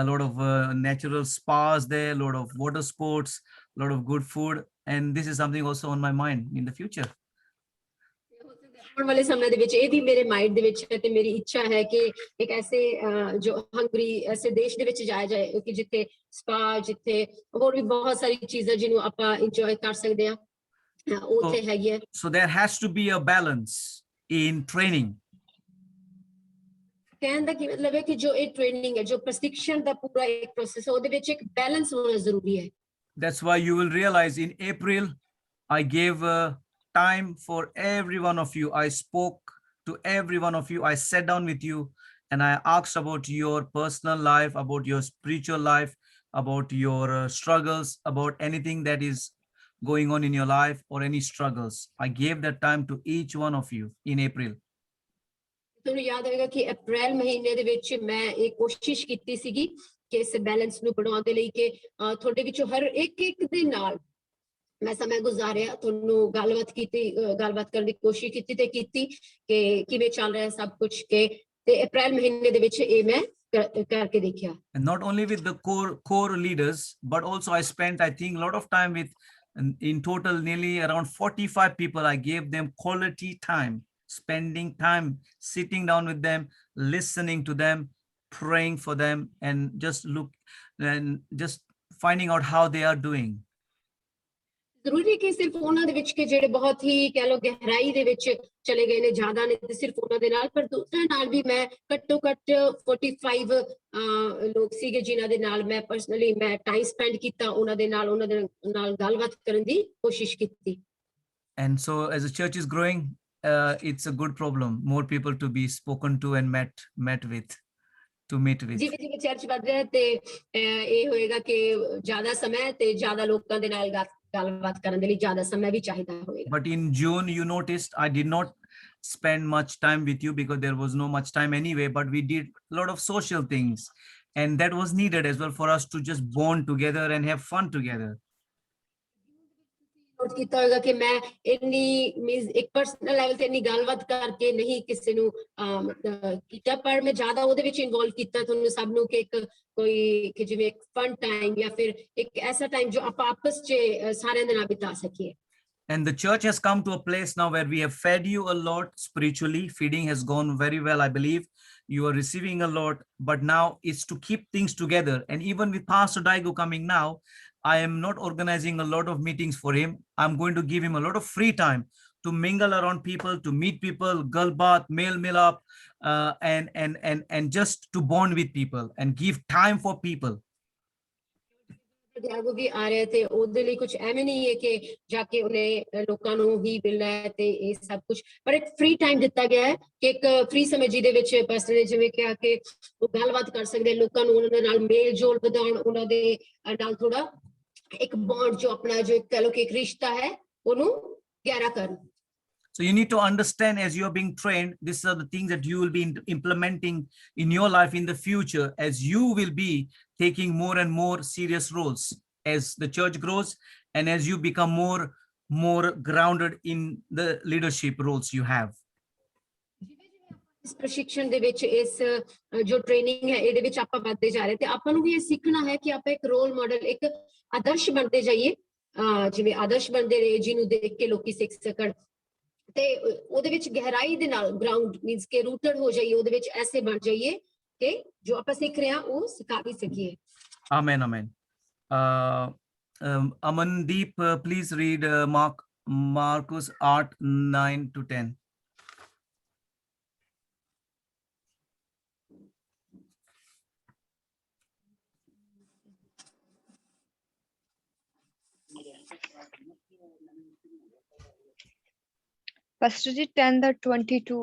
A lot of natural spas there, a lot of water sports, a lot of good food, and this is something also on my mind in the future. ਆਉਣ ਵਾਲੇ ਸਮੇਂ ਦੇ ਵਿੱਚ ਇਹ ਵੀ ਮੇਰੇ mind ਦੇ ਵਿੱਚ ਹੈ, ਤੇ ਮੇਰੀ ਇੱਛਾ ਹੈ ਕਿ ਇੱਕ ਐਸੇ ਜੋ ਹੰਗਰੀ ਐਸੇ ਦੇਸ਼ ਦੇ ਵਿੱਚ ਜਾਇਆ ਜਾਏ ਕਿ ਜਿੱਥੇ ਸਪਾ, ਜਿੱਥੇ ਹੋਰ ਵੀ ਬਹੁਤ ਸਾਰੀ ਚੀਜ਼ਾਂ ਜਿਹਨੂੰ ਆਪਾਂ ਇੰਜੋਏ ਕਰ ਸਕਦੇ ਆ, ਉੱਥੇ ਹੈਗੀ ਹੈ। So there has to be a balance in training. ਕਹਿਣ ਦਾ ਕੀ ਮਤਲਬ ਹੈ ਕਿ ਜੋ ਇਹ ਟ੍ਰੇਨਿੰਗ ਹੈ, ਜੋ ਪ੍ਰਸ਼ਿਕਸ਼ਣ ਦਾ ਪੂਰਾ ਇੱਕ ਪ੍ਰੋਸੈਸ ਹੈ, ਉਹਦੇ ਵਿੱਚ ਇੱਕ ਬੈਲੈਂਸ ਹੋਣਾ ਜ਼ਰੂਰੀ ਹੈ। That's why you will realize in April, I gave time for every one of you. I spoke to every one of you. I sat down with you and I asked about your personal life, about your spiritual life, about your struggles, about anything that is going on in your life or any struggles. I gave that time to each one of you in April. ਤੁਹਾਨੂੰ ਯਾਦ ਹੋਵੇਗਾ ਕਿ ਅਪ੍ਰੈਲ ਮਹੀਨੇ ਦੇ ਵਿੱਚ ਮੈਂ ਇਹ ਕੋਸ਼ਿਸ਼ ਕੀਤੀ ਸੀਗੀ ਕਿ ਇਸ ਬੈਲੈਂਸ ਨੂੰ ਬਣਾਉਣ ਦੇ ਲਈ ਕਿ ਤੁਹਾਡੇ ਵਿੱਚੋਂ ਹਰ ਇੱਕ ਦੇ ਨਾਲ ਮੈਂ ਸਮਾਂ ਗੁਜ਼ਾਰਿਆ, ਤੁਹਾਨੂੰ ਗੱਲਬਾਤ ਕਰਨ ਦੀ ਕੋਸ਼ਿਸ਼ ਕੀਤੀ ਤੇ ਕੀਤੀ ਕਿ ਕਿਵੇਂ ਚੱਲ ਰਿਹਾ ਸਭ ਕੁਝ, ਤੇ ਅਪ੍ਰੈਲ ਮਹੀਨੇ ਦੇ ਵਿੱਚ ਇਹ ਮੈਂ ਕਰਕੇ ਦੇਖਿਆ। And not only with the core leaders, but also I spent, I think, a lot of time with, in total, nearly around 45 people. I gave them quality time, spending time, sitting down with them, listening to them, praying for them, and just finding out how they are doing. ਜ਼ਰੂਰੀ ਕਿ ਸਿਰਫ ਉਹਨਾਂ ਦੇ ਵਿੱਚ ਕਿ ਜਿਹੜੇ ਬਹੁਤ ਹੀ ਕਹਿ ਲਓ ਗਹਿਰਾਈ ਦੇ ਵਿੱਚ ਚਲੇ ਗਏ ਨੇ, ਜ਼ਿਆਦਾ ਨੇ ਤੇ ਸਿਰਫ ਉਹਨਾਂ ਦੇ ਨਾਲ, ਪਰ ਦੂਸਰੇ ਨਾਲ ਵੀ ਮੈਂ ਘੱਟੋ ਘੱਟ 45 ਲੋਕ ਸੀਗੇ ਜਿਨ੍ਹਾਂ ਦੇ ਨਾਲ ਮੈਂ ਪਰਸਨਲੀ ਮੈਂ ਟਾਈਮ ਸਪੈਂਡ ਕੀਤਾ, ਉਹਨਾਂ ਦੇ ਨਾਲ ਗੱਲਬਾਤ ਕਰਨ ਦੀ ਕੋਸ਼ਿਸ਼ ਕੀਤੀ। And so as the church is growing, it's a good problem, more people to be spoken to and met with, to meet with. ਜਿਵੇਂ ਜਿਵੇਂ ਚਰਚ ਵੱਧ ਰਿਹਾ ਤੇ ਇਹ ਹੋਏਗਾ ਕਿ ਜ਼ਿਆਦਾ ਸਮਾਂ ਤੇ ਜ਼ਿਆਦਾ ਲੋਕਾਂ ਦੇ ਨਾਲ ਗੱਲਬਾਤ ਕਰਨ ਦੇ ਲਈ ਜ਼ਿਆਦਾ ਸਮਾਂ ਵੀ ਚਾਹੀਦਾ ਹੋਵੇਗਾ। But in June, you noticed I did not spend much time with you because there was no much time anyway, but we did a lot of social things, and that was needed as well for us to just bond together and have fun together. Note ਕੀਤਾ ਹੋਵੇਗਾ ਕਿ ਮੈਂ ਇੰਨੀ means ਇੱਕ personal level ਤੇ ਇੰਨੀ ਗੱਲਬਾਤ ਕਰਕੇ ਨਹੀਂ ਕਿਸੇ ਨੂੰ ਕੀਤਾ, ਪਰ ਮੈਂ ਜ਼ਿਆਦਾ ਉਹਦੇ ਵਿੱਚ ਇਨਵੋਲਵ ਕੀਤਾ ਤੁਹਾਨੂੰ ਸਭ ਨੂੰ ਕਿ ਇੱਕ ਕੋਈ ਕਿ ਜਿਵੇਂ ਇੱਕ ਫਨ ਟਾਈਮ ਜਾਂ ਫਿਰ ਇੱਕ ਐਸਾ ਟਾਈਮ ਜੋ ਆਪਾਂ ਆਪਸ 'ਚ ਸਾਰਿਆਂ ਦੇ ਨਾਲ ਬਿਤਾ ਸਕੀਏ। And the church has come to a place now where we have fed you a lot spiritually. Feeding has gone very well, I believe. You are receiving a lot, but now it's to keep things together. And even with Pastor Daigo coming now, I am not organizing a lot of meetings for him. I'm going to give him a lot of free time to mingle around people, to meet people, girl bath, male meal up, and just to bond with people and give time for people. ਦਿਆਗੋ ਵੀ ਆ ਰਿਹਾ ਤੇ ਉਹਦੇ ਲਈ ਕੁਝ ਐਵੇਂ ਨਹੀਂ ਹੈ ਕਿ ਜਾ ਕੇ ਉਹਨੇ ਲੋਕਾਂ ਨੂੰ ਹੀ ਮਿਲਣਾ ਹੈ ਤੇ ਇਹ ਸਭ ਕੁਝ, ਪਰ ਇੱਕ ਫ੍ਰੀ ਟਾਈਮ ਦਿੱਤਾ ਗਿਆ ਹੈ ਕਿ ਇੱਕ ਫ੍ਰੀ ਸਮੇਂ ਜਿਹਦੇ ਵਿੱਚ ਪਰਸਨ ਨੇ ਜਿਵੇਂ ਕਿਹਾ ਕਿ ਉਹ ਗੱਲਬਾਤ ਕਰ ਸਕਦੇ ਲੋਕਾਂ ਨੂੰ, ਉਹਨਾਂ ਦੇ ਨਾਲ ਮੇਲ ਜੋਲ ਵਧਾਉਣ, ਉਹਨਾਂ ਦੇ ਨਾਲ ਥੋੜਾ ਇੱਕ ਬੌਂਡ ਜੋ ਆਪਣਾ ਜੋ ਕਹ ਲੋ ਕਿ ਇੱਕ ਰਿਸ਼ਤਾ ਹੈ ਉਹਨੂੰ ਗਹਿਰਾ ਕਰਨ। So you need to understand as you are being trained, these are the things that you will be implementing in your life in the future as you will be taking more and more serious roles as the church grows and as you become more grounded in the leadership roles you have. ਇਸ ਪ੍ਰਸ਼ਿਕਸ਼ਣ ਦੇ ਵਿੱਚ ਇਸ ਜੋ training ਹੈ ਇਹਦੇ ਵਿੱਚ ਆਪਾਂ ਵੱਧਦੇ ਜਾ ਰਹੇ ਤੇ ਆਪਾਂ ਨੂੰ ਵੀ ਇਹ ਸਿੱਖਣਾ ਹੈ ਕਿ ਆਪਾਂ ਇੱਕ ਰੋਲ ਮਾਡਲ, ਇੱਕ ਆਦਰਸ਼ ਬਣਦੇ ਜਾਈਏ, ਜਿਵੇਂ ਆਦਰਸ਼ ਬਣਦੇ ਰਹੇ ਜਿਹਨੂੰ ਦੇਖ ਕੇ ਲੋਕੀ ਸਿੱਖ ਸਕਣ ਤੇ ਉਹਦੇ ਵਿੱਚ ਗਹਿਰਾਈ ਦੇ ਨਾਲ ਗਰਾਊਂਡ ਮੀਨਸ ਕਿ ਰੂਟਡ ਹੋ ਜਾਈਏ, ਉਹਦੇ ਵਿੱਚ ਐਸੇ ਬਣ ਜਾਈਏ ਕਿ ਜੋ ਆਪਾਂ ਸਿੱਖ ਰਹੇ ਹਾਂ ਉਹ ਸਿਖਾ ਵੀ ਸਕੀਏ। Amen, amen. Amandeep, please read Marcus 8:9-10. Pastor ji 10 the 22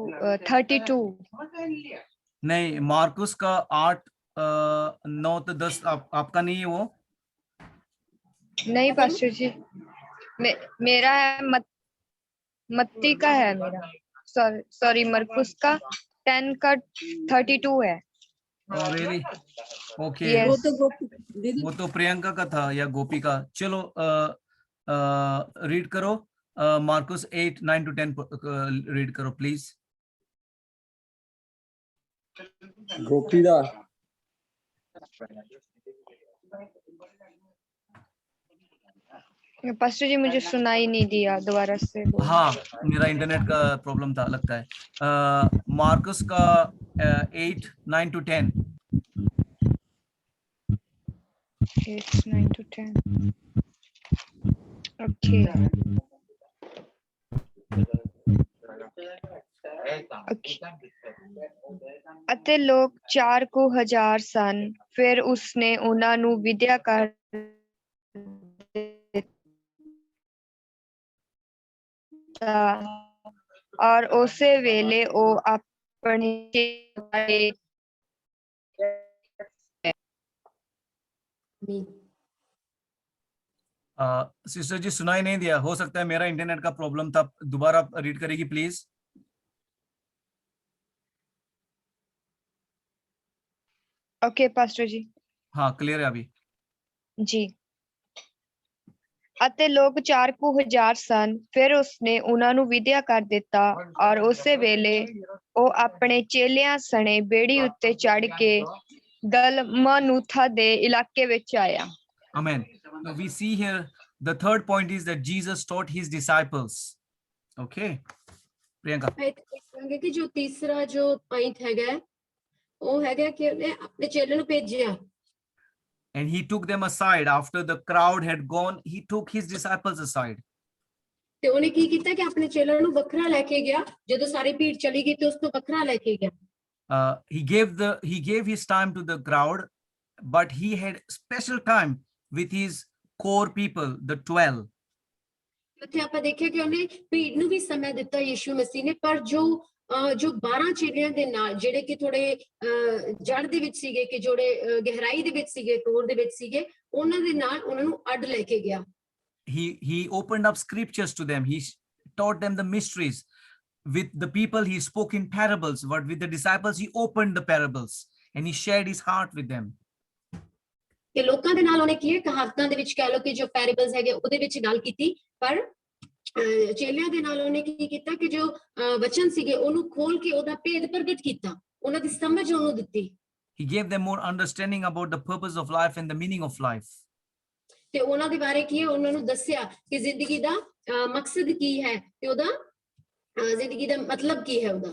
32 नहीं, मार्कुस का 8 9 तो 10 आपका नहीं है वो? नहीं पास्टर जी, मेरा है मत्ती का है मेरा, सॉरी मरकुस का 10 का 32 है। Oh, really? Okay. Yes. वो तो प्रियंका का था या गोपी का। चलो रीड करो मार्कुस 8:9-10 रीड करो प्लीज। गोपी दा पास्टर जी मुझे सुनाई नहीं दिया, दोबारा से बोलो। हाँ, मेरा इंटरनेट का प्रॉब्लम था लगता है। मार्कुस का 8:9-10। 8:9-10 okay। ਅਤੇ ਲੋਕ 4 ਕੁ ਹਜ਼ਾਰ ਸਨ। ਫਿਰ ਉਸਨੇ ਉਹਨਾਂ ਨੂੰ ਵਿਦਿਆ ਕਰ ਦਿੱਤਾ ਔਰ ਉਸੇ ਵੇਲੇ ਉਹ ਆਪਣੇ सिस्टर जी सुनाई नहीं दिया, हो सकता है मेरा इंटरनेट का प्रॉब्लम था। दोबारा रीड करेगी प्लीज। ओके पास्टर जी। हाँ, क्लियर है अभी जी। ਅਤੇ ਲੋਕ 4 ਕੁ ਹਜ਼ਾਰ ਸਨ। ਫਿਰ ਉਸਨੇ ਉਹਨਾਂ ਨੂੰ ਵਿਦਿਆ ਕਰ ਦਿੱਤਾ ਔਰ ਉਸੇ ਵੇਲੇ ਉਹ ਆਪਣੇ ਚੇਲਿਆਂ ਸਣੇ ਬੇੜੀ ਉੱਤੇ ਚੜ ਕੇ ਦਲਮਨੂਥਾ ਦੇ ਇਲਾਕੇ ਵਿੱਚ ਆਇਆ। Amen. Now we see here the third point is that Jesus taught his disciples. Okay, Priyanka. ਕਿ ਜੋ ਤੀਸਰਾ ਜੋ ਪੁਆਇੰਟ ਹੈਗਾ ਉਹ ਹੈਗਾ ਕਿ ਉਹਨੇ ਆਪਣੇ ਚੇਲਿਆਂ ਨੂੰ ਭੇਜਿਆ। And he took them aside after the crowd had gone. He took his disciples aside. ਤੇ ਉਹਨੇ ਕੀ ਕੀਤਾ ਕਿ ਆਪਣੇ ਚੇਲਿਆਂ ਨੂੰ ਵੱਖਰਾ ਲੈ ਕੇ ਗਿਆ। ਜਦੋਂ ਸਾਰੀ ਭੀੜ ਚਲੀ ਗਈ ਤੇ ਉਸ ਤੋਂ ਵੱਖਰਾ ਲੈ ਕੇ ਗਿਆ। He gave his time to the crowd, but he had special time with his core people, the 12. ਉੱਥੇ ਆਪਾਂ ਦੇਖਿਆ ਕਿ ਉਹਨੇ ਭੀੜ ਨੂੰ ਵੀ ਸਮਾਂ ਦਿੱਤਾ ਯਿਸੂ ਮਸੀਹ ਨੇ, ਪਰ ਜੋ 12 ਚੇਲਿਆਂ ਦੇ ਨਾਲ ਜਿਹੜੇ ਕਿ ਥੋੜੇ ਜੜ ਦੇ ਵਿੱਚ ਸੀਗੇ, ਕਿ ਜਿਹੜੇ ਗਹਿਰਾਈ ਦੇ ਵਿੱਚ ਸੀਗੇ, ਤੋਰ ਦੇ ਵਿੱਚ ਸੀਗੇ, ਉਹਨਾਂ ਦੇ ਨਾਲ ਉਹਨਾਂ ਨੂੰ ਅੱਡ ਲੈ ਕੇ ਗਿਆ। He opened up scriptures to them. He taught them the mysteries. With the people he spoke in parables, but with the disciples he opened the parables and he shared his heart with them. ਕਿ ਲੋਕਾਂ ਦੇ ਨਾਲ ਉਹਨੇ ਕੀ ਹੈ ਕਹਾਵਤਾਂ ਦੇ ਵਿੱਚ ਕਹਿ ਲਓ ਕਿ ਜੋ ਪੈਰਾਬਲਸ ਹੈਗੇ ਉਹਦੇ ਵਿੱਚ ਗੱਲ ਕੀਤੀ, ਪਰ ਚੇਲਿਆਂ ਦੇ ਨਾਲ ਉਹਨੇ ਕੀ ਕੀਤਾ ਕਿ ਜੋ ਵਚਨ ਸੀਗੇ ਉਹਨੂੰ ਖੋਲ ਕੇ ਉਹਦਾ ਭੇਦ ਪ੍ਰਗਟ ਕੀਤਾ, ਉਹਨਾਂ ਦੀ ਸਮਝ ਉਹਨੂੰ ਦਿੱਤੀ। He gave them more understanding about the purpose of life and the meaning of life. ਤੇ ਉਹਨਾਂ ਦੇ ਬਾਰੇ ਕੀ ਹੈ ਉਹਨਾਂ ਨੂੰ ਦੱਸਿਆ ਕਿ ਜ਼ਿੰਦਗੀ ਦਾ ਮਕਸਦ ਕੀ ਹੈ ਤੇ ਉਹਦਾ ਜ਼ਿੰਦਗੀ ਦਾ ਮਤਲਬ ਕੀ ਹੈ ਉਹਦਾ।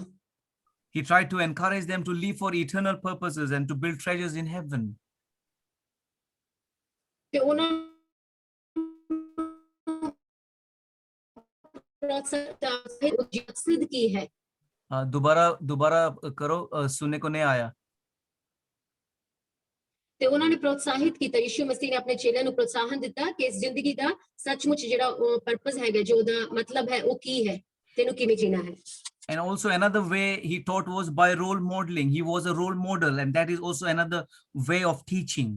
He tried to encourage them to live for eternal purposes and to build treasures in heaven. ਤੇ ਉਹਨਾਂ मकसद की है। दोबारा करो, सुनने को नहीं आया। ਤੇ ਉਹਨਾਂ ਨੇ ਪ੍ਰੋਤਸਾਹਿਤ ਕੀਤਾ, ਯਿਸੂ ਮਸੀਹ ਨੇ ਆਪਣੇ ਚੇਲਿਆਂ ਨੂੰ ਪ੍ਰੋਤਸਾਹਨ ਦਿੱਤਾ ਕਿ ਇਸ ਜ਼ਿੰਦਗੀ ਦਾ ਸੱਚਮੁੱਚ ਜਿਹੜਾ ਪਰਪਸ ਹੈਗਾ, ਜੋ ਉਹਦਾ ਮਤਲਬ ਹੈ ਉਹ ਕੀ ਹੈ, ਤੈਨੂੰ ਕਿਵੇਂ ਜੀਣਾ ਹੈ। And also another way he taught was by role modeling. He was a role model, and that is also another way of teaching.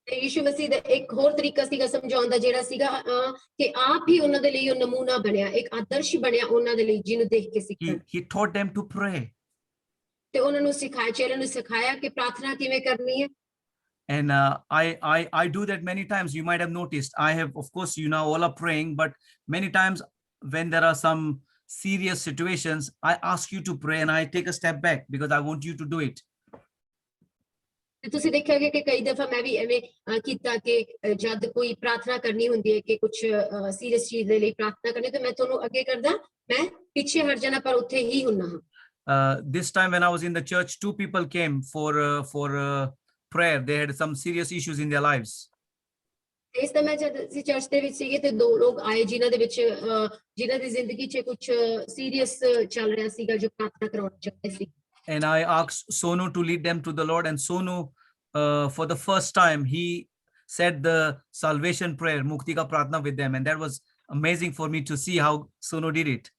ਤੇ ਯਿਸੂ ਮਸੀਹ ਦਾ ਇੱਕ ਹੋਰ ਤਰੀਕਾ ਸੀਗਾ ਸਮਝਾਉਣ ਦਾ, ਜਿਹੜਾ ਸੀਗਾ ਕਿ ਆਪ ਹੀ ਉਹਨਾਂ ਦੇ ਲਈ ਉਹ ਨਮੂਨਾ ਬਣਿਆ, ਇੱਕ ਆਦਰਸ਼ ਬਣਿਆ ਉਹਨਾਂ ਦੇ ਲਈ, ਜਿਹਨੂੰ ਦੇਖ ਕੇ ਸਿੱਖਣ। He taught them to pray. ਤੇ ਉਹਨਾਂ ਨੂੰ ਸਿਖਾਇਆ, ਚੇਲਿਆਂ ਨੂੰ ਸਿਖਾਇਆ ਕਿ ਪ੍ਰਾਰਥਨਾ ਕਿਵੇਂ ਕਰਨੀ ਹੈ। And I do that many times. You might have noticed. I have, of course, you know, all are praying, but many times when there are some serious situations, I ask you to pray and I take a step back because I want you to do it. ਤੁਸੀਂ ਦੇਖਿਆ ਕਿ ਕਈ ਦਫਾ ਮੈਂ ਵੀ ਐਵੇਂ ਕੀਤਾ ਕਿ ਜਦ ਕੋਈ ਪ੍ਰਾਰਥਨਾ ਕਰਨੀ ਹੁੰਦੀ ਹੈ ਕਿ ਕੁਝ ਸੀਰੀਅਸ ਚੀਜ਼ ਦੇ ਲਈ ਪ੍ਰਾਰਥਨਾ ਕਰਨੀ, ਤੇ ਮੈਂ ਤੁਹਾਨੂੰ ਅੱਗੇ ਕਰਦਾ, ਮੈਂ ਪਿੱਛੇ ਹਟ ਜਾਣਾ, ਪਰ ਉੱਥੇ ਹੀ ਹੁੰਨਾ ਹਾਂ। This time when I was in the church, two people came for prayer. They had some serious issues in their lives. ਇਸ ਤਰ੍ਹਾਂ ਜਦ ਅਸੀਂ ਚਰਚ ਦੇ ਵਿੱਚ ਸੀਗੇ ਤੇ ਦੋ ਲੋਕ ਆਏ ਜਿਨ੍ਹਾਂ ਦੇ ਵਿੱਚ ਜਿਨ੍ਹਾਂ ਦੀ ਜ਼ਿੰਦਗੀ 'ਚ ਕੁਝ ਸੀਰੀਅਸ ਚੱਲ ਰਿਹਾ ਸੀਗਾ, ਜੋ ਪ੍ਰਾਰਥਨਾ ਕਰਾਉਣਾ ਚਾਹੁੰਦੇ ਸੀ। And I asked Sonu to lead them to the Lord, and Sonu, for the first time, he said the salvation prayer, Mukti ka Pratna, with them, and that was amazing for me to see how Sonu did it.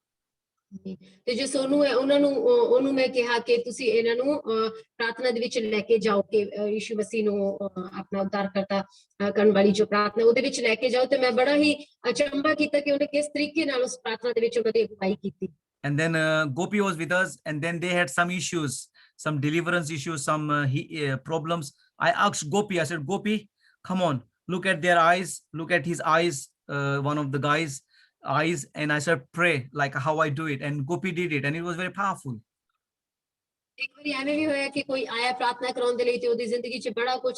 ਤੇ ਜੋ ਸੋਨੂ ਹੈ ਉਹਨੂੰ ਮੈਂ ਕਿਹਾ ਕਿ ਤੁਸੀਂ ਇਹਨਾਂ ਨੂੰ ਪ੍ਰਾਰਥਨਾ ਦੇ ਵਿੱਚ ਲੈ ਕੇ ਜਾਓ, ਕਿ ਯਿਸੂ ਮਸੀਹ ਨੂੰ ਆਪਣਾ ਉद्धारकर्ता ਕਰਨ ਵਾਲੀ ਜੋ ਪ੍ਰਾਰਥਨਾ ਉਹਦੇ ਵਿੱਚ ਲੈ ਕੇ ਜਾਓ। ਤੇ ਮੈਂ ਬੜਾ ਹੀ ਅਚੰਭਾ ਕੀਤਾ ਕਿ ਉਹਨੇ ਕਿਸ ਤਰੀਕੇ ਨਾਲ ਉਸ ਪ੍ਰਾਰਥਨਾ ਦੇ ਵਿੱਚ ਉਹਨਾਂ ਦੀ ਅਗਵਾਈ ਕੀਤੀ। And then Gopi was with us, and then they had some issues, some deliverance issues, some problems. I asked Gopi, I said, Gopi, come on, look at their eyes, look at his eyes, one of the guys' eyes, and I said, pray like how I do it. And Gopi did it, and it was very powerful. ਇੱਕ ਵਾਰੀ ਐਵੇਂ ਵੀ ਹੋਇਆ ਕਿ ਕੋਈ ਆਇਆ ਪ੍ਰਾਰਥਨਾ ਕਰਾਉਣ ਦੇ ਲਈ ਤੇ ਉਹਦੀ ਜ਼ਿੰਦਗੀ 'ਚ ਬੜਾ ਕੁਝ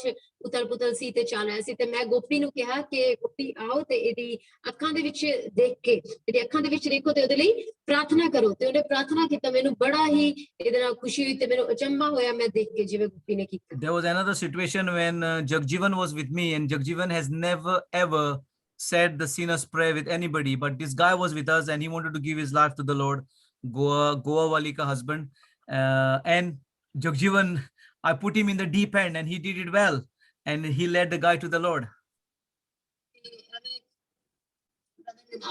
ਉਤਲ ਪੁਤਲ ਸੀ ਤੇ ਚੱਲ ਰਿਹਾ ਸੀ, ਤੇ ਮੈਂ ਗੋਪੀ ਨੂੰ ਕਿਹਾ ਕਿ ਗੋਪੀ ਆਓ ਤੇ ਇਹਦੀ ਅੱਖਾਂ ਦੇ ਵਿੱਚ ਦੇਖ ਕੇ, ਇਹਦੀ ਅੱਖਾਂ ਦੇ ਵਿੱਚ ਦੇਖੋ ਤੇ ਉਹਦੇ ਲਈ ਪ੍ਰਾਰਥਨਾ ਕਰੋ। ਤੇ ਉਹਨੇ ਪ੍ਰਾਰਥਨਾ ਕੀਤਾ, ਮੈਨੂੰ ਬੜਾ ਹੀ ਇਹਦੇ ਨਾਲ ਖੁਸ਼ੀ ਹੋਈ ਤੇ ਮੈਨੂੰ ਅਚੰਭਾ ਹੋਇਆ ਮੈਂ ਦੇਖ ਕੇ ਜਿਵੇਂ ਗੋਪੀ ਨੇ ਕੀਤਾ। There was another situation when Jagjivan was with me, and Jagjivan has never ever said the sinner's prayer with anybody, but this guy was with us and he wanted to give his life to the Lord, Goa Wali ka husband. And Jagjivan, I put him in the deep end and he did it well, and he led the guy to the Lord.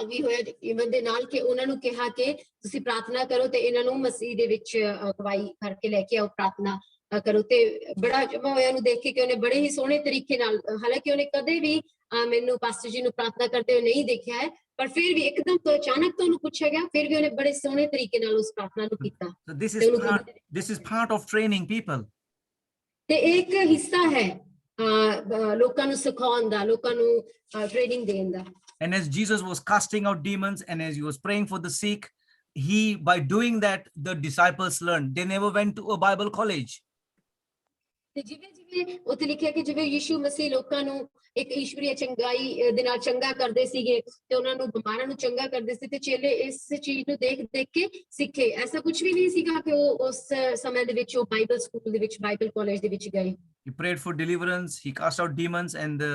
ਵੀ ਹੋਇਆ even ਦੇ ਨਾਲ ਕਿ ਉਹਨਾਂ ਨੂੰ ਕਿਹਾ ਕਿ ਤੁਸੀਂ ਪ੍ਰਾਰਥਨਾ ਕਰੋ ਤੇ ਇਹਨਾਂ ਨੂੰ ਮਸੀਹ ਦੇ ਵਿੱਚ ਅਗਵਾਈ ਕਰਕੇ ਲੈ ਕੇ ਆਓ, ਪ੍ਰਾਰਥਨਾ ਕਰੋ। ਤੇ ਬੜਾ ਜਮਾ ਹੋਇਆ ਨੂੰ ਦੇਖ ਕੇ ਕਿ ਉਹਨੇ ਬੜੇ ਹੀ ਸੋਹਣੇ ਤਰੀਕੇ ਨਾਲ, ਹਾਲਾਂਕਿ ਉਹਨੇ ਕਦੇ ਵੀ ਮੈਨੂੰ ਪਾਸਟਰ ਜੀ ਨੂੰ ਪ੍ਰਾਰਥਨਾ ਕਰਦੇ ਹੋਏ ਨਹੀਂ ਦੇਖਿਆ ਹੈ, ਪਰ ਫਿਰ ਵੀ ਇੱਕਦਮ ਤੋਂ ਅਚਾਨਕ ਤੋਂ ਉਹਨੂੰ ਪੁੱਛਿਆ ਗਿਆ, ਫਿਰ ਵੀ ਉਹਨੇ ਬੜੇ ਸੋਹਣੇ ਤਰੀਕੇ ਨਾਲ ਉਸ ਪ੍ਰਾਰਥਨਾ ਨੂੰ ਕੀਤਾ। So this is part of training people. ਤੇ ਇੱਕ ਹਿੱਸਾ ਹੈ ਲੋਕਾਂ ਨੂੰ ਸਿਖਾਉਣ ਦਾ, ਲੋਕਾਂ ਨੂੰ ਟ੍ਰੇਨਿੰਗ ਦੇਣ ਦਾ। And as Jesus was casting out demons and as he was praying for the sick, he, by doing that, the disciples learned. They never went to a Bible college. ਤੇ ਜਿਵੇਂ ਉੱਥੇ ਲਿਖਿਆ ਕਿ ਜਿਵੇਂ ਯਿਸੂ ਮਸੀਹ ਲੋਕਾਂ ਨੂੰ ਇੱਕ ਈਸ਼ਵਰੀ ਚੰਗਾਈ ਦੇ ਨਾਲ ਚੰਗਾ ਕਰਦੇ ਸੀਗੇ ਤੇ ਉਹਨਾਂ ਨੂੰ ਬਿਮਾਰਾਂ ਨੂੰ ਚੰਗਾ ਕਰਦੇ ਸੀ, ਤੇ ਚੇਲੇ ਇਸ ਚੀਜ਼ ਨੂੰ ਦੇਖ ਕੇ ਸਿੱਖੇ। ਐਸਾ ਕੁਝ ਵੀ ਨਹੀਂ ਸੀਗਾ ਕਿ ਉਹ ਉਸ ਸਮੇਂ ਦੇ ਵਿੱਚ ਉਹ ਬਾਈਬਲ ਸਕੂਲ ਦੇ ਵਿੱਚ, ਬਾਈਬਲ ਕਾਲਜ ਦੇ ਵਿੱਚ ਗਏ। He prayed for deliverance, he cast out demons, and the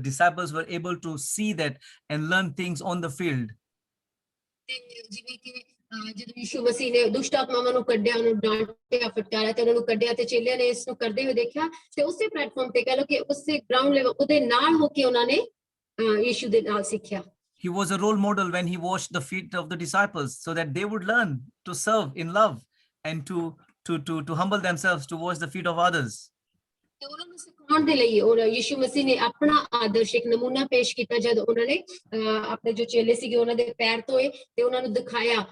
disciples were able to see that and learn things on the field. ਤੇ ਜਿਵੇਂ ਕਿ ਜਦੋਂ ਯਿਸੂ ਮਸੀਹ ਨੇ ਦੁਸ਼ਟ ਆਤਮਾਵਾਂ ਨੂੰ ਕੱਢਿਆ, ਉਹਨੂੰ ਡਾਂਟਿਆ, ਫਟਕਾਰਿਆ ਤੇ ਉਹਨਾਂ ਨੂੰ ਕੱਢਿਆ, ਤੇ ਚੇਲਿਆਂ ਨੇ ਇਸ ਨੂੰ ਕਰਦੇ ਹੋਏ ਦੇਖਿਆ, ਤੇ ਉਸੇ ਪਲੇਟਫਾਰਮ ਤੇ ਕਹ ਲਓ ਕਿ ਉਸੇ ਗਰਾਊਂਡ ਲੈਵਲ ਉਹਦੇ ਨਾਲ ਹੋ ਕੇ ਉਹਨਾਂ ਨੇ ਯਿਸੂ ਦੇ ਨਾਲ ਸਿੱਖਿਆ। He was a role model when he washed the feet of the disciples so that they would learn to serve in love and to humble themselves to wash the feet of others. ਤੇ ਉਹਨਾਂ ਨੂੰ ਸਿਖਾਉਣ ਦੇ ਲਈ ਉਹ ਯਿਸੂ ਮਸੀਹ ਨੇ ਆਪਣਾ ਆਦਰਸ਼ ਇੱਕ ਨਮੂਨਾ ਪੇਸ਼ ਕੀਤਾ, ਜਦ ਉਹਨਾਂ ਨੇ ਆਪਣੇ ਜੋ ਚੇਲੇ ਸੀਗੇ ਉਹਨਾਂ ਦੇ ਪੈਰ ਧੋਏ ਤੇ ਉਹਨਾਂ ਨੂੰ ਦਿਖਾਇਆ,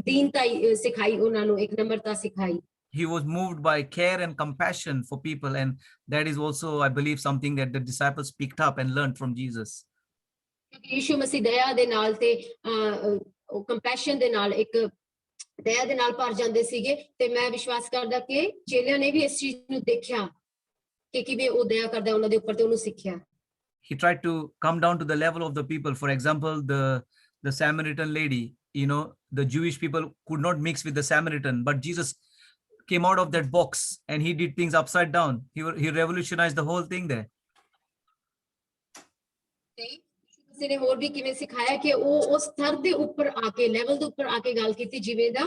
ਦੀਨਤਾ ਸਿਖਾਈ, ਉਹਨਾਂ ਨੂੰ ਇੱਕ ਨਮਰਤਾ ਸਿਖਾਈ। he was moved by care and compassion for people, and that is also, I believe, something that the disciples picked up and learned from Jesus. Yishu ਮਸੀਹ ਦਇਆ ਦੇ ਨਾਲ ਤੇ ਉਹ ਕੰਪੈਸ਼ਨ ਦੇ ਨਾਲ ਇੱਕ ਦਇਆ ਦੇ ਨਾਲ ਭਰ ਜਾਂਦੇ ਸੀਗੇ ਤੇ ਮੈਂ ਵਿਸ਼ਵਾਸ ਕਰਦਾ ਕਿ ਚੇਲਿਆਂ ਨੇ ਵੀ ਇਸ ਚੀਜ਼ ਨੂੰ ਦੇਖਿਆ ਕਿ ਕਿਵੇਂ ਉਹ ਦਇਆ ਕਰਦਾ ਉਹਨਾਂ ਦੇ ਉੱਪਰ ਤੇ ਉਹਨੂੰ ਸਿੱਖਿਆ। He tried to come down to the level of the people. For example, the Samaritan lady, you know, the Jewish people could not mix with the Samaritan, but Jesus came out of that box and he did things upside down. He revolutionized the whole thing there. ਕਿਸੇ ਨੇ ਹੋਰ ਵੀ ਕਿਵੇਂ ਸਿਖਾਇਆ ਕਿ ਉਹ ਉਸ ਸਤਰ ਦੇ ਉੱਪਰ ਆ ਕੇ ਲੈਵਲ ਦੇ ਉੱਪਰ ਆ ਕੇ ਗੱਲ ਕੀਤੀ ਜਿਵੇਂ ਦਾ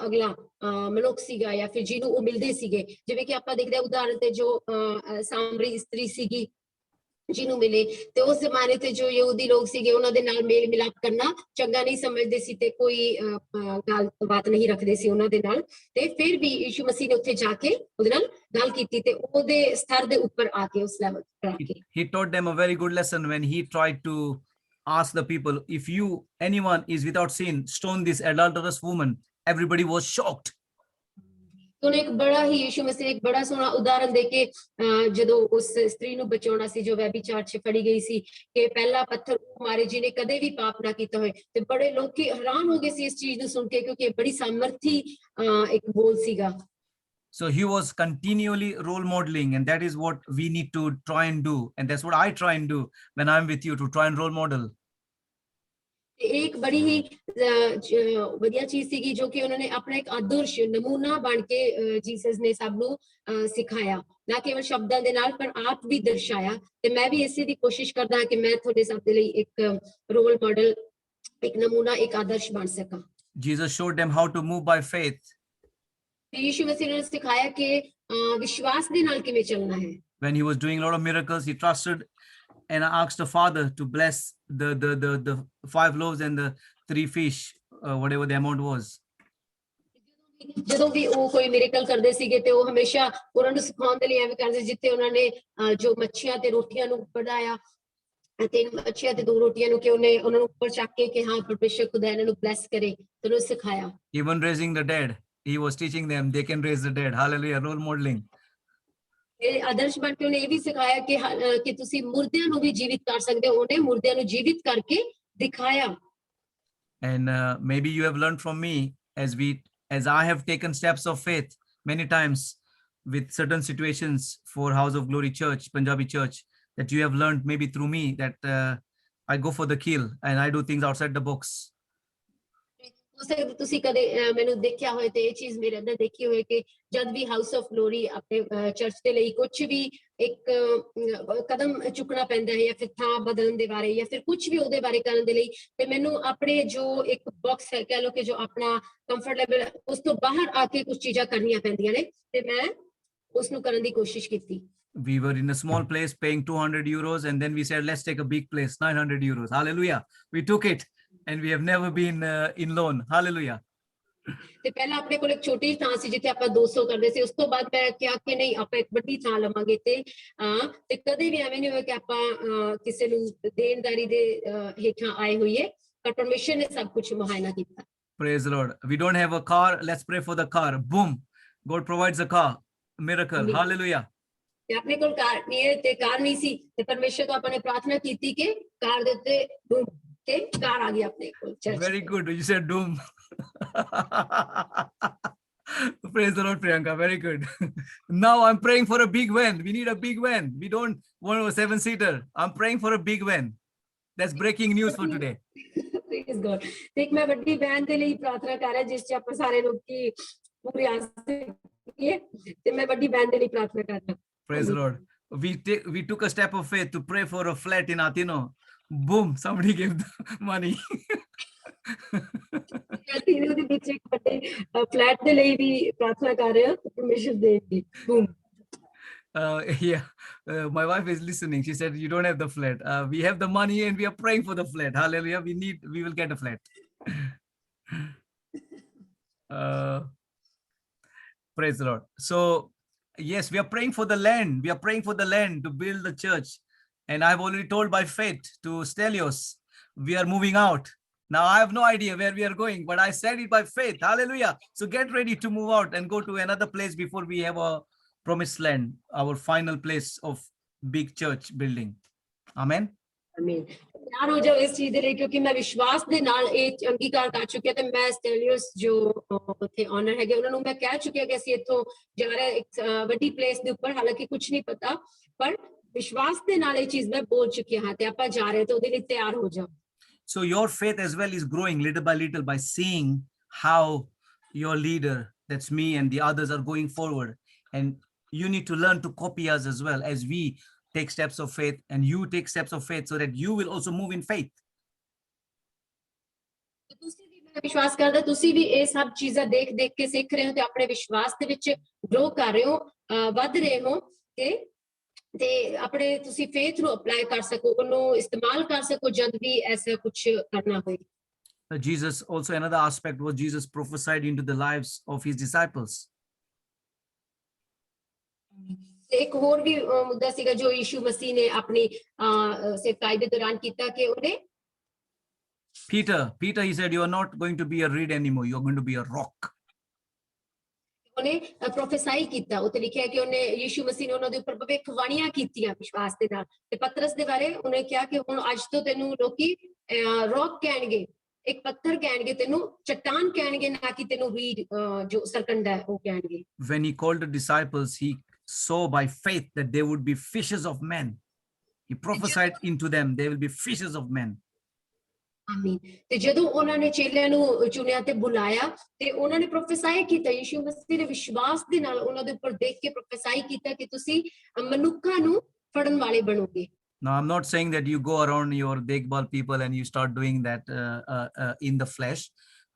ਅਗਲਾ ਮਨੁੱਖ ਸੀਗਾ ਜਾਂ ਫਿਰ ਜਿਹਨੂੰ ਉਹ ਮਿਲਦੇ ਸੀਗੇ। ਜਿਵੇਂ ਕਿ ਆਪਾਂ ਦੇਖਦੇ ਹਾਂ ਉਦਾਹਰਨ ਤੇ ਜੋ ਸਾਮਰੀ ਇਸਤਰੀ ਸੀਗੀ ਜਿਹਨੂੰ ਮਿਲੇ ਤੇ ਉਸ ਜ਼ਮਾਨੇ ਤੇ ਜੋ ਯਹੂਦੀ ਲੋਕ ਸੀਗੇ ਉਹਨਾਂ ਦੇ ਨਾਲ ਮੇਲ ਮਿਲਾਪ ਕਰਨਾ ਚੰਗਾ ਨਹੀਂ ਸਮਝਦੇ ਸੀ ਤੇ ਕੋਈ ਗੱਲ ਬਾਤ ਨਹੀਂ ਰੱਖਦੇ ਸੀ ਉਹਨਾਂ ਦੇ ਨਾਲ ਤੇ ਫਿਰ ਵੀ ਯੀਸ਼ੂ ਮਸੀਹ ਨੇ ਉੱਥੇ ਜਾ ਕੇ ਉਹਦੇ ਨਾਲ ਗੱਲ ਕੀਤੀ ਤੇ ਉਹਦੇ ਸਤਰ ਦੇ ਉੱਪਰ ਆ ਕੇ ਉਸ ਲੈਵਲ ਤੇ ਆ ਕੇ He taught them a very good lesson when he tried to ask the people, if anyone is without sin, stone this adulterous woman. Everybody was shocked. ਉਹਨੇ ਇੱਕ ਬੜਾ ਹੀ ਯੀਸ਼ੂ ਮਸੀਹ ਇੱਕ ਬੜਾ ਸੋਹਣਾ ਉਦਾਹਰਨ ਦੇ ਕੇ ਜਦੋਂ ਉਸ ਇਸਤਰੀ ਨੂੰ ਬਚਾਉਣਾ ਸੀ ਜੋ ਵਿਭਾਚਾਰ 'ਚ ਫੜੀ ਗਈ ਸੀ ਕਿ ਪਹਿਲਾ ਪੱਥਰ ਉਹ ਮਾਰੇ ਜਿਹਨੇ ਕਦੇ ਵੀ ਪਾਪ ਨਾ ਕੀਤਾ ਹੋਏ ਤੇ ਬੜੇ ਲੋਕੀ ਹੈਰਾਨ ਹੋ ਗਏ ਸੀ ਇਸ ਚੀਜ਼ ਨੂੰ ਸੁਣ ਕੇ ਕਿਉਂਕਿ ਇਹ ਬੜੀ ਸਾਮਰਥੀ ਇੱਕ ਬੋਲ ਸੀਗਾ। So he was continually role modeling, and that is what we need to try and do, and that's what I try and do when I'm with you, to try and role model. ਇੱਕ ਬੜੀ ਹੀ ਵਧੀਆ ਚੀਜ਼ ਸੀਗੀ ਜੋ ਕਿ ਉਹਨਾਂ ਨੇ ਆਪਣਾ ਇੱਕ ਆਦਰਸ਼ ਨਮੂਨਾ ਬਣ ਕੇ ਜੀਸਸ ਨੇ ਸਭ ਨੂੰ ਸਿਖਾਇਆ ਨਾ ਕੇਵਲ ਸ਼ਬਦਾਂ ਦੇ ਨਾਲ ਪਰ ਆਪ ਵੀ ਦਰਸਾਇਆ ਤੇ ਮੈਂ ਵੀ ਇਸੇ ਦੀ ਕੋਸ਼ਿਸ਼ ਕਰਦਾ ਕਿ ਮੈਂ ਤੁਹਾਡੇ ਸਭ ਦੇ ਲਈ ਇੱਕ ਰੋਲ ਮਾਡਲ ਇੱਕ ਨਮੂਨਾ ਇੱਕ ਆਦਰਸ਼ ਬਣ ਸਕਾਂ। Jesus showed them how to move by faith. Yishu ਮਸੀਹ ਨੇ ਸਿਖਾਇਆ ਕਿ ਵਿਸ਼ਵਾਸ ਦੇ ਨਾਲ ਕਿਵੇਂ ਚੱਲਣਾ ਹੈ। When he was doing a lot of miracles, he trusted and asked the Father to bless the 5 loaves and the 3 fish, whatever the amount was. ਜਦੋਂ ਵੀ ਉਹ ਕੋਈ ਮਿਰੇਕਲ ਕਰਦੇ ਸੀਗੇ ਤੇ ਉਹ ਹਮੇਸ਼ਾ ਉਹਨਾਂ ਨੂੰ ਸਿਖਾਉਣ ਦੇ ਲਈ ਐਵੇਂ ਕਰਦੇ ਜਿੱਥੇ ਉਹਨਾਂ ਨੇ ਜੋ ਮੱਛੀਆਂ ਤੇ ਰੋਟੀਆਂ ਨੂੰ ਵਧਾਇਆ ਤੇ ਮੱਛੀਆਂ ਤੇ 2 ਰੋਟੀਆਂ ਨੂੰ ਕਿ ਉਹਨੇ ਉਹਨਾਂ ਨੂੰ ਉੱਪਰ ਚੱਕ ਕੇ ਕਿ ਹਾਂ ਪਰਮੇਸ਼ਰ ਖੁਦਾ ਇਹਨਾਂ ਨੂੰ ਬਲੈਸ ਕਰੇ ਤੇ ਉਹਨੂੰ ਸਿਖਾਇਆ। Even raising the dead, he was teaching them they can raise the dead. Hallelujah, role modeling. ਇਹ ਆਦਰਸ਼ ਬਣ ਕੇ ਉਹਨੇ ਇਹ ਵੀ ਸਿਖਾਇਆ ਕਿ ਤੁਸੀਂ ਮੁਰਦਿਆਂ ਨੂੰ ਵੀ ਜੀਵਿਤ ਕਰ ਸਕਦੇ ਹੋ। ਉਹਨੇ ਮੁਰਦਿਆਂ ਨੂੰ ਜੀਵਿਤ ਕਰਕੇ ਦਿਖਾਇਆ। And maybe you have learned from me as I have taken steps of faith many times with certain situations for House of Glory Church, Punjabi Church, that you have learned maybe through me that I go for the kill and I do things outside the box. ਤੁਸੀਂ ਕਦੇ ਮੈਨੂੰ ਦੇਖਿਆ ਹੋਏ ਤੇ ਇਹ ਚੀਜ਼ ਮੇਰੇ ਅੰਦਰ ਦੇਖੀ ਹੋਏ ਕਿ ਜਦ ਵੀ ਹਾਊਸ ਆਫ ਗਲੋਰੀ ਆਪਣੇ ਚਰਚ ਦੇ ਲਈ ਕੁਝ ਵੀ ਇੱਕ ਕਦਮ ਚੁੱਕਣਾ ਪੈਂਦਾ ਹੈ ਜਾਂ ਫਿਰ ਥਾਂ ਬਦਲਣ ਦੇ ਬਾਰੇ ਜਾਂ ਫਿਰ ਕੁਝ ਵੀ ਉਹਦੇ ਬਾਰੇ ਕਰਨ ਦੇ ਲਈ ਤੇ ਮੈਨੂੰ ਆਪਣੇ ਜੋ ਇੱਕ ਬਾਕਸ ਹੈ ਕਹਿ ਲਓ ਕਿ ਜੋ ਆਪਣਾ ਕੰਫਰਟ ਲੈਵਲ ਉਸ ਤੋਂ ਬਾਹਰ ਆ ਕੇ ਕੁਝ ਚੀਜ਼ਾਂ ਕਰਨੀਆਂ ਪੈਂਦੀਆਂ ਨੇ ਤੇ ਮੈਂ ਉਸ ਨੂੰ ਕਰਨ ਦੀ ਕੋਸ਼ਿਸ਼ ਕੀਤੀ। We were in a small place paying 200 euros and then we said let's take a big place, 900 euros. Hallelujah, we took it and we have never been in loan. Hallelujah. ਤੇ ਪਹਿਲਾਂ ਆਪਣੇ ਕੋਲ ਇੱਕ ਛੋਟੀ ਥਾਂ ਸੀ ਜਿੱਥੇ ਆਪਾਂ 200 ਕਰਦੇ ਸੀ ਉਸ ਤੋਂ ਬਾਅਦ ਮੈਂ ਕਿਹਾ ਕਿ ਨਹੀਂ ਆਪਾਂ ਇੱਕ ਵੱਡੀ ਥਾਂ ਲਵਾਂਗੇ ਤੇ ਕਦੇ ਵੀ ਐਵੇਂ ਨਹੀਂ ਹੋਇਆ ਕਿ ਆਪਾਂ ਕਿਸੇ ਨੂੰ ਦੇਣਦਾਰੀ ਦੇ ਹੇਠਾਂ ਆਏ ਹੋਈਏ ਪਰ ਪਰਮੇਸ਼ਰ ਨੇ ਸਭ ਕੁਝ ਮੁਆਇਨਾ ਕੀਤਾ। Praise the Lord. We don't have a car, let's pray for the car. Boom, God provides a car. Miracle. Amen. Hallelujah. ਤੇ ਆਪਣੇ ਕੋਲ ਕਾਰ ਨਹੀਂ ਹੈ ਤੇ ਕਾਰ ਨਹੀਂ ਸੀ ਤੇ ਪਰਮੇਸ਼ਰ ਤੋਂ ਆਪਾਂ ਨੇ ਪ੍ਰਾਰਥਨਾ ਕੀਤੀ ਕਿ ਕਾਰ ਦੇ ਉੱਤੇ ਬੂਮ ਤੇ ਕਾਰ ਆ ਗਈ ਆਪਣੇ ਕੋਲ church. Very good. You said doom. Praise the Lord, Priyanka. Very good. Now I'm praying for a big van. We need a big van. We don't want a 7-seater. I'm praying for a big van. That's breaking news for today. Praise God. ਤੇ ਇੱਕ ਮੈਂ ਵੱਡੀ van ਦੇ ਲਈ ਪ੍ਰਾਰਥਨਾ ਕਰ ਰਿਹਾ ਜਿਸ 'ਚ ਆਪਾਂ ਸਾਰੇ ਲੋਕੀ ਪੂਰੀ ਆਸ ਰੱਖੀਏ ਤੇ ਮੈਂ ਵੱਡੀ ਵੈਨ ਦੇ ਲਈ ਪ੍ਰਾਰਥਨਾ ਕਰ ਰਿਹਾ। Praise the Lord. We took a step of faith to pray for a flat in Atino. Boom, somebody gave the money. ਉਹਦੇ ਵਿੱਚ ਇੱਕ ਵੱਡੇ ਫਲੈਟ ਦੇ ਲਈ ਵੀ ਪ੍ਰਾਰਥਨਾ ਕਰ ਰਹੇ ਹਾਂ ਪਰਮੇਸ਼ਰ ਦੇ ਦੀ boom. Yeah, my wife is listening. She said, you don't have the flat. We have the money and we are praying for the flat. Hallelujah. We will get a flat. Praise the Lord. So, yes, we are praying for the land. We are praying for the land to build the church. And I've already told by faith to Stelios, we are moving out. Now I have no idea where we are going, but I said it by faith. Hallelujah. So get ready to move out and go to another place before we have a promised land, our final place of big church building. Amen. ਆਮੀਨ। ਤਿਆਰ ਹੋ ਜਾਓ ਇਸ ਚੀਜ਼ ਦੇ ਲਈ, ਕਿਉਂਕਿ ਮੈਂ ਵਿਸ਼ਵਾਸ ਦੇ ਨਾਲ ਇਹ ਅੰਗੀਕਾਰ ਕਰ ਚੁੱਕਿਆ ਤੇ ਮੈਂ ਸਟੈਲੀਅਸ ਜੋ ਉੱਥੇ ਓਨਰ ਹੈਗੇ ਉਹਨਾਂ ਨੂੰ ਮੈਂ ਕਹਿ ਚੁੱਕਿਆ ਕਿ ਅਸੀਂ ਇੱਥੋਂ ਜਾ ਰਹੇ ਇੱਕ ਵੱਡੀ ਪਲੇਸ ਦੇ ਉੱਪਰ, ਹਾਲਾਂਕਿ ਕੁਝ ਨਹੀਂ ਪਤਾ, ਪਰ ਵਿਸ਼ਵਾਸ ਦੇ ਨਾਲ ਇਹ ਚੀਜ਼ ਮੈਂ ਬੋਲ ਚੁੱਕੀ ਹਾਂ ਤੇ ਆਪਾਂ ਜਾ ਰਹੇ ਤੇ ਉਹਦੇ ਲਈ ਤਿਆਰ ਹੋ ਜਾਓ। So your faith as well is growing little by little by seeing how your leader, that's me, and the others are going forward. And you need to learn to copy us as well as we take steps of faith, and you take steps of faith so that you will also move in faith. ਤੁਸੀਂ ਵੀ, ਮੈਂ ਵਿਸ਼ਵਾਸ ਕਰਦਾ ਤੁਸੀਂ ਵੀ ਇਹ ਸਭ ਚੀਜ਼ਾਂ ਦੇਖ ਦੇਖ ਕੇ ਸਿੱਖ ਰਹੇ ਹੋ ਤੇ ਆਪਣੇ ਵਿਸ਼ਵਾਸ ਦੇ ਵਿੱਚ ਗਰੋ ਕਰ ਰਹੇ ਹੋ, ਵੱਧ ਰਹੇ ਹੋ ਤੇ ਆਪਣੇ ਤੁਸੀਂ ਫੇਥ ਨੂੰ ਅਪਲਾਈ ਕਰ ਸਕੋ, ਉਹਨੂੰ ਇਸਤੇਮਾਲ ਕਰ ਸਕੋ ਜਦ ਵੀ ਐਸਾ ਕੁਝ ਕਰਨਾ ਹੋਏ। Jesus, also another aspect was Jesus prophesied into the lives of his disciples. ਇੱਕ ਹੋਰ ਵੀ ਮੁੱਦਾ ਸੀਗਾ ਜੋ ਯਿਸੂ ਮਸੀਹ ਨੇ ਆਪਣੀ ਸੇਵਕਾਈ ਦੇ ਦੌਰਾਨ ਕੀਤਾ ਕਿ ਉਹਨੇ Peter, he said, you are not going to be a reed anymore. You are going to be a rock. ਉਹਨੇ ਪ੍ਰੋਫੈਸਾਈ ਕੀਤਾ, ਉੱਤੇ ਲਿਖਿਆ ਕਿ ਉਹਨੇ ਯਿਸੂ ਮਸੀਹ ਨੇ ਉਹਨਾਂ ਦੇ ਉੱਪਰ ਭਵਿੱਖਬਾਣੀਆਂ ਕੀਤੀਆਂ ਵਿਸ਼ਵਾਸ ਦੇ ਨਾਲ। ਤੇ ਪਤਰਸ ਦੇ ਬਾਰੇ ਉਹਨੇ ਕਿਹਾ ਕਿ ਹੁਣ ਅੱਜ ਤੋਂ ਤੈਨੂੰ ਲੋਕੀ ਰੌਕ ਕਹਿਣਗੇ, ਇੱਕ ਪੱਥਰ ਕਹਿਣਗੇ, ਤੈਨੂੰ ਚਟਾਨ ਕਹਿਣਗੇ, ਨਾ ਕਿ ਤੈਨੂੰ ਰੀਡ ਜੋ ਸਰਕੰਡਾ ਹੈ ਉਹ ਕਹਿਣਗੇ। When he called the disciples, he saw by faith that they would be fishers of men. He prophesied into them, they will be fishers of men. ਆਮੀਨ। ਤੇ ਜਦੋਂ ਉਹਨਾਂ ਨੇ ਚੇਲਿਆਂ ਨੂੰ ਚੁਣਿਆ ਤੇ ਬੁਲਾਇਆ ਤੇ ਉਹਨਾਂ ਨੇ ਪ੍ਰੋਫੈਸਾਈ ਕੀਤਾ, ਯਿਸੂ ਮਸੀਹ ਦੇ ਵਿਸ਼ਵਾਸ ਦੇ ਨਾਲ ਉਹਨਾਂ ਦੇ ਉੱਪਰ ਦੇਖ ਕੇ ਪ੍ਰੋਫੈਸਾਈ ਕੀਤਾ ਕਿ ਤੁਸੀਂ ਮਨੁੱਖਾਂ ਨੂੰ ਫੜਨ ਵਾਲੇ ਬਣੋਗੇ। Now, I'm not saying that you go around your Dekbal people and you start doing that in the flesh,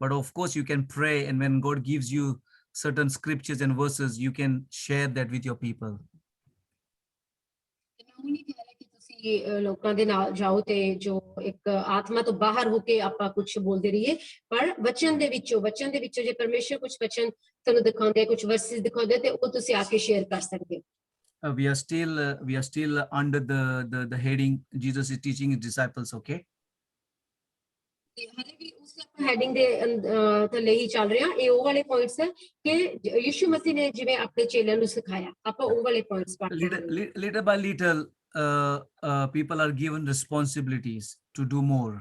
but of course you can pray, and when God gives you certain scriptures and verses, you can share that with your people. ਲੋਕਾਂ ਦੇ ਨਾਲ ਜਾਓ ਤੇ ਜੋ ਇੱਕ ਆਤਮਾ ਤੋਂ ਬਾਹਰ ਹੋ ਕੇ ਆਪਾਂ ਕੁਝ ਬੋਲਦੇ ਰਹੀਏ, ਪਰ ਵਚਨ ਦੇ ਵਿੱਚੋਂ ਜੇ ਪਰਮੇਸ਼ਰ ਕੁਝ ਵਚਨ ਤੁਹਾਨੂੰ ਦਿਖਾਉਂਦੇ, ਕੁਝ ਵਰਸਿਸ ਦਿਖਾਉਂਦੇ ਤੇ ਉਹ ਤੁਸੀਂ ਆ ਕੇ ਸ਼ੇਅਰ ਕਰ ਸਕਦੇ ਹੋ। We are still under the heading Jesus is teaching his disciples, okay? ਤੇ ਹਲੇ ਵੀ ਉਸ ਹੈਡਿੰਗ ਦੇ ਥੱਲੇ ਹੀ ਚੱਲ ਰਿਹਾ। ਇਹ ਉਹ ਵਾਲੇ ਪੁਆਇੰਟਸ ਹੈ ਕਿ ਯਿਸੂ ਮਸੀਹ ਨੇ ਜਿਵੇਂ ਆਪਣੇ ਚੇਲਿਆਂ ਨੂੰ ਸਿਖਾਇਆ, ਆਪਾਂ ਉਹ ਵਾਲੇ ਪੁਆਇੰਟਸ ਪੜ੍ਹਦੇ ਹਾਂ। Little by little, people are given responsibilities to do more.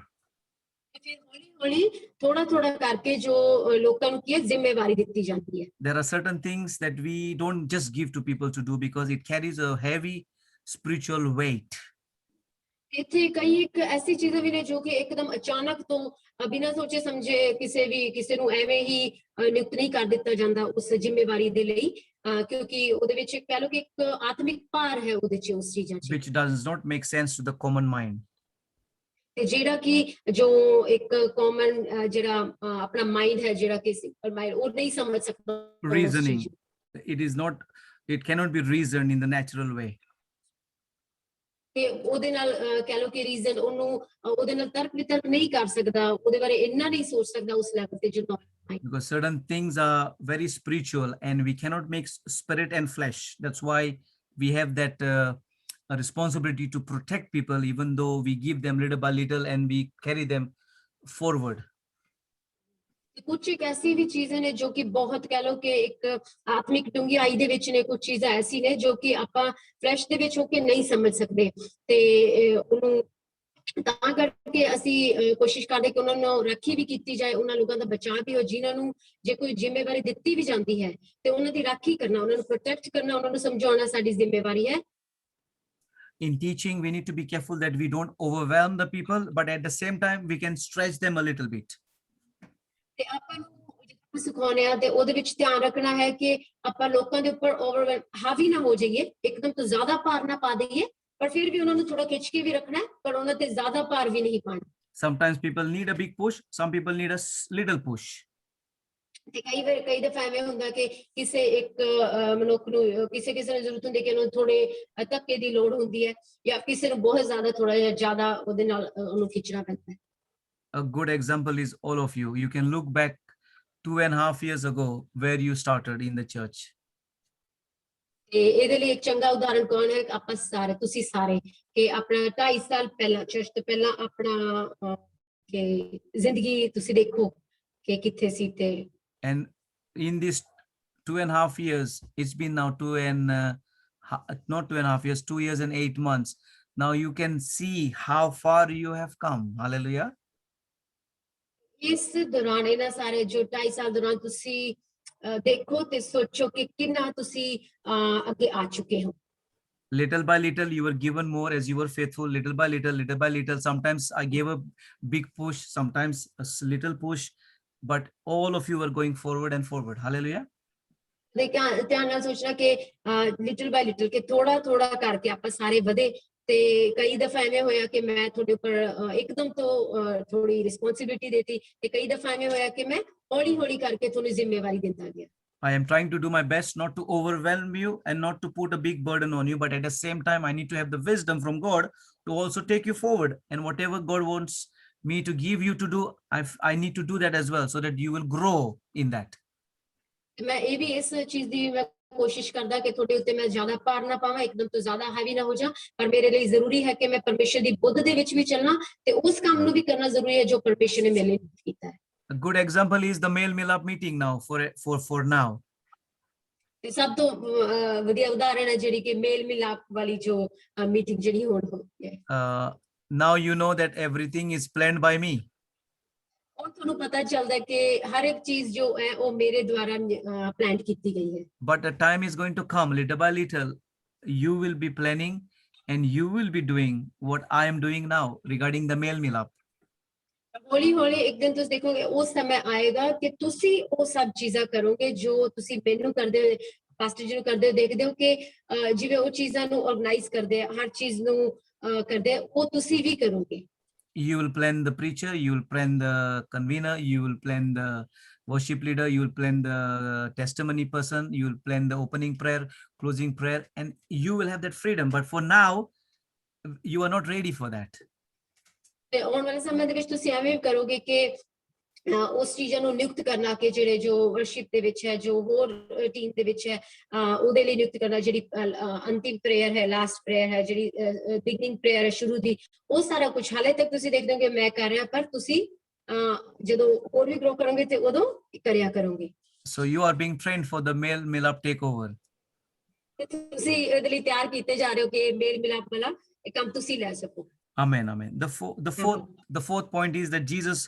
ਫਿਰ ਹੌਲੀ ਥੋੜਾ ਕਰਕੇ ਜੋ ਲੋਕਾਂ ਨੂੰ ਕੀ ਹੈ ਜ਼ਿੰਮੇਵਾਰੀ ਦਿੱਤੀ ਜਾਂਦੀ ਹੈ। There are certain things that we don't just give to people to do because it carries a heavy spiritual weight. ਇੱਥੇ ਕਈ ਇੱਕ ਐਸੀ ਚੀਜ਼ਾਂ ਵੀ ਨੇ ਜੋ ਕਿ ਇੱਕਦਮ ਅਚਾਨਕ ਤੋਂ ਬਿਨਾਂ ਸੋਚੇ ਸਮਝੇ ਕਿਸੇ ਨੂੰ ਐਵੇਂ ਹੀ ਨਿਯੁਕਤ ਨਹੀਂ ਕਰ ਦਿੱਤਾ ਜਾਂਦਾ ਉਸ ਜ਼ਿੰਮੇਵਾਰੀ ਦੇ ਲਈ, ਕਿਉਂਕਿ ਉਹਦੇ ਵਿੱਚ ਕਹਿ ਲਓ ਕਿ ਇੱਕ ਆਤਮਿਕ ਭਾਰ ਹੈ ਉਹਦੇ ਚ, ਉਸ ਚੀਜ਼ਾਂ ਚ, Which does not make sense to the common mind. ਤੇ ਜਿਹੜਾ ਕਿ ਜੋ ਇੱਕ ਕਾਮਨ ਜਿਹੜਾ ਆਪਣਾ ਮਾਈਂਡ ਹੈ, ਜਿਹੜਾ ਕਿ ਸਿੰਪਲ ਮਾਈਂਡ ਉਹ ਨਹੀਂ ਸਮਝ ਸਕਦਾ Reasoning. It cannot be reasoned in the natural way. ਤੇ ਉਹਦੇ ਨਾਲ ਕਹਿ ਲਓ ਕਿ ਰੀਜ਼ਨ ਉਹਨੂੰ ਉਹਦੇ ਨਾਲ ਤਰਕ ਵਿਤਰਕ ਨਹੀਂ ਕਰ ਸਕਦਾ, ਉਹਦੇ ਬਾਰੇ ਇੰਨਾ ਨਹੀਂ ਸੋਚ ਸਕਦਾ ਉਸ ਲੈਵਲ ਤੇ ਜੋ Because certain things are very spiritual and we cannot mix spirit and flesh. That's why we have that a responsibility to protect people, even though we give them little by little and we carry them forward. ਕੁਝ ਇੱਕ ਐਸੀ ਵੀ ਚੀਜ਼ਾਂ ਨੇ ਜੋ ਕਿ ਬਹੁਤ ਕਹਿ ਲਓ ਕਿ ਇੱਕ ਆਤਮਿਕ ਡੂੰਘਾਈ ਦੇ ਵਿੱਚ ਨੇ, ਕੁਝ ਚੀਜ਼ਾਂ ਐਸੀ ਨੇ ਜੋ ਕਿ ਆਪਾਂ ਫਲੈਸ਼ ਦੇ ਵਿੱਚ ਹੋ ਕੇ ਨਹੀਂ ਸਮਝ ਸਕਦੇ, ਤੇ ਉਹਨੂੰ ਤਾਂ ਕਰਕੇ ਅਸੀਂ ਕੋਸ਼ਿਸ਼ ਕਰਦੇ ਕਿ ਉਹਨਾਂ ਨੂੰ ਰਾਖੀ ਵੀ ਕੀਤੀ ਜਾਏ, ਉਹਨਾਂ ਲੋਕਾਂ ਦਾ ਬਚਾਅ ਵੀ ਹੋ ਜਿਨ੍ਹਾਂ ਨੂੰ ਜੇ ਕੋਈ ਜ਼ਿੰਮੇਵਾਰੀ ਦਿੱਤੀ ਵੀ ਜਾਂਦੀ ਹੈ ਤੇ ਉਹਨਾਂ ਦੀ ਰਾਖੀ ਕਰਨਾ, ਉਹਨਾਂ ਨੂੰ ਪ੍ਰੋਟੈਕਟ ਕਰਨਾ, ਉਹਨਾਂ ਨੂੰ ਸਮਝਾਉਣਾ ਸਾਡੀ ਜ਼ਿੰਮੇਵਾਰੀ ਹੈ। In teaching, we need to be careful that we don't overwhelm the people, but at the same time, we can stretch them a little bit. ਤੇ ਆਪਾਂ ਨੂੰ ਸਿਖਾਉਣੇ ਆ ਤੇ ਉਹਦੇ ਵਿੱਚ ਧਿਆਨ ਰੱਖਣਾ ਹੈ ਕਿ ਆਪਾਂ ਲੋਕਾਂ ਦੇ ਉੱਪਰ ਓਵਰਵੈਲਮ ਹਾਵੀ ਨਾ ਹੋ ਜਾਈਏ, ਇੱਕਦਮ ਤੋਂ ਜ਼ਿਆਦਾ ਭਾਰ ਨਾ ਪਾ ਦਈਏ, ਪਰ ਫਿਰ ਵੀ ਉਹਨਾਂ ਨੂੰ ਥੋੜਾ ਖਿੱਚ ਕੇ ਵੀ ਰੱਖਣਾ ਹੈ, ਪਰ ਉਹਨਾਂ ਤੇ ਜ਼ਿਆਦਾ ਭਾਰ ਵੀ ਨਹੀਂ ਪਾਣਾ। Sometimes people need a big push, some people need a little push. ਤੇ ਕਈ ਦਫਾ ਐਵੇਂ ਹੁੰਦਾ ਕਿ ਕਿਸੇ ਇੱਕ ਮਨੁੱਖ ਨੂੰ ਕਿਸੇ ਨੂੰ ਜ਼ਰੂਰਤ ਹੁੰਦੀ ਕਿ ਉਹਨੂੰ ਥੋੜੇ ਧੱਕੇ ਦੀ ਲੋੜ ਹੁੰਦੀ ਹੈ, ਜਾਂ ਕਿਸੇ ਨੂੰ ਬਹੁਤ ਥੋੜਾ ਜ਼ਿਆਦਾ ਉਹਦੇ ਨਾਲ ਉਹਨੂੰ ਖਿੱਚਣਾ ਪੈਂਦਾ ਹੈ। A good example is all of you. You can look back 2.5 years ago where you started in the church. ਤੇ ਇਹਦੇ ਲਈ ਇੱਕ ਚੰਗਾ ਉਦਾਹਰਣ ਕੌਣ ਹੈ? ਆਪਾਂ ਸਾਰੇ, ਤੁਸੀਂ ਸਾਰੇ, ਕਿ ਆਪਣਾ 2.5 ਸਾਲ ਪਹਿਲਾਂ ਚਰਚ ਤੋਂ ਪਹਿਲਾਂ ਆਪਣਾ ਕਿ ਜ਼ਿੰਦਗੀ ਤੁਸੀਂ ਦੇਖੋ ਕਿ ਕਿੱਥੇ ਸੀ ਤੇ And in these 2.5 years, it's been now not 2.5 years, 2 years and 8 months. Now you can see how far you have come. Hallelujah. ਇਸ ਦੌਰਾਨ ਇਹਨਾਂ ਸਾਰੇ ਜੋ 2.5 ਸਾਲ ਦੌਰਾਨ ਤੁਸੀਂ ਦੇਖੋ ਤੇ ਸੋਚੋ ਕਿ ਕਿੰਨਾ ਤੁਸੀਂ ਅੱਗੇ ਆ ਚੁੱਕੇ ਹੋ। Little by little, you were given more as you were faithful. Little by little. Sometimes I gave a big push, sometimes a little push, but all of you were going forward and forward. Hallelujah. ਧਿਆਨ ਨਾਲ ਸੋਚਣਾ ਕਿ little ਬਾਈ little ਕਿ ਥੋੜਾ ਥੋੜਾ ਕਰਕੇ ਆਪਾਂ ਸਾਰੇ ਵਧੇ ਤੇ ਕਈ ਦਫਾ ਐਵੇਂ ਹੋਇਆ ਕਿ ਮੈਂ ਤੁਹਾਡੇ ਉੱਪਰ ਇੱਕਦਮ ਤੋਂ ਥੋੜੀ ਰਿਸਪੌਂਸਿਬਿਲਿਟੀ ਦੇਤੀ ਤੇ ਕਈ ਦਫਾ ਐਵੇਂ ਹੋਇਆ ਕਿ ਮੈਂ ਹੌਲੀ ਹੌਲੀ ਕਰਕੇ ਤੁਹਾਨੂੰ ਜ਼ਿੰਮੇਵਾਰੀ ਦਿੰਦਾ ਗਿਆ। I am trying to do my best not to overwhelm you and not to put a big burden on you, but at the same time, I need to have the wisdom from God to also take you forward. And whatever God wants me to give you to do, I need to do that as well so that you will grow in that. ਮੈਂ ਇਹ ਵੀ ਇਸ ਚੀਜ਼ ਦੀ ਮੈਂ ਕੋਸ਼ਿਸ਼ ਕਰਦਾ ਕਿ ਤੁਹਾਡੇ ਉੱਤੇ ਮੈਂ ਜ਼ਿਆਦਾ ਭਾਰ ਨਾ ਪਾਵਾਂ, ਇੱਕਦਮ ਤੋਂ ਜ਼ਿਆਦਾ ਹੈਵੀ ਨਾ ਹੋ ਜਾ, ਪਰ ਮੇਰੇ ਲਈ ਜ਼ਰੂਰੀ ਹੈ ਕਿ ਮੈਂ ਪਰਮੇਸ਼ਰ ਦੀ ਬੁੱਧ ਦੇ ਵਿੱਚ ਵੀ ਚੱਲਣਾ ਤੇ ਉਸ ਕੰਮ ਨੂੰ ਵੀ ਕਰਨਾ ਜ਼ਰੂਰੀ ਹੈ ਜੋ ਪਰਮੇਸ਼ਰ ਨੇ ਮੇਰੇ ਲਈ ਕੀਤਾ ਹੈ। A good example is the male Milap meeting now for now. ਤੇ ਸਭ ਤੋਂ ਵਧੀਆ ਉਦਾਹਰਣ ਹੈ ਜਿਹੜੀ ਕਿ ਮੇਲ ਮਿਲਾਪ ਵਾਲੀ ਜੋ ਮੀਟਿੰਗ ਜਿਹੜੀ ਹੋਣ ਹੋਈ ਹੈ। Now you know that everything is planned by me. ਹੁਣ ਤੁਹਾਨੂੰ ਪਤਾ ਚੱਲਦਾ ਕਿ ਹਰ ਇੱਕ ਚੀਜ਼ ਜੋ ਹੈ ਉਹ ਮੇਰੇ ਦੁਆਰਾ ਪਲਾਨ ਕੀਤੀ ਗਈ ਹੈ। But the time is going to come little by little. You will be planning and you will be doing what I am doing now regarding the male Milap. ਹੌਲੀ ਹੌਲੀ ਇੱਕ ਦਿਨ ਤੁਸੀਂ ਦੇਖੋਗੇ ਉਸ ਸਮੇਂ ਆਏਗਾ ਕਿ ਤੁਸੀਂ ਉਹ ਸਭ ਚੀਜ਼ਾਂ ਕਰੋਗੇ ਜੋ ਤੁਸੀਂ ਮੈਨੂੰ ਕਰਦੇ ਹੋ, ਪਾਸਟਰ ਜੀ ਨੂੰ ਕਰਦੇ ਹੋ, ਦੇਖਦੇ ਹੋ ਕਿ ਜਿਵੇਂ ਉਹ ਚੀਜ਼ਾਂ ਨੂੰ ਆਰਗੇਨਾਈਜ਼ ਕਰਦੇ ਆ, ਹਰ ਚੀਜ਼ ਨੂੰ ਕਰਦੇ ਆ, ਉਹ ਤੁਸੀਂ ਵੀ ਕਰੋਗੇ। You will plan the preacher, you will plan the convener, you will plan the worship leader, you will plan the testimony person, you will plan the opening prayer, closing prayer, and you will have that freedom. But for now, you are not ready for that. ਤੇ ਆਉਣ ਵਾਲੇ ਸਮੇਂ ਦੇ ਵਿੱਚ ਤੁਸੀਂ ਐਵੇਂ ਕਰੋਗੇ ਕਿ ਉਸ ਚੀਜ਼ਾਂ ਨੂੰ ਨਿਯੁਕਤ ਕਰਨਾ ਕਿ ਜਿਹੜੇ ਜੋ ਵਰਸ਼ਿਪ ਦੇ ਵਿੱਚ ਹੈ, ਜੋ ਹੋਰ ਟੀਮ ਦੇ ਵਿੱਚ ਹੈ, ਉਹਦੇ ਲਈ ਨਿਯੁਕਤ ਕਰਨਾ, ਜਿਹੜੀ ਅੰਤਿਮ ਪ੍ਰੇਅਰ ਹੈ, ਲਾਸਟ ਪ੍ਰੇਅਰ ਹੈ, ਜਿਹੜੀ ਬਿਗਨਿੰਗ ਪ੍ਰੇਅਰ ਹੈ ਸ਼ੁਰੂ ਦੀ, ਉਹ ਸਾਰਾ ਕੁਝ ਹਾਲੇ ਤੱਕ ਤੁਸੀਂ ਦੇਖਦੇ ਹੋ ਕਿ ਮੈਂ ਕਰ ਰਿਹਾ, ਪਰ ਤੁਸੀਂ ਜਦੋਂ ਹੋਰ ਵੀ ਗਰੋ ਕਰੋਗੇ ਤੇ ਉਦੋਂ ਕਰਿਆ ਕਰੋਗੇ। So you are being trained for the male Milap takeover. ਤੁਸੀਂ ਇਹਦੇ ਲਈ ਤਿਆਰ ਕੀਤੇ ਜਾ ਰਹੇ ਹੋ ਕਿ ਮੇਲ ਮਿਲਾਪ ਵਾਲਾ ਇਹ ਕੰਮ ਤੁਸੀਂ ਲੈ ਸਕੋ। Amen, amen. The fourth point is that Jesus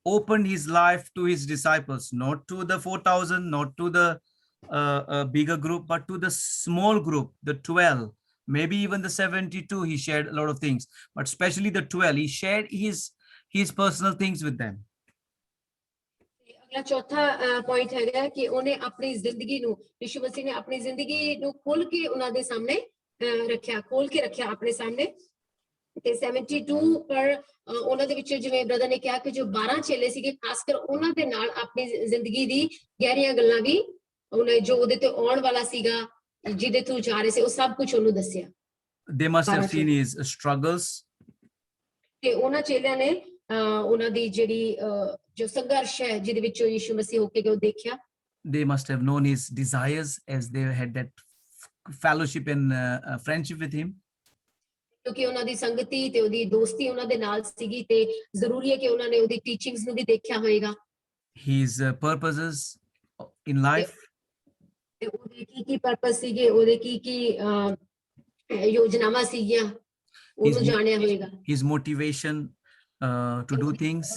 opened his life to his disciples, not to the 4,000, not to the bigger group, but to the small group, the 12, maybe even the 72. He shared a lot of things, but especially the 12. He shared his personal things with them. ਅਗਲਾ ਚੌਥਾ point ਹੈਗਾ ਕਿ ਉਹਨੇ ਆਪਣੀ ਜ਼ਿੰਦਗੀ ਨੂੰ, ਯਿਸੂ ਮਸੀਹ ਨੇ ਆਪਣੀ ਜ਼ਿੰਦਗੀ ਨੂੰ ਖੋਲ ਕੇ ਉਹਨਾਂ ਦੇ ਸਾਹਮਣੇ ਰੱਖਿਆ, ਖੋਲ ਕੇ ਰੱਖਿਆ ਆਪਣੇ ਸਾਹਮਣੇ। ਤੇ 72 ਪਰ ਉਹਨਾਂ ਦੇ ਵਿੱਚ ਜਿਵੇਂ ਬ੍ਰਦਰ ਨੇ ਕਿਹਾ ਕਿ ਜੋ 12 ਚੇਲੇ ਸੀਗੇ, ਖਾਸ ਕਰ ਉਹਨਾਂ ਦੇ ਨਾਲ ਆਪਣੀ ਜ਼ਿੰਦਗੀ ਦੀ ਗਹਿਰੀਆਂ ਗੱਲਾਂ ਵੀ ਉਹਨੇ, ਜੋ ਉਹਦੇ ਤੇ ਆਉਣ ਵਾਲਾ ਸੀਗਾ, ਜਿਹਦੇ ਥਰੂ ਜਾ ਰਹੇ ਸੀ, ਉਹ ਸਭ ਕੁਝ ਉਹਨੂੰ ਦੱਸਿਆ। They must have seen his struggles. ਤੇ ਉਹਨਾਂ ਚੇਲਿਆਂ ਨੇ ਉਹਨਾਂ ਦੀ ਜਿਹੜੀ ਜੋ ਸੰਘਰਸ਼ ਹੈ ਜਿਹਦੇ ਵਿੱਚੋਂ ਯਿਸੂ ਮਸੀਹ ਹੋ ਕੇ ਉਹ ਦੇਖਿਆ। They must have known his desires as they had that fellowship and friendship with him. ਕਿਉਂਕਿ ਉਹਨਾਂ ਦੀ ਸੰਗਤੀ ਤੇ ਉਹਦੀ ਦੋਸਤੀ ਉਹਨਾਂ ਦੇ ਨਾਲ ਸੀਗੀ ਤੇ ਜ਼ਰੂਰੀ ਹੈ ਕਿ ਉਹਨਾਂ ਨੇ ਉਹਦੀ ਟੀਚਿੰਗਸ ਨੂੰ ਵੀ ਦੇਖਿਆ ਹੋਵੇਗਾ। His purposes in life. ਤੇ ਉਹਦੇ ਕੀ ਪਰਪਸ ਸੀਗੇ, ਉਹਦੇ ਕੀ ਯੋਜਨਾਵਾਂ ਸੀਗੀਆਂ, ਉਹਨੂੰ ਜਾਣਿਆ ਹੋਵੇਗਾ। His motivation to do things.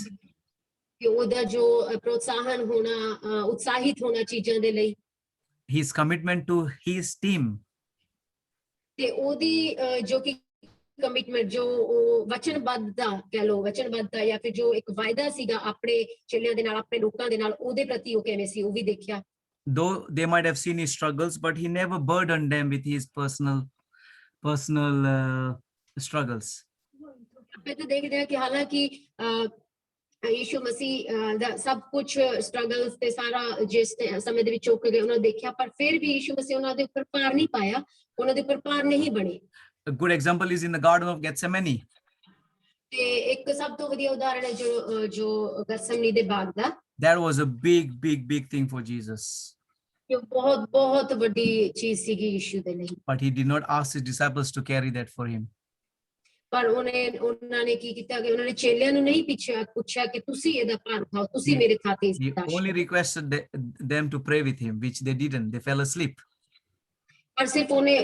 ਕਿ ਉਹਦਾ ਜੋ ਪ੍ਰੋਤਸਾਹਨ ਹੋਣਾ, ਉਤਸ਼ਾਹਿਤ ਹੋਣਾ ਚੀਜ਼ਾਂ ਦੇ ਲਈ। His commitment to his team. ਤੇ ਉਹਦੀ ਜੋ ਕਿ ਕਮਿਟਮੈਂਟ, ਜੋ ਵਚਨਬੱਧਤਾ ਕਹਿ ਲਓ, ਵਚਨਬੱਧਤਾ ਜਾਂ ਫਿਰ ਜੋ ਇੱਕ ਵਾਅਦਾ ਸੀਗਾ ਆਪਣੇ ਚੇਲਿਆਂ ਦੇ ਨਾਲ, ਆਪਣੇ ਲੋਕਾਂ ਦੇ ਨਾਲ, ਉਹਦੇ ਪ੍ਰਤੀ ਉਹ ਕਿਵੇਂ ਸੀ, ਉਹ ਵੀ ਦੇਖਿਆ। Though they might have seen his struggles, but he never burdened them with his personal struggles. ਆਪਾਂ ਤਾਂ ਦੇਖਦੇ ਹਾਂ ਕਿ ਹਾਲਾਂਕਿ ਯਿਸੂ ਮਸੀਹ ਦਾ ਸਭ ਕੁਝ ਸਟਰਗਲਸ ਤੇ ਸਾਰਾ ਜਿਸ ਸਮੇਂ ਦੇ ਵਿੱਚ ਚੁੱਕ ਗਏ, ਉਹਨਾਂ ਦੇਖਿਆ, ਪਰ ਫਿਰ ਵੀ ਯਿਸੂ ਮਸੀਹ ਉਹਨਾਂ ਦੇ ਉੱਪਰ ਭਾਰ ਨਹੀਂ ਪਾਇਆ, ਉਹਨਾਂ ਦੇ ਉੱਪਰ ਭਾਰ ਨਹੀਂ ਬਣੇ। A good example is in the Garden of Gethsemane. ਤੇ ਇੱਕ ਸਭ ਤੋਂ ਵਧੀਆ ਉਦਾਹਰਣ ਹੈ ਜੋ ਗਤਸਮਨੀ ਦੇ ਬਾਗ ਦਾ। That was a big thing for Jesus. ਇਹ ਬਹੁਤ ਵੱਡੀ ਚੀਜ਼ ਸੀਗੀ ਯਿਸੂ ਦੇ ਲਈ। But he did not ask his disciples to carry that for him. ਪਰ ਉਹਨਾਂ ਨੇ ਕੀ ਕੀਤਾ ਕਿ ਉਹਨਾਂ ਨੇ ਚੇਲਿਆਂ ਨੂੰ ਨਹੀਂ ਪੁੱਛਿਆ ਕਿ ਤੁਸੀਂ ਇਹਦਾ ਭਾਰ ਉਠਾਓ, ਤੁਸੀਂ He- ਮੇਰੇ ਖਾਤੇ He ਬਰਦਾਸ਼ਤ only ਕਰੋ। requested them to pray with him, which they didn't. They fell asleep. ਪਰ ਸਿਰਫ ਉਹਨੇ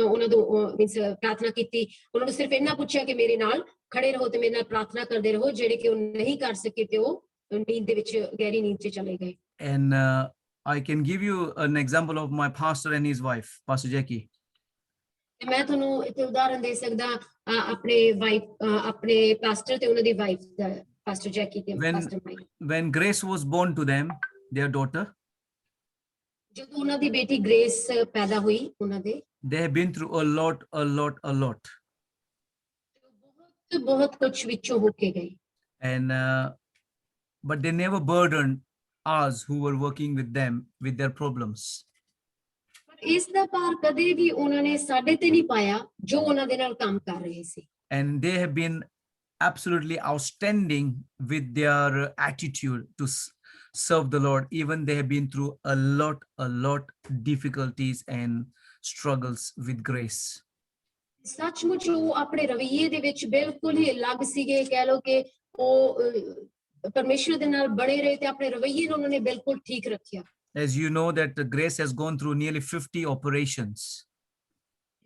ਉਹਨਾਂ ਤੋਂ ਮੀਨਸ ਪ੍ਰਾਰਥਨਾ ਕੀਤੀ, ਉਹਨਾਂ ਨੂੰ ਸਿਰਫ ਇੰਨਾ ਪੁੱਛਿਆ ਕਿ ਮੇਰੇ ਨਾਲ ਖੜੇ ਰਹੋ ਤੇ ਮੇਰੇ ਨਾਲ ਪ੍ਰਾਰਥਨਾ ਕਰਦੇ ਰਹੋ, ਜਿਹੜੇ ਕਿ ਉਹ ਨਹੀਂ ਕਰ ਸਕੇ ਤੇ ਉਹ ਨੀਂਦ ਦੇ ਵਿੱਚ, ਗਹਿਰੀ ਨੀਂਦ 'ਚ ਚਲੇ ਗਏ। And I can give you an example of my pastor and his wife, Pastor Jackie. ਤੇ ਮੈਂ ਤੁਹਾਨੂੰ ਇੱਥੇ ਉਦਾਹਰਨ ਦੇ ਸਕਦਾ ਆਪਣੇ ਪਾਸਟਰ ਤੇ ਉਹਨਾਂ ਦੀ ਵਾਈਫ ਦਾ, ਪਾਸਟਰ ਜੈਕੀ ਤੇ pastor Mike. When Grace was born to them, their daughter, ਜਦੋਂ ਉਹਨਾਂ ਦੀ ਬੇਟੀ ਗ੍ਰੇਸ ਪੈਦਾ ਹੋਈ ਉਹਨਾਂ ਦੇ, they have been through a lot. ਬਹੁਤ ਕੁਝ ਵਿੱਚੋਂ ਹੋ ਕੇ ਗਏ। And but they never burdened us who were working with them with their problems. ਪਰ ਇਸ ਦਾ ਭਾਰ ਕਦੇ ਵੀ ਉਹਨਾਂ ਨੇ ਸਾਡੇ ਤੇ ਨਹੀਂ ਪਾਇਆ ਜੋ ਉਹਨਾਂ ਦੇ ਨਾਲ ਕੰਮ ਕਰ ਰਹੇ ਸੀ। And they have been absolutely outstanding with their attitude to serve the Lord. Even they have been through a lot difficulties and struggles with grace. ਸੱਚਮੁੱਚ ਉਹ ਆਪਣੇ ਰਵੱਈਏ ਦੇ ਵਿੱਚ ਬਿਲਕੁਲ ਹੀ ਅਲੱਗ ਸੀਗੇ, ਕਹਿ ਲਓ ਕਿ ਉਹ ਪਰਮੇਸ਼ਰ ਦੇ ਨਾਲ ਬਣੇ ਰਹੇ ਤੇ ਆਪਣੇ ਰਵੱਈਏ ਨੂੰ ਉਹਨਾਂ ਨੇ ਬਿਲਕੁਲ ਠੀਕ ਰੱਖਿਆ। As you know that Grace has gone through nearly 50 operations.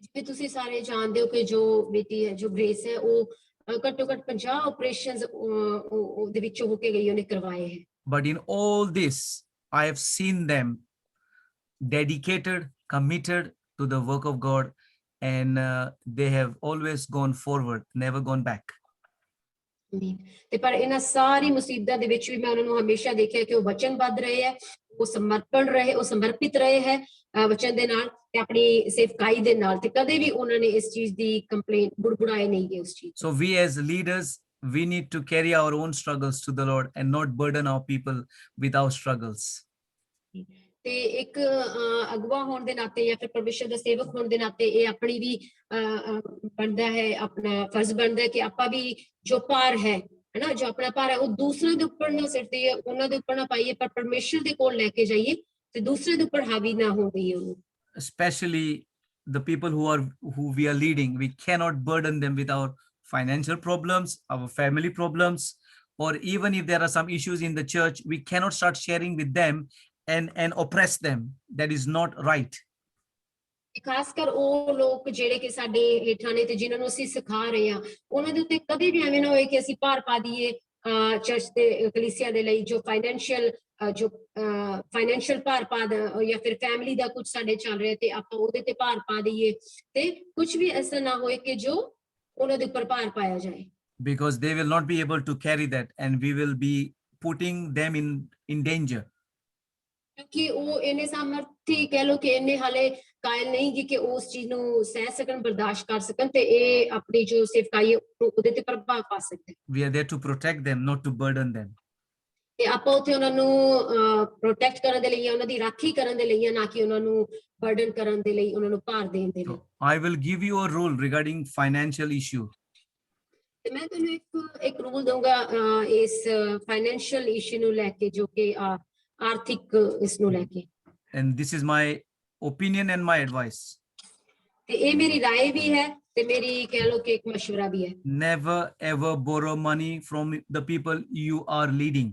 ਜਿਵੇਂ ਤੁਸੀਂ ਸਾਰੇ ਜਾਣਦੇ ਹੋ ਕਿ ਜੋ ਬੇਟੀ ਹੈ, ਜੋ ਗ੍ਰੇਸ ਹੈ, ਉਹ ਘੱਟੋ ਘੱਟ 50 ਆਪਰੇਸ਼ਨਸ ਦੇ ਵਿੱਚੋਂ ਹੋ ਕੇ ਗਈ, ਉਹਨੇ ਕਰਵਾਏ ਹੈ। But in all this, I have seen them dedicated, committed to the work of God, and they have always gone forward, never gone back. ਤੇ ਪਰ ਇਹਨਾਂ ਸਾਰੀ ਮੁਸੀਬਤਾਂ ਦੇ ਵਿੱਚ ਵੀ ਮੈਂ ਉਹਨਾਂ ਨੂੰ ਹਮੇਸ਼ਾ ਦੇਖਿਆ ਕਿ ਉਹ ਵਚਨਬੱਧ ਰਹੇ ਹੈ, ਉਹ ਸਮਰਪਿਤ ਰਹੇ ਹੈ ਵਚਨ ਦੇ ਨਾਲ ਤੇ ਆਪਣੀ ਸੇਵਕਾਈ ਦੇ ਨਾਲ, ਤੇ ਕਦੇ ਵੀ ਉਹਨਾਂ ਨੇ ਇਸ ਚੀਜ਼ ਦੀ ਕੰਪਲੇਂਟ ਬੁੜਬੁੜਾਏ ਨਹੀਂ ਗਏ ਉਸ ਚੀਜ਼। So we as leaders, we need to carry our own struggles to the Lord and not burden our people with our struggles. ਤੇ ਇੱਕ ਅਗਵਾ ਹੋਣ ਦੇ ਨਾਤੇ ਜਾਂ ਫਿਰ ਪਰਮੇਸ਼ਰ ਦਾ ਸੇਵਕ ਹੋਣ ਦੇ ਨਾਤੇ ਇਹ ਆਪਣੀ ਵੀ ਬਣਦਾ ਹੈ, ਆਪਣਾ ਫਰਜ਼ ਬਣਦਾ ਹੈ ਕਿ ਆਪਾਂ ਵੀ ਜੋ ਭਾਰ ਹੈ ਹਨਾ, ਜੋ ਆਪਣਾ ਭਾਰ ਹੈ ਉਹ ਦੂਸਰੇ ਦੇ ਉੱਪਰ ਨਾ ਸਿੱਟੀਏ, ਉਹਨਾਂ ਦੇ ਉੱਪਰ ਨਾ ਪਾਈਏ, ਪਰ ਪਰਮੇਸ਼ਰ ਦੇ ਕੋਲ ਲੈ ਕੇ ਜਾਈਏ ਤੇ ਦੂਸਰੇ ਦੇ ਉੱਪਰ ਹਾਵੀ ਨਾ ਹੋਣ ਦਈਏ ਉਹਨੂੰ। Especially the people who we are leading, we cannot burden them with our financial problems, our family problems, or even if there are some issues in the church, we cannot start sharing with them and oppress them. That is not right. ਖਾਸ ਕਰ ਉਹ ਲੋਕ ਜਿਹੜੇ ਕਿ ਸਾਡੇ ਹੇਠਾਂ ਨੇ ਤੇ ਜਿਨ੍ਹਾਂ ਨੂੰ ਅਸੀਂ ਸਿਖਾ ਰਹੇ ਹਾਂ, ਉਹਨਾਂ ਦੇ ਉੱਤੇ ਕਦੇ ਵੀ ਐਵੇਂ ਨਾ ਹੋਏ ਕਿ ਅਸੀਂ ਭਾਰ ਪਾ ਦਈਏ ਚਰਚ ਦੇ ਕਲੀਸਿਆ ਦੇ ਲਈ, ਜੋ ਫਾਈਨੈਂਸ਼ੀਅਲ ਭਾਰ ਪਾ ਜਾਂ ਫਿਰ ਫੈਮਿਲੀ ਦਾ ਕੁਝ ਸਾਡੇ ਚੱਲ ਰਿਹਾ ਤੇ ਆਪਾਂ ਉਹਦੇ ਤੇ ਭਾਰ ਪਾ ਦਈਏ, ਤੇ ਕੁਝ ਵੀ ਐਸਾ ਨਾ ਹੋਏ ਕਿ ਜੋ ਉਹਨਾਂ ਦੇ ਉੱਪਰ ਭਾਰ ਪਾਇਆ ਜਾਏ। Because they will not be able to carry that and we will be putting them in danger. ਕਿਉਂਕਿ ਉਹ ਇੰਨੇ ਸਾਮਰਥੀ ਕਹਿ ਲਓ ਕਿ ਇੰਨੇ ਹਾਲੇ ਕਾਇਲ ਨਹੀਂ ਕਿ ਉਸ ਚੀਜ਼ ਨੂੰ ਸਹਿ ਸਕਣ, ਬਰਦਾਸ਼ਤ ਕਰ ਸਕਣ ਤੇ ਇਹ ਆਪਣੀ ਜੋ ਸੇਵਕਾਈ ਉਹਦੇ ਤੇ ਪ੍ਰਭਾਵ ਪਾ ਸਕਦੇ। We are there to protect them, not to burden them. ਤੇ ਆਪਾਂ ਉੱਥੇ ਉਹਨਾਂ ਨੂੰ ਪ੍ਰੋਟੈਕਟ ਕਰਨ ਦੇ ਲਈ, ਉਹਨਾਂ ਦੀ ਰਾਖੀ ਕਰਨ ਦੇ ਲਈ, ਨਾ ਕਿ ਉਹਨਾਂ ਨੂੰ ਬਰਡਨ ਕਰਨ ਦੇ ਲਈ, ਉਹਨਾਂ ਨੂੰ ਭਾਰ ਦੇਣ ਦੇ ਲਈ। I will give you a rule regarding financial issue. ਤੇ ਮੈਂ ਤੁਹਾਨੂੰ ਇੱਕ ਰੂਲ ਦਊਂਗਾ ਇਸ ਫਾਈਨੈਂਸ਼ੀਅਲ ਇਸ਼ੂ ਨੂੰ ਲੈ ਕੇ, ਜੋ ਕਿ ਆਰਥਿਕ ਇਸ ਨੂੰ ਲੈ ਕੇ। And this is my opinion and my advice. ਤੇ ਇਹ ਮੇਰੀ ਰਾਏ ਵੀ ਹੈ ਤੇ ਮੇਰੀ ਕਹਿ ਲਓ ਕਿ ਇੱਕ ਮਸ਼ਵਰਾ ਵੀ ਹੈ। Never ever borrow money from the people you are leading.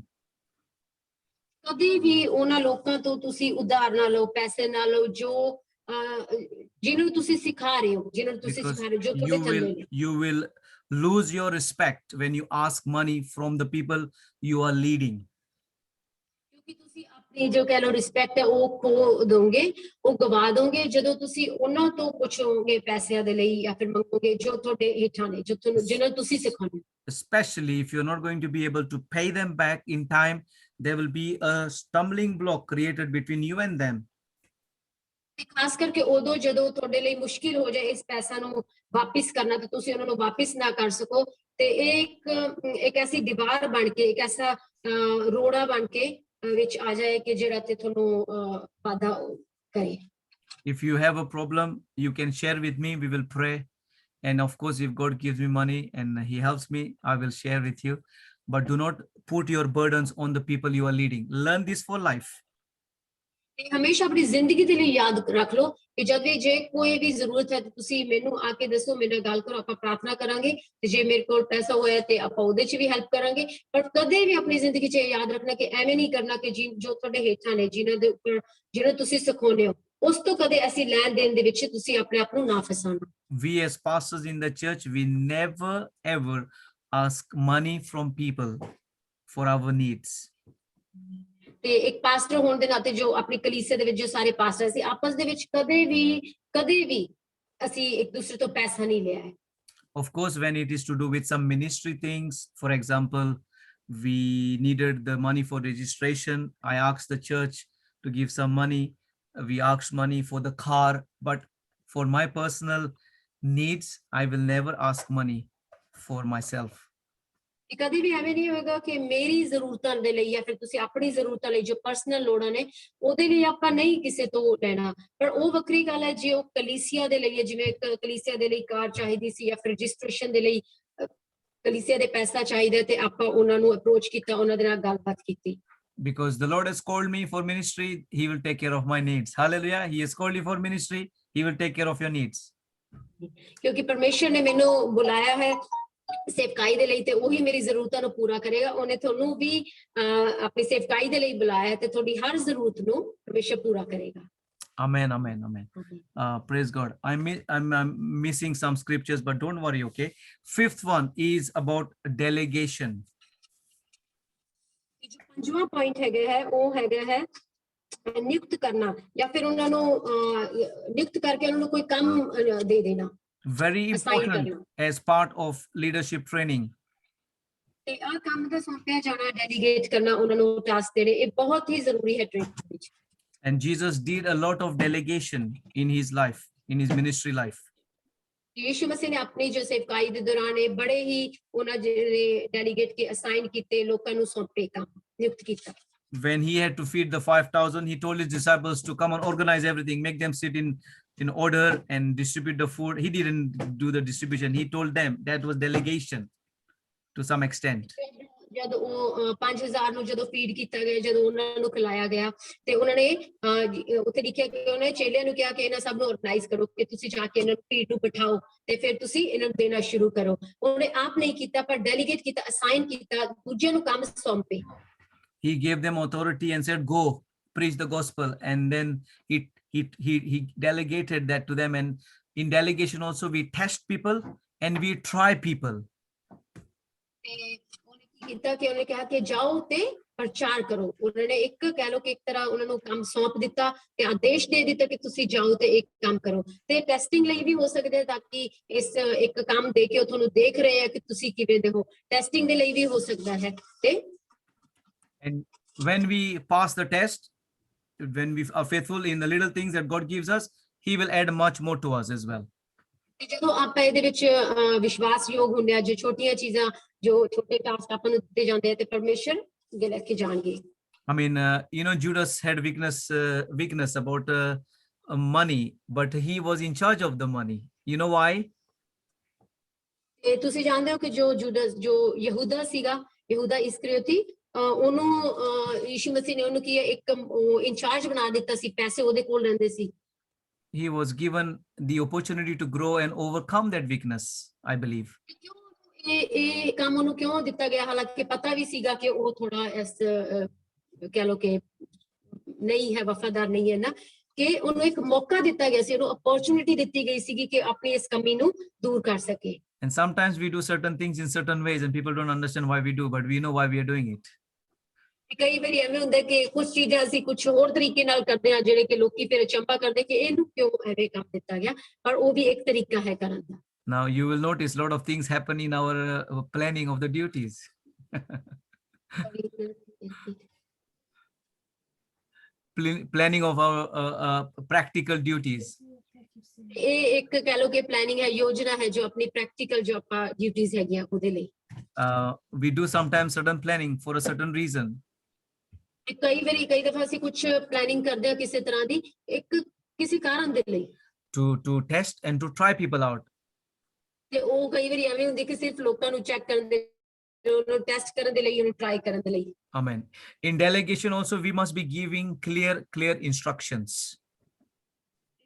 ਕਦੀ ਵੀ ਉਹਨਾਂ ਲੋਕਾਂ ਤੋਂ ਤੁਸੀਂ ਉਧਾਰ ਨਾ ਲਓ, ਪੈਸੇ ਨਾ ਲਓ, ਜੋ ਜਿਹਨਾਂ ਨੂੰ ਤੁਸੀਂ ਸਿਖਾ ਰਹੇ ਹੋ, ਜੋ ਤੁਹਾਡੇ ਚੱਲੇ ਨੇ। You will lose your respect when you ask money from the people you are leading. ਕਿਉਂਕਿ ਤੁਸੀਂ ਆਪਣੀ ਜੋ ਕਹਿ ਲਓ ਰਿਸਪੈਕਟ ਹੈ ਉਹ ਖੋ ਦੋਗੇ, ਉਹ ਗਵਾ ਦੋਗੇ ਜਦੋਂ ਤੁਸੀਂ ਉਹਨਾਂ ਤੋਂ ਪੁੱਛੋਗੇ ਪੈਸਿਆਂ ਦੇ ਲਈ ਜਾਂ ਫਿਰ ਮੰਗੋਗੇ ਜੋ ਤੁਹਾਡੇ ਹੇਠਾਂ ਨੇ, ਜਿਹਨਾਂ ਨੂੰ ਤੁਸੀਂ ਸਿਖਾਉਣਾ। Especially if you're not going to be able to pay them back in time, there will be a stumbling block created between you and them. ਖਾਸ ਕਰਕੇ ਉਦੋਂ ਜਦੋਂ ਤੁਹਾਡੇ ਲਈ ਮੁਸ਼ਕਿਲ ਹੋ ਜਾਏ ਇਸ ਪੈਸਾ ਨੂੰ ਵਾਪਿਸ ਕਰਨਾ ਤੇ ਤੁਸੀਂ ਉਹਨਾਂ ਨੂੰ ਵਾਪਿਸ ਨਾ ਕਰ ਸਕੋ, ਤੇ ਇਹ ਇੱਕ ਐਸੀ ਦੀਵਾਰ ਬਣ ਕੇ, ਇੱਕ ਐਸਾ ਰੋੜਾ ਬਣ ਕੇ ਵਿੱਚ ਆ ਜਾਏ ਕਿ ਜਿਹੜਾ ਤੇ ਤੁਹਾਨੂੰ ਵਾਧਾ ਕਰੇ। If you have a problem, you can share with me, we will pray. And of course, if God gives me money and he helps me, I will share with you. But do not put your burdens on the people you are leading. Learn this for life. ਤੇ ਹਮੇਸ਼ਾ ਆਪਣੀ ਜ਼ਿੰਦਗੀ ਦੇ ਲਈ ਯਾਦ ਰੱਖ ਲਓ ਕਿ ਜਦ ਵੀ ਜੇ ਕੋਈ ਵੀ ਜ਼ਰੂਰਤ ਹੈ ਤੇ ਤੁਸੀਂ ਮੈਨੂੰ ਆ ਕੇ ਦੱਸੋ, ਮੇਰੇ ਨਾਲ ਗੱਲ ਕਰੋ, ਆਪਾਂ ਪ੍ਰਾਰਥਨਾ ਕਰਾਂਗੇ। ਤੇ ਜੇ ਮੇਰੇ ਕੋਲ ਪੈਸਾ ਹੋਇਆ ਤੇ ਆਪਾਂ ਉਹਦੇ 'ਚ ਵੀ ਹੈਲਪ ਕਰਾਂਗੇ। ਪਰ ਕਦੇ ਵੀ ਆਪਣੀ ਜ਼ਿੰਦਗੀ 'ਚ ਇਹ ਯਾਦ ਰੱਖਣਾ ਕਿ ਐਵੇਂ ਨਹੀਂ ਕਰਨਾ ਕਿ ਜੋ ਤੁਹਾਡੇ ਹੇਠਾਂ ਨੇ, ਜਿਨ੍ਹਾਂ ਦੇ ਉੱਪਰ ਜਿਹਨੂੰ ਤੁਸੀਂ ਸਿਖਾਉਂਦੇ ਹੋ, ਉਸ ਤੋਂ ਕਦੇ ਅਸੀਂ ਲੈਣ ਦੇਣ ਦੇ ਵਿੱਚ ਤੁਸੀਂ ਆਪਣੇ ਆਪ ਨੂੰ ਨਾ ਫਸਾਉਣਾ। We as pastors in the church, we never ever ask money from people for our needs. ਤੇ ਇੱਕ ਪਾਸਟਰ ਹੋਣ ਦੇ ਨਾਤੇ ਜੋ ਆਪਣੀ ਕਲੀਸਿਆ ਦੇ ਵਿੱਚ ਜੋ ਸਾਰੇ ਪਾਸਟਰ ਸੀ, ਆਪਸ ਦੇ ਵਿੱਚ ਕਦੇ ਵੀ ਅਸੀਂ ਇੱਕ ਦੂਸਰੇ ਤੋਂ ਪੈਸਾ ਨਹੀਂ ਲਿਆ ਹੈ। Of course, when it is to do with some ministry things, for example, we needed the money for registration. I asked the church to give some money. We asked money for the car, but for my personal needs, I will never ask money for myself. ਕਦੇ ਵੀ ਐਵੇਂ ਨਹੀਂ ਹੋਏਗਾ ਕਿ ਮੇਰੀ ਜ਼ਰੂਰਤਾਂ ਦੇ ਲਈ ਜਾਂ ਫਿਰ ਤੁਸੀਂ ਆਪਣੀ ਜ਼ਰੂਰਤਾਂ ਲਈ ਜੋ ਪਰਸਨਲ ਲੋੜਾਂ ਨੇ ਉਹਦੇ ਲਈ ਆਪਾਂ ਨਹੀਂ ਕਿਸੇ ਤੋਂ ਲੈਣਾ। ਪਰ ਉਹ ਵੱਖਰੀ ਗੱਲ ਹੈ ਜੇ ਉਹ ਕਲੀਸਿਆ ਦੇ ਲਈ ਹੈ, ਜਿਵੇਂ ਕਲੀਸਿਆ ਦੇ ਲਈ ਕਾਰ ਚਾਹੀਦੀ ਸੀ ਜਾਂ ਫਿਰ ਰਜਿਸਟ੍ਰੇਸ਼ਨ ਦੇ ਲਈ ਕਲੀਸਿਆ ਦੇ ਪੈਸਾ ਚਾਹੀਦਾ ਤੇ ਆਪਾਂ ਉਹਨਾਂ ਨੂੰ ਅਪਰੋਚ ਕੀਤਾ, ਉਹਨਾਂ ਦੇ ਨਾਲ ਗੱਲਬਾਤ ਕੀਤੀ। Because the Lord has called me for ministry, He will take care of my needs. Hallelujah. He has called you for ministry, He will take care of your needs. ਕਿਉਂਕਿ ਪਰਮੇਸ਼ਰ ਨੇ ਮੈਨੂੰ ਬੁਲਾਇਆ ਹੈ ਸੇਵਕਾਈ ਦੇ ਲਈ ਤੇ ਉਹੀ ਮੇਰੀ ਜ਼ਰੂਰਤਾਂ ਨੂੰ ਪੂਰਾ ਕਰੇਗਾ। ਉਹਨੇ ਤੁਹਾਨੂੰ ਵੀ ਆਪਣੀ ਸੇਵਕਾਈ ਦੇ ਲਈ ਬੁਲਾਇਆ ਤੇ ਤੁਹਾਡੀ ਹਰ ਜ਼ਰੂਰਤ ਨੂੰ ਪਰਮੇਸ਼ਰ ਪੂਰਾ ਕਰੇਗਾ। Amen, amen, amen. Praise God. I'm missing some scriptures, but don't worry, okay? Fifth one is about delegation. ਜੋ ਪੰਜਵਾਂ ਪੁਆਇੰਟ ਹੈਗਾ ਹੈ ਉਹ ਹੈਗਾ ਹੈ ਨਿਯੁਕਤ ਕਰਨਾ ਜਾਂ ਫਿਰ ਉਹਨਾਂ ਨੂੰ ਨਿਯੁਕਤ ਕਰਕੇ ਉਹਨਾਂ ਨੂੰ ਕੋਈ ਕੰਮ ਦੇ ਦੇਣਾ। Very important as part of leadership training. ਤੇ ਆ ਕੰਮ ਦਾ ਸੌਂਪਿਆ ਜਾਣਾ, ਡੈਲੀਗੇਟ ਕਰਨਾ, ਉਹਨਾਂ ਨੂੰ ਟਾਸਕ ਦੇਣੇ, ਇਹ ਬਹੁਤ ਹੀ ਜ਼ਰੂਰੀ ਹੈ ਟ੍ਰੇਨਿੰਗ ਵਿੱਚ। And Jesus did a lot of delegation in his life, in his ministry life. Yishu ਮਸੀਹ ਨੇ ਆਪਣੀ ਜੋ ਸੇਵਕਾਈ ਦੇ ਦੌਰਾਨ ਇਹ ਬੜੇ ਹੀ ਉਹਨਾਂ ਜਿਹੜੇ ਡੈਲੀਗੇਟ ਕੇ ਅਸਾਈਨ ਕੀਤੇ, ਲੋਕਾਂ ਨੂੰ ਸੌਂਪੇ ਕੰਮ, ਨਿਯੁਕਤ ਕੀਤਾ। When he had to feed the 5,000, he told his disciples to come and organize everything, make them sit in order and distribute the food. He didn't do the distribution. He told them. That was delegation to some extent. ਜਦ ਉਹ 5,000 ਨੂੰ ਜਦੋਂ feed ਕੀਤਾ ਗਿਆ, ਜਦੋਂ ਉਹਨਾਂ ਨੂੰ ਖਿਲਾਇਆ ਗਿਆ ਤੇ ਉਹਨਾਂ ਨੇ ਉੱਥੇ ਲਿਖਿਆ ਕਿ ਉਹਨੇ ਚੇਲਿਆਂ ਨੂੰ ਕਿਹਾ ਕਿ ਇਹਨਾਂ ਸਭ ਨੂੰ ਆਰਗੇਨਾਈਜ਼ ਕਰੋ ਕਿ ਤੁਸੀਂ ਜਾ ਕੇ ਇਹਨਾਂ ਨੂੰ ਫੀਡ ਨੂੰ ਬਿਠਾਓ ਤੇ ਫਿਰ ਤੁਸੀਂ ਇਹਨਾਂ ਨੂੰ ਦੇਣਾ ਸ਼ੁਰੂ ਕਰੋ। ਉਹਨੇ ਆਪ ਨਹੀਂ ਕੀਤਾ ਪਰ ਡੈਲੀਗੇਟ ਕੀਤਾ, ਅਸਾਈਨ ਕੀਤਾ, ਦੂਜਿਆਂ ਨੂੰ ਕੰਮ ਸੌਂਪੇ। He gave them authority and said, go preach the gospel. And then he delegated that to them. And in delegation also we test people and we try people. ਕੀਤਾ ਕਿ ਉਹਨੇ ਕਿਹਾ ਕਿ ਜਾਓ ਤੇ ਪ੍ਰਚਾਰ ਕਰੋ। ਉਹਨਾਂ ਨੇ ਇੱਕ ਕਹਿ ਲਓ ਕਿ ਇੱਕ ਤਰ੍ਹਾਂ ਉਹਨਾਂ ਨੂੰ ਕੰਮ ਸੌਂਪ ਦਿੱਤਾ ਤੇ ਆਦੇਸ਼ ਦੇ ਦਿੱਤਾ ਕਿ ਤੁਸੀਂ ਜਾਓ ਤੇ ਇੱਕ ਕੰਮ ਕਰੋ। ਤੇ ਟੈਸਟਿੰਗ ਲਈ ਵੀ ਹੋ ਸਕਦਾ ਹੈ ਤਾਂ ਕਿ ਇਸ ਇੱਕ ਕੰਮ ਦੇ ਕੇ ਉਹ ਤੁਹਾਨੂੰ ਦੇਖ ਰਹੇ ਆ ਕਿ ਤੁਸੀਂ ਕਿਵੇਂ ਦੇ ਹੋ, ਟੈਸਟਿੰਗ ਦੇ ਲਈ ਵੀ ਹੋ ਸਕਦਾ ਹੈ। ਤੇ And when we pass the test, when we are faithful in the little things that God gives us, He will add much more to us as well. ਜਦੋਂ ਆਪਾਂ ਇਹਦੇ ਵਿੱਚ ਵਿਸ਼ਵਾਸਯੋਗ ਹੁੰਦੇ ਆ, ਜੋ ਛੋਟੀਆਂ ਚੀਜ਼ਾਂ, ਜੋ ਛੋਟੇ ਟਾਸਕ ਆਪਾਂ ਨੂੰ ਦਿੱਤੇ ਜਾਂਦੇ ਆ ਤੇ ਪਰਮੇਸ਼ਰ ਅੱਗੇ ਲੈ ਕੇ ਜਾਣਗੇ। I mean, Judas had weakness about money, but he was in charge of the money. You know why? ਤੇ ਤੁਸੀਂ ਜਾਣਦੇ ਹੋ ਕਿ ਜੋ ਯਹੂਦਾ ਸੀਗਾ, ਯਹੂਦਾ ਇਸਕਰੀਓਤੀ, ਉਹਨੂੰ ਯੀਸ਼ੂ ਮਸੀਹ ਨੇ ਉਹਨੂੰ ਕੀ ਇੱਕ ਇੰਚਾਰਜ ਬਣਾ ਦਿੱਤਾ ਸੀ, ਪੈਸੇ ਉਹਦੇ ਕੋਲ ਰਹਿੰਦੇ ਸੀ। He was given the opportunity to grow and overcome that weakness, I believe. ਇਹ ਕੰਮ ਉਹਨੂੰ ਕਿਉਂ ਦਿੱਤਾ ਗਿਆ, ਹਾਲਾਂਕਿ ਪਤਾ ਵੀ ਸੀਗਾ ਕਿ ਉਹ ਥੋੜਾ ਇਸ ਕਹਿ ਲੋ ਕਿ ਨਹੀਂ ਹੈ, ਵਫਾਦਾਰ ਨਹੀਂ ਹੈ ਨਾ, ਕਿ ਉਹਨੂੰ ਇੱਕ ਮੌਕਾ ਦਿੱਤਾ ਗਿਆ ਸੀ, ਉਹਨੂੰ ਅਪੋਰਚੁਨਿਟੀ ਦਿੱਤੀ ਗਈ ਸੀਗੀ ਕਿ ਆਪਣੀ ਇਸ ਕਮੀ ਨੂੰ ਦੂਰ ਕਰ ਸਕੇ। And sometimes we do certain things in certain ways and people don't understand why we do, but we know why we are doing it. ਕਈ ਵਾਰੀ ਐਵੇਂ ਹੁੰਦਾ ਕਿ ਕੁਝ ਚੀਜ਼ਾਂ ਅਸੀਂ ਕੁਝ ਹੋਰ ਤਰੀਕੇ ਨਾਲ ਕਰਦੇ ਹਾਂ ਜਿਹੜੇ ਕਿ ਲੋਕੀ ਫਿਰ ਅਚੰਭਾ ਕਰਦੇ ਕਿ ਇਹਨੂੰ ਕਿਉਂ ਐਵੇਂ ਕੰਮ ਦਿੱਤਾ ਗਿਆ, ਪਰ ਉਹ ਵੀ ਇੱਕ ਤਰੀਕਾ ਹੈ ਕਰਨ ਦਾ। Now you will notice a lot of things happen in our planning of the duties. Planning of our practical duties. ਇਹ ਇੱਕ ਕਹਿ ਲੋ ਕਿ ਪਲੈਨਿੰਗ ਹੈ, ਯੋਜਨਾ ਹੈ ਜੋ ਆਪਣੀ ਪ੍ਰੈਕਟੀਕਲ ਜੋ ਆਪਾਂ ਡਿਊਟੀਆਂ ਹੈਗੀਆਂ ਉਹਦੇ ਲਈ। We do sometimes certain planning for a certain reason. ਕਈ ਦਫਾ ਅਸੀਂ ਕੁਝ ਪਲੈਨਿੰਗ ਕਰਦੇ ਹਾਂ ਕਿਸੇ ਤਰ੍ਹਾਂ ਦੀ ਇੱਕ ਕਿਸੇ ਕਾਰਨ ਦੇ ਲਈ। To test and to try people out. ਤੇ ਉਹ ਕਈ ਵਾਰੀ ਐਵੇਂ ਹੁੰਦੀ ਕਿ ਸਿਰਫ ਲੋਕਾਂ ਨੂੰ ਚੈੱਕ ਕਰਨ ਦੇ ਉਹਨੂੰ ਟੈਸਟ ਕਰਨ ਦੇ ਲਈ, ਉਹਨੂੰ ਟਰਾਈ ਕਰਨ ਦੇ ਲਈ। Amen. In delegation also, we must be giving clear instructions.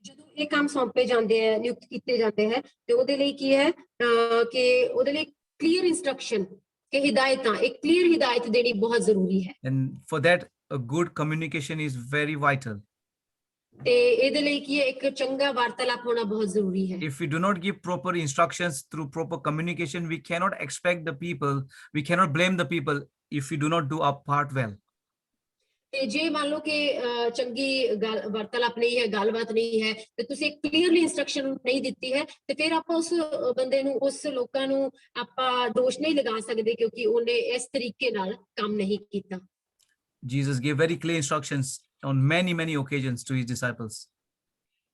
ਜਦੋਂ ਇਹ ਕੰਮ ਸੌਂਪੇ ਜਾਂਦੇ ਹੈ, ਨਿਯੁਕਤ ਕੀਤੇ ਜਾਂਦੇ ਹੈ, ਤੇ ਉਹਦੇ ਲਈ ਕੀ ਹੈ ਕਿ ਉਹਦੇ ਲਈ ਕਲੀਅਰ ਇਨਸਟਰਕਸ਼ਨ ਕਿ ਹਿਦਾਇਤਾਂ, ਇੱਕ ਕਲੀਅਰ ਹਿਦਾਇਤ ਦੇਣੀ ਬਹੁਤ ਜ਼ਰੂਰੀ ਹੈ। And for that, a good communication is very vital. ਤੇ ਇਹਦੇ ਲਈ ਕੀ ਹੈ, ਇੱਕ ਚੰਗਾ ਵਾਰਤਾਲਾਪ ਹੋਣਾ ਬਹੁਤ ਜ਼ਰੂਰੀ ਹੈ। If we do not give proper instructions through proper communication, we cannot expect the people, we cannot blame the people if we do not do our part well. ਤੇ ਜੇ ਮੰਨ ਲਓ ਕਿ ਚੰਗੀ ਵਾਰਤਾਲਾਪ ਨਹੀਂ ਹੈ, ਗੱਲਬਾਤ ਨਹੀਂ ਹੈ, ਤੇ ਤੁਸੀਂ ਇੱਕ ਕਲੀਅਰਲੀ ਇਨਸਟਰਕਸ਼ਨ ਨਹੀਂ ਦਿੱਤੀ ਹੈ, ਤੇ ਫਿਰ ਆਪਾਂ ਉਸ ਬੰਦੇ ਨੂੰ, ਉਸ ਲੋਕਾਂ ਨੂੰ ਆਪਾਂ ਦੋਸ਼ ਨਹੀਂ ਲਗਾ ਸਕਦੇ ਕਿਉਂਕਿ ਉਹਨੇ ਇਸ ਤਰੀਕੇ ਨਾਲ ਕੰਮ ਨਹੀਂ ਕੀਤਾ। Jesus gave very clear instructions on many occasions to his disciples.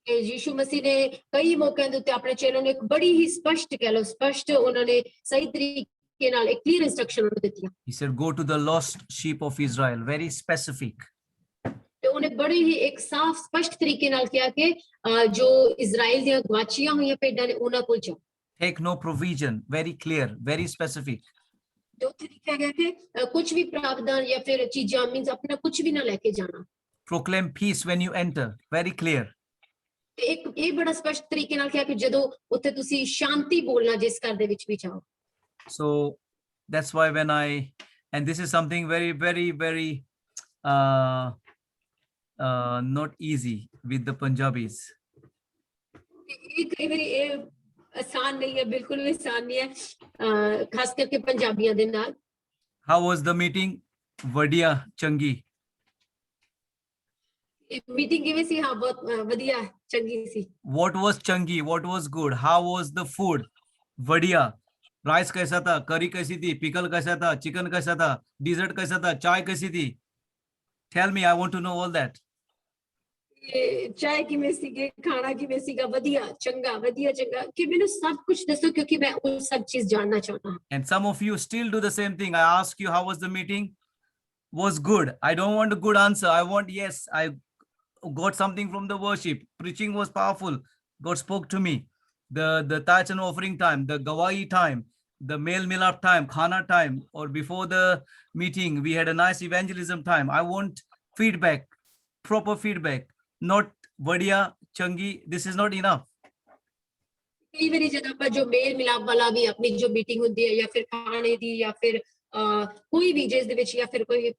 ਤੇ ਯੀਸ਼ੂ ਮਸੀਹ ਨੇ ਕਈ ਮੌਕਿਆਂ ਦੇ ਉੱਤੇ ਆਪਣੇ ਚੇਲਿਆਂ ਨੂੰ ਇੱਕ ਬੜੀ ਹੀ ਸਪਸ਼ਟ, ਕਹਿ ਲਓ ਸਪਸ਼ਟ, ਉਹਨਾਂ ਨੇ ਸਹੀ ਤਰੀਕੇ ਨਾਲ ਇੱਕ ਕਲੀਅਰ ਇਨਸਟਰਕਸ਼ਨ ਉਹਨੂੰ ਦਿੱਤੀਆਂ। He said, go to the lost sheep of Israel, very specific. ਤੇ ਉਹਨੇ ਬੜੀ ਹੀ ਇੱਕ ਸਾਫ਼ ਸਪਸ਼ਟ ਤਰੀਕੇ ਨਾਲ ਕਿਹਾ ਕਿ ਜੋ ਇਜ਼ਰਾਈਲ ਦੀਆਂ ਗਵਾਚੀਆਂ ਹੋਈਆਂ ਭੇਡਾਂ ਨੇ ਉਹਨਾਂ ਕੋਲ ਜਾਓ। Take no provision, very clear, very specific. ਤੇ ਉੱਥੇ ਲਿਖਿਆ ਗਿਆ ਕਿ ਕੁਝ ਵੀ ਪ੍ਰਾਵਧਾਨ ਜਾਂ ਫਿਰ ਚੀਜ਼ਾਂ ਮੀਨਸ ਆਪਣਾ ਕੁਝ ਵੀ ਨਾ ਲੈ ਕੇ ਜਾਣਾ। Proclaim peace when you enter, very clear. ਤੇ ਇੱਕ ਇਹ ਬੜਾ ਸਪਸ਼ਟ ਤਰੀਕੇ ਨਾਲ ਕਿਹਾ ਕਿ ਜਦੋਂ ਉੱਥੇ ਤੁਸੀਂ ਸ਼ਾਂਤੀ ਬੋਲਣਾ ਜਿਸ ਘਰ ਦੇ ਵਿੱਚ ਵੀ ਜਾਓ। So that's why when and this is something very not easy with the Punjabis. ਇਹ ਕਈ ਵਾਰੀ ਇਹ ਆਸਾਨ ਨਹੀਂ ਹੈ, ਬਿਲਕੁਲ ਵੀ ਆਸਾਨ ਨਹੀਂ ਹੈ, ਖਾਸ ਕਰਕੇ ਪੰਜਾਬੀਆਂ ਦੇ ਨਾਲ। How was the meeting? Vadia, changi. Meeting ਕਿਵੇਂ ਸੀ? ਹਾਂ, ਬਹੁਤ ਵਧੀਆ, ਚੰਗੀ ਸੀ। What was changi? What was good? How was the food? Vadia. Rice कैसा था? Curry कैसी थी? Pickle कैसा था? Chicken कैसा था? Dessert कैसा था? Chai कैसी थी? Tell me, I want to know all that. ਚਾਹ ਕਿਵੇਂ ਸੀਗੇ, ਖਾਣਾ ਕਿਵੇਂ ਸੀਗਾ? ਵਧੀਆ, ਚੰਗਾ, ਵਧੀਆ, ਚੰਗਾ, ਕਿ ਮੈਨੂੰ ਸਭ ਕੁਝ ਦੱਸੋ ਕਿਉਂਕਿ ਮੈਂ ਉਹ ਸਭ ਚੀਜ਼ ਜਾਣਨਾ ਚਾਹੁੰਦਾ ਹਾਂ। And some of you still do the same thing. I ask you, how was the meeting? Was good. I don't want a good answer. I want, yes, I got something from the worship. Preaching was powerful. God spoke to me. The tithes and offering time, the Gawai time, the Mel Milap time, Khana time, or before the meeting, we had a nice evangelism time. I want feedback, proper feedback, not Vadia, Changi. This is not enough. ਕਈ ਵਾਰੀ ਜਦੋਂ ਆਪਾਂ ਜੋ ਮੇਲ ਮਿਲਾਪ ਵਾਲਾ ਵੀ ਆਪਣੀ ਜੋ meeting ਹੁੰਦੀ ਹੈ ਜਾਂ ਫਿਰ ਖਾਣੇ ਦੀ ਜਾਂ ਫਿਰ ਕੋਈ ਵੀ ਜਿਸ ਦੇ ਵਿੱਚ ਜਾਂ ਫਿਰ ਕੋਈ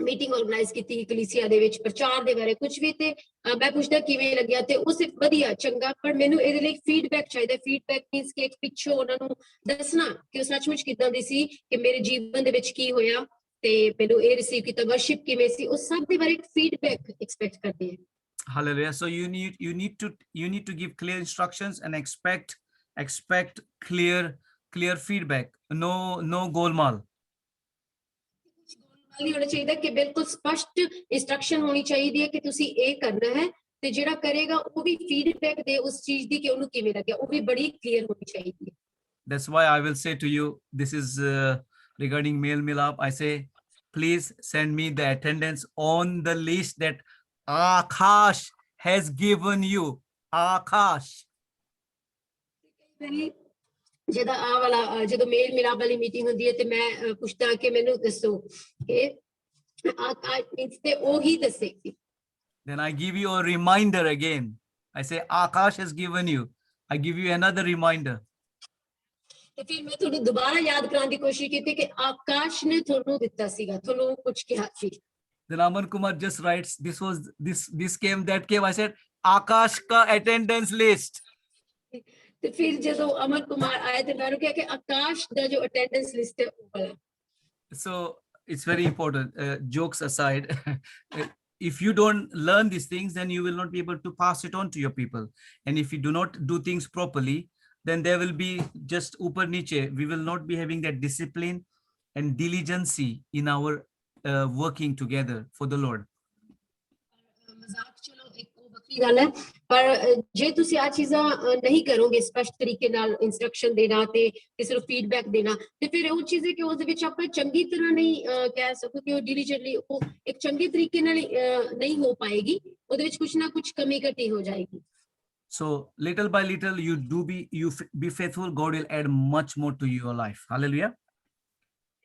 ਮੀਟਿੰਗ ਆਰਗੇਨਾਈਜ਼ ਕੀਤੀ ਕਲੀਸਿਆ ਦੇ ਵਿੱਚ ਪ੍ਰਚਾਰ ਦੇ ਬਾਰੇ ਕੁਝ ਵੀ, ਤੇ ਮੈਂ ਪੁੱਛਦਾ ਕਿਵੇਂ ਲੱਗਿਆ, ਤੇ ਉਹ ਸਿਰਫ ਵਧੀਆ, ਚੰਗਾ, ਪਰ ਮੈਨੂੰ ਇਹਦੇ ਲਈ ਫੀਡਬੈਕ ਚਾਹੀਦਾ। ਫੀਡਬੈਕ ਮੀਨਸ ਕਿ ਇੱਕ ਪਿੱਛੋਂ ਉਹਨਾਂ ਨੂੰ ਦੱਸਣਾ ਕਿ ਉਹ ਸੱਚਮੁੱਚ ਕਿੱਦਾਂ ਦੀ ਸੀ, ਕਿ ਮੇਰੇ ਜੀਵਨ ਦੇ ਵਿੱਚ ਕੀ ਹੋਇਆ, ਤੇ ਮੈਨੂੰ ਇਹ ਰਿਸੀਵ ਕੀਤਾ, ਵਰਸ਼ਿਪ ਕਿਵੇਂ ਸੀ, ਉਹ ਸਭ ਦੇ ਬਾਰੇ ਇੱਕ ਫੀਡਬੈਕ ਐਕਸਪੈਕਟ ਕਰਦੇ ਹੈ। Hallelujah. So you need to give clear instructions and expect clear feedback. No golmaal. ਨਹੀਂ ਹੋਣਾ ਚਾਹੀਦਾ ਕਿ ਬਿਲਕੁਲ ਸਪਸ਼ਟ ਇੰਸਟਰਕਸ਼ਨ ਹੋਣੀ ਚਾਹੀਦੀ ਹੈ ਕਿ ਤੁਸੀਂ ਇਹ ਕਰਨਾ ਹੈ, ਤੇ ਜਿਹੜਾ ਕਰੇਗਾ ਉਹ ਵੀ ਫੀਡਬੈਕ ਦੇ ਉਸ ਚੀਜ਼ ਦੀ ਕਿ ਉਹਨੂੰ ਕਿਵੇਂ ਲੱਗਿਆ, ਉਹ ਵੀ ਬੜੀ ਕਲੀਅਰ ਹੋਣੀ ਚਾਹੀਦੀ ਹੈ। That's why I will say to you, this is regarding Mel Milap. I say, please send me the attendance on the list that Akash has given you. Akash. ਜਦੋਂ ਆ ਵਾਲਾ ਜਦੋਂ ਮੇਲ ਮਿਲਾਪ ਵਾਲੀ ਮੀਟਿੰਗ ਹੁੰਦੀ ਹੈ ਤੇ ਮੈਂ ਪੁੱਛਦਾ ਕਿ ਮੈਨੂੰ ਦੱਸੋ ਕਿ ਆਕਾਸ਼ ਮੀਨਸ ਤੇ ਉਹੀ ਦੱਸੇਗੀ। Then I give you a reminder again. I say Akash has given you. I give you another reminder. ਤੇ ਫਿਰ ਮੈਂ ਤੁਹਾਨੂੰ ਦੁਬਾਰਾ ਯਾਦ ਕਰਾਉਣ ਦੀ ਕੋਸ਼ਿਸ਼ ਕੀਤੀ ਕਿ ਆਕਾਸ਼ ਨੇ ਤੁਹਾਨੂੰ ਦਿੱਤਾ ਸੀਗਾ, ਤੁਹਾਨੂੰ ਕੁਝ ਕਿਹਾ ਸੀ। Then Aman Kumar just writes, this came, that came. I said Akash ka attendance list. ਤੇ ਫਿਰ ਜਦੋਂ ਅਮਨ ਕੁਮਾਰ ਆਇਆ ਤੇ ਮੈਨੂੰ ਕਿਹਾ ਕਿ ਆਕਾਸ਼ ਦਾ ਜੋ ਅਟੈਂਡੈਂਸ ਲਿਸਟ ਹੈ ਉਹ ਵਾਲਾ। So it's very important. Jokes aside, if you don't learn these things, then you will not be able to pass it on to your people. And if you do not do things properly, then there will be just upar niche. We will not be having that discipline and diligence in our working together for the Lord. ਮਜ਼ਾਕ ਚਲੋ ਇੱਕ ਵੱਖਰੀ ਗੱਲ ਹੈ, ਪਰ ਜੇ ਤੁਸੀਂ ਆ ਚੀਜ਼ਾਂ ਨਹੀਂ ਕਰੋਗੇ, ਸਪਸ਼ਟ ਤਰੀਕੇ ਨਾਲ ਇੰਸਟਰਕਸ਼ਨ ਦੇਣਾ ਤੇ ਕਿਸੇ ਨੂੰ ਫੀਡਬੈਕ ਦੇਣਾ, ਤੇ ਫਿਰ ਉਹ ਚੀਜ਼ ਹੈ ਕਿ ਉਸ ਦੇ ਵਿੱਚ ਆਪਾਂ ਚੰਗੀ ਤਰ੍ਹਾਂ ਨਹੀਂ ਕਹਿ ਸਕੋ ਕਿ ਉਹ ਡਿਲੀਜੈਂਟਲੀ ਉਹ ਇੱਕ ਚੰਗੇ ਤਰੀਕੇ ਨਾਲ ਨਹੀਂ ਹੋ ਪਾਏਗੀ, ਉਹਦੇ ਵਿੱਚ ਕੁਝ ਨਾ ਕੁਝ ਕਮੀ ਘਟੀ ਹੋ ਜਾਏਗੀ। So little by little, you be faithful. God will add much more to your life. Hallelujah.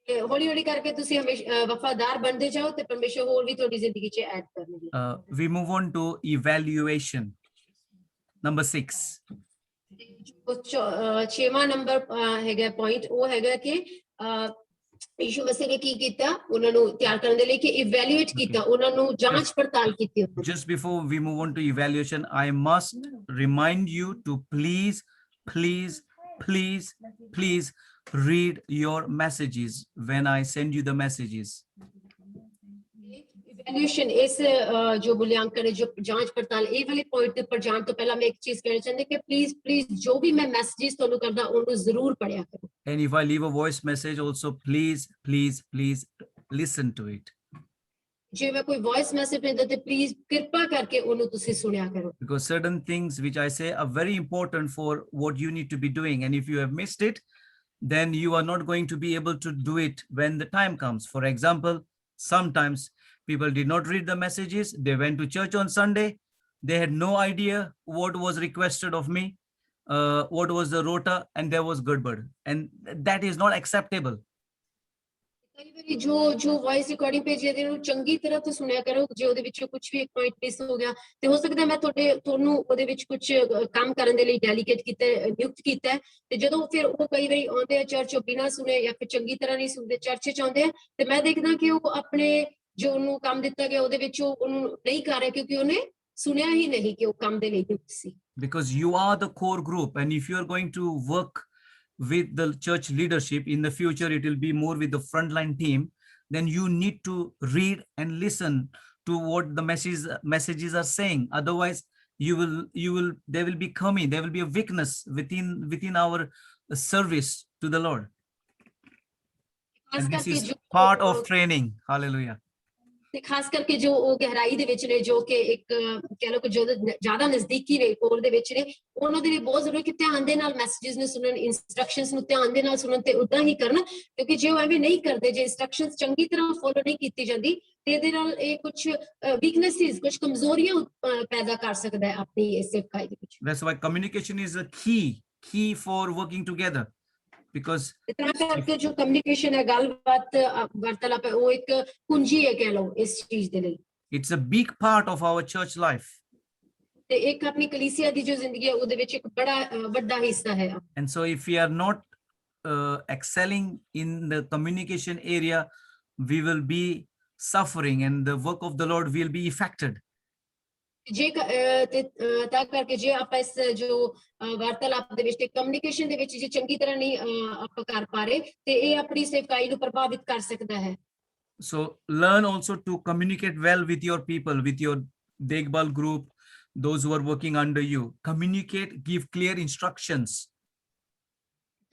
ਹੌਲੀ ਹੌਲੀ ਕਰਕੇ ਤੁਸੀਂ ਹਮੇਸ਼ਾ ਵਫਾਦਾਰ ਬਣਦੇ ਜਾਓ ਤੇ ਪਰਮੇਸ਼ਰ ਹੋਰ ਵੀ ਤੁਹਾਡੀ ਜ਼ਿੰਦਗੀ 'ਚ ਐਡ ਕਰਨਗੇ। We move on to evaluation. Number 6. ਛੇਵਾਂ ਨੰਬਰ ਹੈਗਾ ਪੁਆਇੰਟ, ਉਹ ਹੈਗਾ ਕਿ ਯਿਸੂ ਮਸੀਹ ਨੇ ਕੀ ਕੀਤਾ, ਉਹਨਾਂ ਨੂੰ ਤਿਆਰ ਕਰਨ ਦੇ ਲਈ ਕਿ ਇਵੈਲੂਏਟ ਕੀਤਾ, ਉਹਨਾਂ ਨੂੰ ਜਾਂਚ ਪੜਤਾਲ ਕੀਤੀ। Just before we move on to evaluation, I must remind you to please read your messages when I send you the messages. Evaluation, ਇਸ ਜੋ ਮੁਲਾਂਕਣ, ਜੋ ਜਾਂਚ ਪੜਤਾਲ, ਇਹ ਵਾਲੇ ਪੁਆਇੰਟ ਤੇ ਉੱਪਰ ਜਾਣ ਤੋਂ ਪਹਿਲਾਂ ਮੈਂ ਇੱਕ ਚੀਜ਼ ਕਹਿਣਾ ਚਾਹੁੰਦੀ ਕਿ ਪਲੀਜ਼ ਜੋ ਵੀ ਮੈਂ ਮੈਸੇजेस ਤੁਹਾਨੂੰ ਕਰਦਾ ਉਹਨੂੰ ਜ਼ਰੂਰ ਪੜਿਆ ਕਰੋ। And if I leave a voice message also, please listen to it. ਜੇ ਮੈਂ ਕੋਈ ਵੌਇਸ ਮੈਸੇਜ ਭੇਜਦਾ ਤੇ ਪਲੀਜ਼ ਕਿਰਪਾ ਕਰਕੇ ਉਹਨੂੰ ਤੁਸੀਂ ਸੁਣਿਆ ਕਰੋ। Because certain things which I say are very important for what you need to be doing, and if you have missed it, then you are not going to be able to do it when the time comes. For example, sometimes people did not read the messages. They went to church on Sunday. They had no idea what was requested of me, what was the rota, and there was gudbad. And that is not acceptable. ਕਈ ਵਾਰੀ ਜੋ voice recording ਭੇਜੀ ਜਾਂਦੀ ਉਹਨੂੰ ਚੰਗੀ ਤਰ੍ਹਾਂ ਤੋਂ ਸੁਣਿਆ ਕਰੋ। ਜੇ ਉਹਦੇ ਵਿੱਚੋਂ ਕੁਝ ਵੀ ਇੱਕ ਪੁਆਇੰਟ ਮਿਸ ਹੋ ਗਿਆ ਤੇ ਹੋ ਸਕਦਾ ਮੈਂ ਤੁਹਾਨੂੰ ਉਹਦੇ ਵਿੱਚ ਕੁਝ ਕੰਮ ਕਰਨ ਦੇ ਲਈ ਡੈਲੀਗੇਟ ਕੀਤਾ, ਨਿਯੁਕਤ ਕੀਤਾ ਹੈ, ਤੇ ਜਦੋਂ ਫਿਰ ਉਹ ਕਈ ਵਾਰੀ ਆਉਂਦੇ ਆ ਚਰਚ ਉਹ ਬਿਨਾਂ ਸੁਣੇ ਜਾਂ ਫਿਰ ਚੰਗੀ ਤਰ੍ਹਾਂ ਨਹੀਂ ਸੁਣਦੇ, ਚਰਚ 'ਚ ਆਉਂਦੇ ਆ ਤੇ ਮੈਂ ਦੇਖਦਾ ਕਿ ਉਹ ਆਪਣੇ ਜੋ ਉਹਨੂੰ ਕੰਮ ਦਿੱਤਾ ਗਿਆ ਉਹਦੇ ਵਿੱਚ ਉਹਨੂੰ ਨਹੀਂ ਕਰ ਰਿਹਾ, ਕਿਉਂਕਿ ਉਹਨੇ ਸੁਣਿਆ ਹੀ ਨਹੀਂ ਕਿ ਉਹ ਕੰਮ ਦੇ ਲਈ ਨਿਯੁਕਤ ਸੀ। Because you are the core group, and if you are going to work with the church leadership in the future, it will be more with the frontline team, then you need to read and listen to what the messages are saying. Otherwise there will be a weakness within our service to the Lord. And this is part of training. Hallelujah. ਤੇ ਖਾਸ ਕਰਕੇ ਜੋ ਉਹ ਗਹਿਰਾਈ ਦੇ ਵਿੱਚ ਨੇ, ਜੋ ਕਿ ਇੱਕ ਕਹਿ ਲਓ ਕਿ ਜੋ ਜ਼ਿਆਦਾ ਨਜ਼ਦੀਕੀ ਨੇ, ਕੋਲ ਦੇ ਵਿੱਚ ਨੇ, ਉਹਨਾਂ ਦੇ ਲਈ ਬਹੁਤ ਜ਼ਰੂਰੀ ਕਿ ਧਿਆਨ ਦੇ ਨਾਲ ਮੈਸੇजेस ਨੂੰ ਸੁਣਨ, ਇਨਸਟਰਕਸ਼ਨਸ ਨੂੰ ਧਿਆਨ ਦੇ ਨਾਲ ਸੁਣਨ ਤੇ ਉਦਾਂ ਹੀ ਕਰਨ, ਕਿਉਂਕਿ ਜੇ ਉਹ ਐਵੇਂ ਨਹੀਂ ਕਰਦੇ, ਜੇ ਇਨਸਟਰਕਸ਼ਨਸ ਚੰਗੀ ਤਰ੍ਹਾਂ ਫੋਲੋ ਨਹੀਂ ਕੀਤੀ ਜਾਂਦੀ ਤੇ ਇਹਦੇ ਨਾਲ ਇਹ ਕੁਝ ਵੀਕਨੈਸਿਸ, ਕੁਝ ਕਮਜ਼ੋਰੀਆਂ ਪੈਦਾ ਕਰ ਸਕਦਾ ਹੈ ਆਪਣੀ ਇਸ ਸਿੱਖਾਈ ਦੇ ਵਿੱਚ। That's why communication is a key for working together. Because ਇਤਨਾ ਕਰਕੇ ਜੋ ਕਮਿਊਨੀਕੇਸ਼ਨ ਹੈ, ਗੱਲਬਾਤ, ਵਾਰਤਾਲਾਪ ਹੈ, ਉਹ ਇੱਕ ਕੁੰਜੀ ਹੈ ਕਹਿ ਲਓ ਇਸ ਚੀਜ਼ ਦੇ ਲਈ। it's a big part of our church life. ਤੇ ਇੱਕ ਆਪਣੀ ਕਲੀਸਿਆ ਦੀ ਜੋ ਜ਼ਿੰਦਗੀ ਹੈ ਉਹਦੇ ਵਿੱਚ ਇੱਕ ਬੜਾ ਵੱਡਾ ਹਿੱਸਾ ਹੈ। And so if we are not excelling in the communication area, we will be suffering and the work of the Lord will be affected. ਜੇ ਤਾਂ ਕਰਕੇ ਜੇ ਆਪਾਂ ਇਸ ਜੋ ਵਾਰਤਾਲਾਪ ਦੇ ਵਿੱਚ ਤੇ ਕਮਿਊਨੀਕੇਸ਼ਨ ਦੇ ਵਿੱਚ ਜੇ ਚੰਗੀ ਤਰ੍ਹਾਂ ਨਹੀਂ ਆਪਾਂ ਕਰ ਪਾ ਰਹੇ ਤੇ ਇਹ ਆਪਣੀ ਸੇਵਕਾਈ ਨੂੰ ਪ੍ਰਭਾਵਿਤ ਕਰ ਸਕਦਾ ਹੈ। So learn also to communicate well with your people, with your Degbal group, those who are working under you. Communicate, give clear instructions.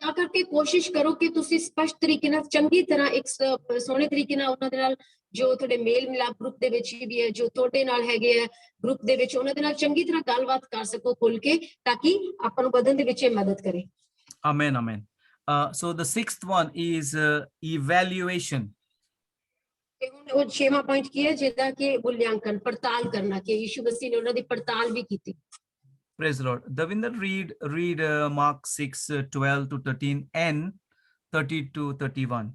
ਤਾਂ ਕਰਕੇ ਕੋਸ਼ਿਸ਼ ਕਰੋ ਕਿ ਤੁਸੀਂ ਸਪਸ਼ਟ ਤਰੀਕੇ ਨਾਲ, ਚੰਗੀ ਤਰ੍ਹਾਂ, ਇੱਕ ਸੋਹਣੇ ਤਰੀਕੇ ਨਾਲ ਉਹਨਾਂ ਦੇ ਨਾਲ ਜੋ ਤੁਹਾਡੇ ਮੇਲ ਮਿਲਾਪ ਗਰੁੱਪ ਦੇ ਵਿੱਚ ਵੀ ਹੈ, ਜੋ ਤੁਹਾਡੇ ਨਾਲ ਹੈਗੇ ਆ ਗਰੁੱਪ ਦੇ ਵਿੱਚ, ਉਹਨਾਂ ਦੇ ਨਾਲ ਚੰਗੀ ਤਰ੍ਹਾਂ ਗੱਲਬਾਤ ਕਰ ਸਕੋ ਖੁੱਲ ਕੇ, ਤਾਂ ਕਿ ਆਪਾਂ ਨੂੰ ਵਧਣ ਦੇ ਵਿੱਚ ਇਹ ਮਦਦ ਕਰੇ। Amen, amen. So the sixth one is evaluation. ਤੇ ਹੁਣ ਉਹ ਛੇਵਾਂ ਪੁਆਇੰਟ ਕੀ ਹੈ, ਜਿਹਦਾ ਕਿ ਮੁਲਾਂਕਣ, ਪੜਤਾਲ ਕਰਨਾ, ਕਿ ਯਿਸੂ ਮਸੀਹ ਨੇ ਉਹਨਾਂ ਦੀ ਪੜਤਾਲ ਵੀ ਕੀਤੀ। Praise the Lord. Davinder, read Mark 6:12 to 13 and 30 to 31.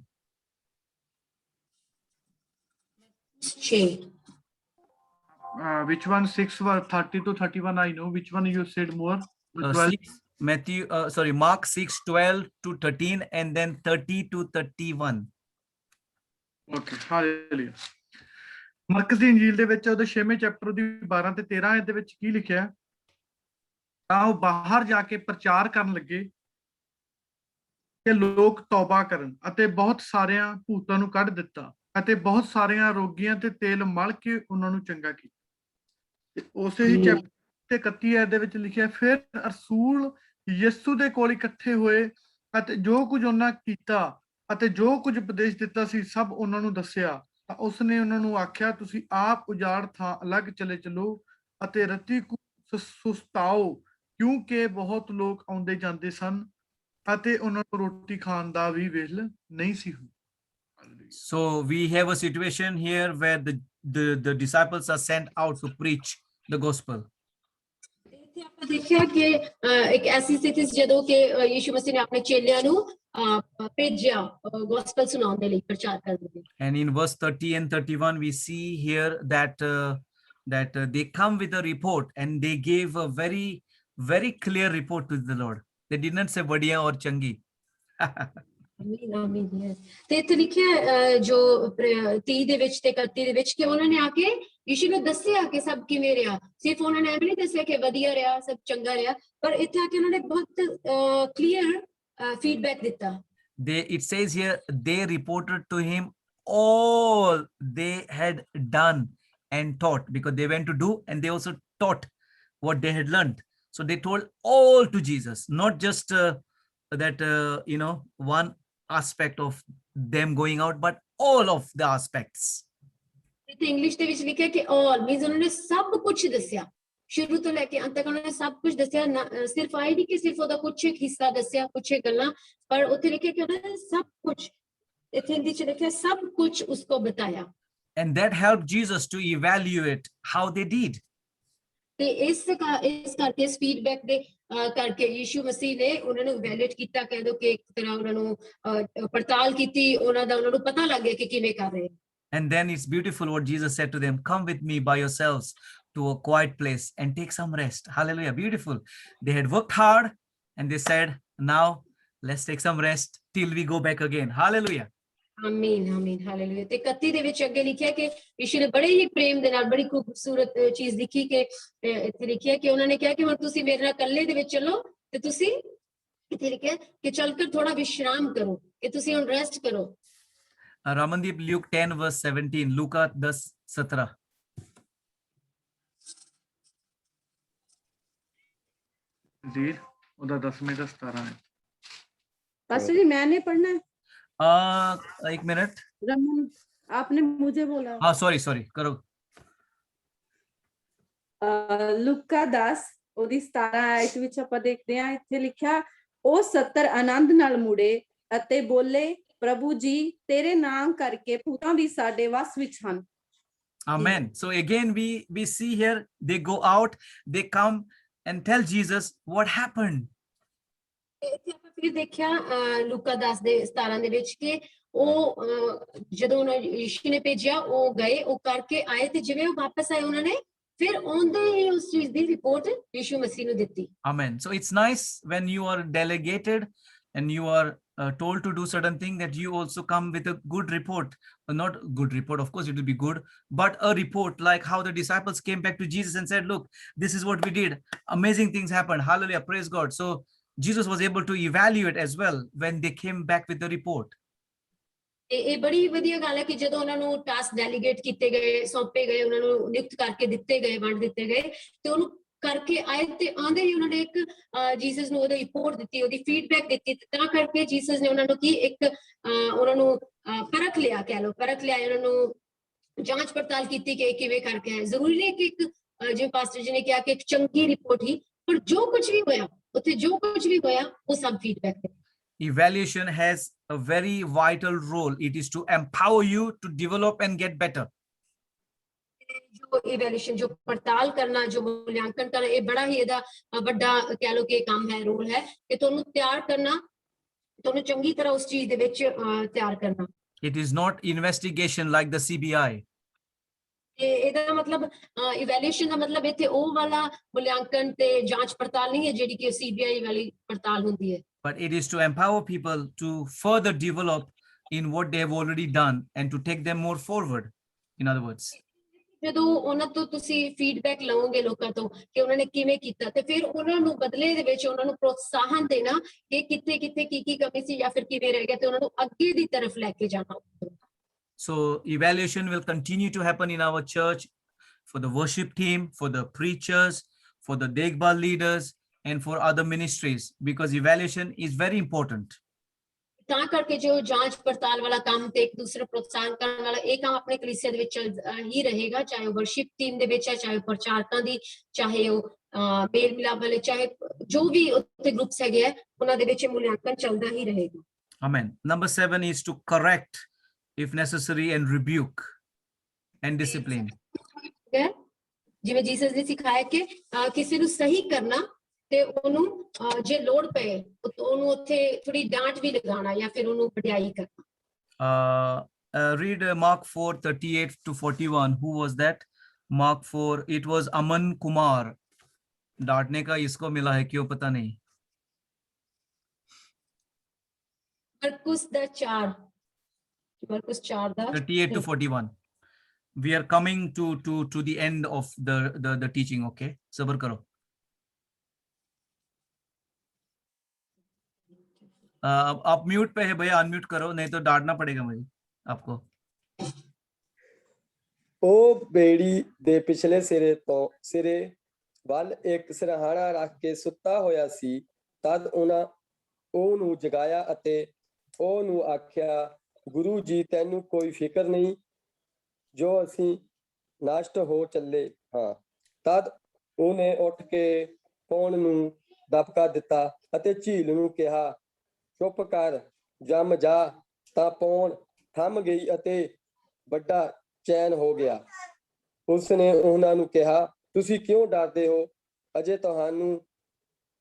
Which one? 30 to 31. I know. Which one you said more? Mark 6:12 to 13 and then 30 to 31. Okay, hallelujah. Marcus ਦੀ ਇੰਜੀਲ ਦੇ ਵਿੱਚ ਉਹਦੇ 6ਵੇਂ ਚੈਪਟਰ ਦੀ 12 ਤੇ 13 ਇਹਦੇ ਵਿੱਚ ਕੀ ਲਿਖਿਆ? ਤਾਂ ਉਹ ਬਾਹਰ ਜਾ ਕੇ ਪ੍ਰਚਾਰ ਕਰਨ ਲੱਗੇ ਕਿ ਲੋਕ ਤੌਬਾ ਕਰਨ, ਅਤੇ ਬਹੁਤ ਸਾਰਿਆਂ ਭੂਤਾਂ ਨੂੰ ਕੱਢ ਦਿੱਤਾ ਅਤੇ ਬਹੁਤ ਸਾਰਿਆਂ ਰੋਗੀਆਂ ਤੇ ਤੇਲ ਮਲ ਕੇ ਉਹਨਾਂ ਨੂੰ ਚੰਗਾ ਕੀਤਾ। ਤੇ ਉਸੇ ਹੀ ਚੈਪਟਰ 31 ਇਹਦੇ ਵਿੱਚ ਲਿਖਿਆ, ਫਿਰ ਰਸੂਲ ਯਿਸੂ ਦੇ ਕੋਲ ਇਕੱਠੇ ਹੋਏ ਅਤੇ ਜੋ ਕੁਝ ਉਹਨਾਂ ਕੀਤਾ ਅਤੇ ਜੋ ਕੁਝ ਉਪਦੇਸ਼ ਦਿੱਤਾ ਸੀ ਸਭ ਉਹਨਾਂ ਨੂੰ ਦੱਸਿਆ। ਤਾਂ ਉਸਨੇ ਉਹਨਾਂ ਨੂੰ ਆਖਿਆ, ਤੁਸੀਂ ਆਪ ਉਜਾੜ ਥਾਂ ਅਲੱਗ ਚਲੇ ਚਲੋ ਅਤੇ ਰਤੀ ਸੁਸਤਾਓ, ਕਿਉਂਕਿ ਬਹੁਤ ਲੋਕ ਆਉਂਦੇ ਜਾਂਦੇ ਸਨ ਅਤੇ ਉਹਨਾਂ ਨੂੰ ਰੋਟੀ ਖਾਣ ਦਾ ਵੀ ਵੇਲ ਨਹੀਂ ਸੀ ਹੁੰਦੀ। So we have a situation here where the disciples are sent out to preach the gospel. ਇੱਥੇ ਆਪਾਂ ਦੇਖਿਆ ਕਿ ਇੱਕ ਐਸੀ ਸਥਿਤੀ ਜਦੋਂ ਕਿ ਯਿਸੂ ਮਸੀਹ ਨੇ ਆਪਣੇ ਚੇਲਿਆਂ ਨੂੰ ਭੇਜਿਆ ਗੋਸਪਲ ਸੁਣਾਉਣ ਦੇ ਲਈ, ਪ੍ਰਚਾਰ ਕਰਨ ਦੇ ਲਈ। And in verse 30 and 31, we see here that they come with a report, and they gave a very, very clear report to the Lord. They did not say "Badiya" or "Changi." ਆਮੀਨ ਆਮੀਨ yes। ਤੇ ਇੱਥੇ ਲਿਖਿਆ ਜੋ 30 ਦੇ ਵਿੱਚ ਤੇ 31 ਦੇ ਵਿੱਚ ਕਿ ਉਹਨਾਂ ਨੇ ਆ ਕੇ ਯਿਸੂ ਨੂੰ ਦੱਸਿਆ ਕਿ ਸਭ ਕਿਵੇਂ ਰਿਹਾ। ਸਿਰਫ ਉਹਨਾਂ ਨੇ ਐਵੇਂ ਨਹੀਂ ਦੱਸਿਆ ਕਿ ਵਧੀਆ ਰਿਹਾ, ਸਭ ਚੰਗਾ ਰਿਹਾ, ਪਰ ਇੱਥੇ ਆ ਕੇ ਉਹਨਾਂ ਨੇ ਬਹੁਤ ਕਲੀਅਰ ਫੀਡਬੈਕ ਦਿੱਤਾ। It says here, they reported to him all they had done and taught, because they went to do and they also taught what they had learned. So they told all to Jesus, not just that one aspect of them going out, but all of the aspects. ਇੱਥੇ English ਦੇ ਵਿੱਚ ਲਿਖਿਆ ਕਿ all means ਉਹਨਾਂ ਨੇ ਸਭ ਕੁਝ ਦੱਸਿਆ, ਸ਼ੁਰੂ ਤੋਂ ਲੈ ਕੇ ਅੰਤ ਤੱਕ ਉਹਨਾਂ ਨੇ ਸਭ ਕੁਝ ਦੱਸਿਆ। ਸਿਰਫ ਆਈ ਨਹੀਂ ਕਿ ਸਿਰਫ ਉਹਦਾ ਕੁਝ ਇੱਕ ਹਿੱਸਾ ਦੱਸਿਆ, ਕੁਝ ਗੱਲਾਂ, ਪਰ ਉੱਥੇ ਲਿਖਿਆ ਕਿ ਉਹਨਾਂ ਨੇ ਸਭ ਕੁਝ, ਇੱਥੇ ਹਿੰਦੀ ਚ ਲਿਖਿਆ ਸਭ ਕੁਝ ਉਸਕੋ ਬਤਾਇਆ। And that helped Jesus to evaluate how they did. ਤੇ ਇਸ ਕਰਕੇ ਇਸ ਫੀਡਬੈਕ ਦੇ ਕਰਕੇ ਯਿਸੂ ਮਸੀਹ ਨੇ ਉਹਨਾਂ ਨੂੰ ਇਵੈਲੂਏਟ ਕੀਤਾ, ਕਹਿ ਦੋ ਕਿ ਇੱਕ ਤਰ੍ਹਾਂ ਉਹਨਾਂ ਨੂੰ ਪੜਤਾਲ ਕੀਤੀ, ਉਹਨਾਂ ਨੂੰ ਪਤਾ ਲੱਗ ਗਿਆ ਕਿ ਕਿਵੇਂ ਕਰ ਰਹੇ। And then it's beautiful what Jesus said to them, "Come with me by yourselves to a quiet place and take some rest." Hallelujah. Beautiful. They had worked hard and they said, "Now let's take some rest till we go back again." Hallelujah. ਆਮੀਨ ਆਮੀਨ hallelujah. ਤੇ 31 ਦੇ ਵਿੱਚ ਅੱਗੇ ਲਿਖਿਆ ਕਿ ਯਿਸੂ ਨੇ ਬੜੇ ਹੀ ਪ੍ਰੇਮ ਦੇ ਨਾਲ ਬੜੀ ਖੂਬਸੂਰਤ ਚੀਜ਼ ਲਿਖੀ ਕਿ ਇੱਥੇ ਲਿਖਿਆ ਕਿ ਉਹਨਾਂ ਨੇ ਕਿਹਾ ਕਿ ਹੁਣ ਤੁਸੀਂ ਮੇਰੇ ਨਾਲ ਇਕੱਲੇ ਦੇ ਵਿੱਚ ਚੱਲੋ, ਤੇ ਤੁਸੀਂ ਇੱਥੇ ਲਿਖਿਆ ਕਿ ਚੱਲ ਕੇ ਥੋੜਾ ਵਿਸ਼ਰਾਮ ਕਰੋ, ਕਿ ਤੁਸੀਂ ਹੁਣ ਰੈਸਟ ਕਰੋ। Ramandeep, Luke 10 verse 17, Luca 10:17. ਜੀ ਉਹਦਾ 10ਵੇਂ ਦਾ 17 ਹੈ। पास्टर जी मैंने पढ़ना है। एक मिनट। रमन आपने मुझे बोला। हाँ सॉरी करो। ਲੂਕਾ 10 ਉਹਦੀ 17 ਆਇਤ ਵਿੱਚ ਆਪਾਂ ਦੇਖਦੇ ਹਾਂ, ਇੱਥੇ ਲਿਖਿਆ ਉਹ 70 ਆਨੰਦ ਨਾਲ ਮੁੜੇ ਅਤੇ ਬੋਲੇ, ਪ੍ਰਭੂ ਜੀ ਤੇਰੇ ਨਾਮ ਕਰਕੇ ਭੂਤਾਂ ਵੀ ਸਾਡੇ ਵਸ ਵਿੱਚ ਹਨ। Amen. So again we see here, they go out, they come and tell Jesus what happened. ਇੱਥੇ ਆਪਾਂ ਫਿਰ ਦੇਖਿਆ ਲੂਕਾ 10 ਦੇ 17 ਦੇ ਵਿੱਚ ਕਿ ਉਹ ਜਦੋਂ ਯਿਸੂ ਨੇ ਭੇਜਿਆ, ਉਹ ਗਏ, ਉਹ ਕਰਕੇ ਆਏ, ਤੇ ਜਿਵੇਂ ਉਹ ਵਾਪਸ ਆਏ ਉਹਨਾਂ ਨੇ ਫਿਰ ਆਉਂਦੇ ਹੀ ਉਸ ਚੀਜ਼ ਦੀ ਰਿਪੋਰਟ ਯਿਸੂ ਮਸੀਹ ਨੂੰ ਦਿੱਤੀ। Amen. So it's nice when you are delegated and you are told to do certain thing, that you also come with a good report. Not good report, of course it will be good, but a report like how the disciples came back to Jesus and said, look, this is what we did, amazing things happened, hallelujah, praise God. So Jesus was able to evaluate as well when they came back with the report. ਇਹ ਬੜੀ ਵਧੀਆ ਗੱਲ ਹੈ ਕਿ ਜਦੋਂ ਉਹਨਾਂ ਨੂੰ task delegate ਕੀਤੇ ਗਏ, ਸੌਂਪੇ ਗਏ, ਉਹਨਾਂ ਨੂੰ ਨਿਯੁਕਤ ਕਰਕੇ ਦਿੱਤੇ ਗਏ, ਵੰਡ ਦਿੱਤੇ ਗਏ, ਤੇ ਉਹਨੂੰ ਕਰਕੇ ਆਏ, ਤੇ ਆਂਦੇ ਹੀ ਉਹਨਾਂ ਨੇ ਇੱਕ ਜੀਸਸ ਨੂੰ ਉਹਦੀ ਰਿਪੋਰਟ ਦਿੱਤੀ, ਉਹਦੀ ਫੀਡਬੈਕ ਦਿੱਤੀ, ਤਾਂ ਕਰਕੇ ਜੀਸਸ ਨੇ ਉਹਨਾਂ ਨੂੰ ਕੀ ਇੱਕ ਉਹਨਾਂ ਨੂੰ ਪਰਖ ਲਿਆ, ਕਹਿ ਲਓ ਪਰਖ ਲਿਆ, ਉਹਨਾਂ ਨੂੰ ਜਾਂਚ ਪੜਤਾਲ ਕੀਤੀ ਕਿ ਕਿਵੇਂ ਕਰਕੇ ਆਏ। ਜ਼ਰੂਰੀ ਨਹੀਂ ਕਿ ਇੱਕ ਜਿਵੇਂ ਪਾਸਟਰ ਜੀ ਨੇ ਕਿਹਾ ਕਿ ਇੱਕ ਚੰਗੀ ਰਿਪੋਰਟ ਹੀ, ਪਰ ਜੋ ਕੁਝ ਵੀ ਹੋਇਆ ਉੱਥੇ, ਜੋ ਕੁਝ ਵੀ ਹੋਇਆ ਉਹ ਸਭ ਫੀਡਬੈਕ ਹੈ। Evaluation has a very vital role. It is to empower you to develop and get better. ਜੋ ਇਵੈਲੂਏਸ਼ਨ, ਜੋ ਪੜਤਾਲ ਕਰਨਾ, ਜੋ ਮੁਲਾਂਕਣ ਕਰਨਾ, ਇਹ ਬੜਾ ਹੀ ਇਹਦਾ ਵੱਡਾ ਕਹਿ ਲਓ ਕਿ ਕੰਮ ਹੈ, ਰੋਲ ਹੈ ਕਿ ਤੁਹਾਨੂੰ ਤਿਆਰ ਕਰਨਾ, ਤੁਹਾਨੂੰ ਚੰਗੀ ਤਰ੍ਹਾਂ ਉਸ ਚੀਜ਼ ਦੇ ਵਿੱਚ ਤਿਆਰ ਕਰਨਾ। It is not investigation like the CBI. ਇਹਦਾ ਮਤਲਬ ਇਵੈਲੂਏਸ਼ਨ ਦਾ ਮਤਲਬ ਇੱਥੇ ਉਹ ਵਾਲਾ ਮੁਲਾਂਕਣ ਤੇ ਜਾਂਚ ਪੜਤਾਲ ਨਹੀਂ ਹੈ ਜਿਹੜੀ ਕਿ CBI ਵਾਲੀ ਪੜਤਾਲ ਹੁੰਦੀ ਹੈ। But it is to empower people to further develop in what they have already done and to take them more forward. In other words, ਜਦੋਂ ਉਹਨਾਂ ਤੋਂ ਤੁਸੀਂ ਫੀਡਬੈਕ ਲਓਗੇ ਲੋਕਾਂ ਤੋਂ ਕਿ ਉਹਨਾਂ ਨੇ ਕਿਵੇਂ ਕੀਤਾ, ਤੇ ਫਿਰ ਉਹਨਾਂ ਨੂੰ ਬਦਲੇ ਦੇ ਵਿੱਚ ਉਹਨਾਂ ਨੂੰ ਪ੍ਰੋਤਸਾਹਨ ਦੇਣਾ ਕਿ ਕਿੱਥੇ ਕਿੱਥੇ ਕੀ ਕਮੀ ਸੀ ਜਾਂ ਫਿਰ ਕਿਵੇਂ ਰਹਿ ਗਿਆ, ਤੇ ਉਹਨਾਂ ਨੂੰ ਅੱਗੇ ਦੀ ਤਰਫ ਲੈ ਕੇ ਜਾਣਾ। so evaluation will continue to happen in our church, for the worship team, for the preachers, for the Degbal leaders, and for other ministries, because evaluation is very important. ਤਾਂ ਕਰਕੇ ਜੋ ਜਾਂਚ ਪੜਤਾਲ ਵਾਲਾ ਕੰਮ ਤੇ ਇੱਕ ਦੂਸਰੇ ਪ੍ਰੋਤਸਾਹਨ ਕਰਨ ਵਾਲਾ ਇਹ ਕੰਮ ਆਪਣੇ ਕਲੀਸਿਆ ਦੇ ਵਿੱਚ ਹੀ ਰਹੇਗਾ, ਚਾਹੇ ਉਹ ਵਰਸ਼ਿਪ ਟੀਮ ਦੇ ਵਿੱਚ ਹੈ, ਚਾਹੇ ਉਹ ਪ੍ਰਚਾਰਕਾਂ ਦੀ, ਚਾਹੇ ਉਹ ਮੇਲ ਮਿਲਾਪ ਵਾਲੇ, ਚਾਹੇ ਜੋ ਵੀ ਉੱਥੇ ਗਰੁੱਪਸ ਹੈਗੇ ਆ, ਉਹਨਾਂ ਦੇ ਵਿੱਚ ਮੁਲਾਂਕਣ ਚੱਲਦਾ ਹੀ ਰਹੇਗਾ। Amen. Number 7 is to correct if necessary and rebuke and discipline. ਜਿਵੇਂ ਜੀਸਸ ਨੇ ਸਿਖਾਇਆ ਕਿ ਕਿਸੇ ਨੂੰ ਸਹੀ ਕਰਨਾ ਤੇ ਉਹਨੂੰ ਜੇ ਲੋੜ ਪਏ ਉਹਨੂੰ ਉੱਥੇ ਥੋੜੀ ਡਾਂਟ ਵੀ ਲਗਾਉਣਾ ਜਾਂ ਫਿਰ ਉਹਨੂੰ ਵਡਿਆਈ ਕਰਨਾ। Read Mark 4:38 to 41. Who was that? Mark 4. It was Aman Kumar. डांटने का इसको मिला है क्यों पता नहीं. मरकुस दा 4 दा 38 to 41. We are coming to the end of the teaching. Okay, सबर करो. आप म्यूट पे है भैया, अनम्यूट करो नहीं तो डांटना पड़ेगा मुझे आपको. ਉਹ ਬੇੜੀ ਦੇ ਪਿਛਲੇ ਸਿਰੇ ਵੱਲ ਇੱਕ ਸਿਰਹਾਣਾ ਰੱਖ ਕੇ ਸੁੱਤਾ ਹੋਇਆ ਸੀ। ਤਦ ਉਹਨਾਂ ਉਹਨੂੰ ਜਗਾਇਆ ਅਤੇ ਉਹਨੂੰ ਆਖਿਆ, ਗੁਰੂ ਜੀ ਤੈਨੂੰ ਕੋਈ ਫਿਕਰ ਨਹੀਂ ਜੋ ਅਸੀਂ ਨਸ਼ਟ ਹੋ ਚੱਲੇ ਹਾਂ। ਤਦ ਉਹਨੇ ਉੱਠ ਕੇ ਪੌਣ ਨੂੰ ਦਬਕਾ ਦਿੱਤਾ ਅਤੇ ਝੀਲ ਨੂੰ ਕਿਹਾ, ਚੁੱਪ ਕਰ, ਜੰਮ ਜਾ। ਤਾਂ ਪੌਣ ਥੰਮ ਗਈ ਅਤੇ ਵੱਡਾ ਚੈਨ ਹੋ ਗਿਆ। ਉਸਨੇ ਉਹਨਾਂ ਨੂੰ ਕਿਹਾ, ਤੁਸੀਂ ਕਿਉਂ ਡਰਦੇ ਹੋ? ਅਜੇ ਤੁਹਾਨੂੰ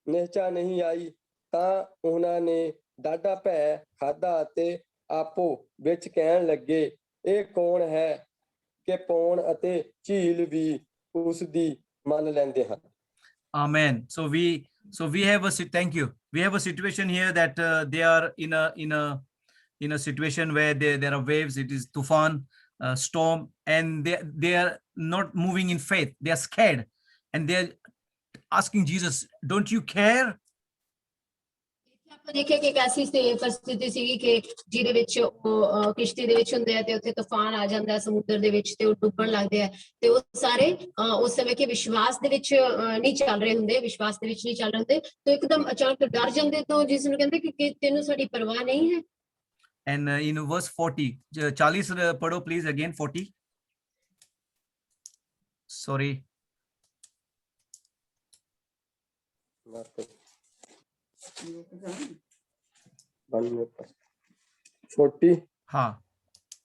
ਨਿਸ਼ਚਾ ਨਹੀਂ ਆਈ? ਤਾਂ ਉਹਨਾਂ ਨੇ ਡਾਢਾ ਭੈ ਖਾਧਾ ਅਤੇ ਆਪੋ ਵਿੱਚ ਕਹਿਣ ਲੱਗੇ, ਇਹ ਕੌਣ ਹੈ ਕਿ ਪੌਣ ਅਤੇ ਝੀਲ ਵੀ ਉਸ ਦੀ ਮੰਨ ਲੈਂਦੇ ਹਨ। Amen. So we have thank you. We have a situation here that they are in a situation where there are waves. It is tufan, storm, and they are not moving in faith. They are scared, and they are asking Jesus, "Don't you care?" ਆਪਾਂ ਦੇਖਿਆ ਕਿ ਇੱਕ ਐਸੀ ਪਰਿਸਥਿਤੀ ਸੀਗੀ ਕਿ ਜਿਹਦੇ ਵਿੱਚ ਉਹ ਕਿਸ਼ਤੀ ਦੇ ਵਿੱਚ ਹੁੰਦੇ ਆ ਤੇ ਉੱਥੇ ਤੂਫਾਨ ਆ ਜਾਂਦਾ ਹੈ ਸਮੁੰਦਰ ਦੇ ਵਿੱਚ ਤੇ ਉਹ ਡੁੱਬਣ ਲੱਗਦੇ ਆ ਤੇ ਉਹ ਸਾਰੇ ਉਸ ਸਮੇਂ ਕਿ ਵਿਸ਼ਵਾਸ ਦੇ ਵਿੱਚ ਨਹੀਂ ਚੱਲ ਰਹੇ ਹੁੰਦੇ, ਵਿਸ਼ਵਾਸ ਦੇ ਵਿੱਚ ਨਹੀਂ ਚੱਲ ਰਹੇ ਹੁੰਦੇ ਤੇ ਇੱਕਦਮ ਅਚਾਨਕ ਡਰ ਜਾਂਦੇ ਤੋਂ ਜਿਸ ਨੂੰ ਕਹਿੰਦੇ ਕਿ ਤੈਨੂੰ ਸਾਡੀ ਪਰਵਾਹ ਨਹੀਂ ਹੈ। And in verse 40, 40 पढ़ो please again. 40. Sorry. 40 हाँ.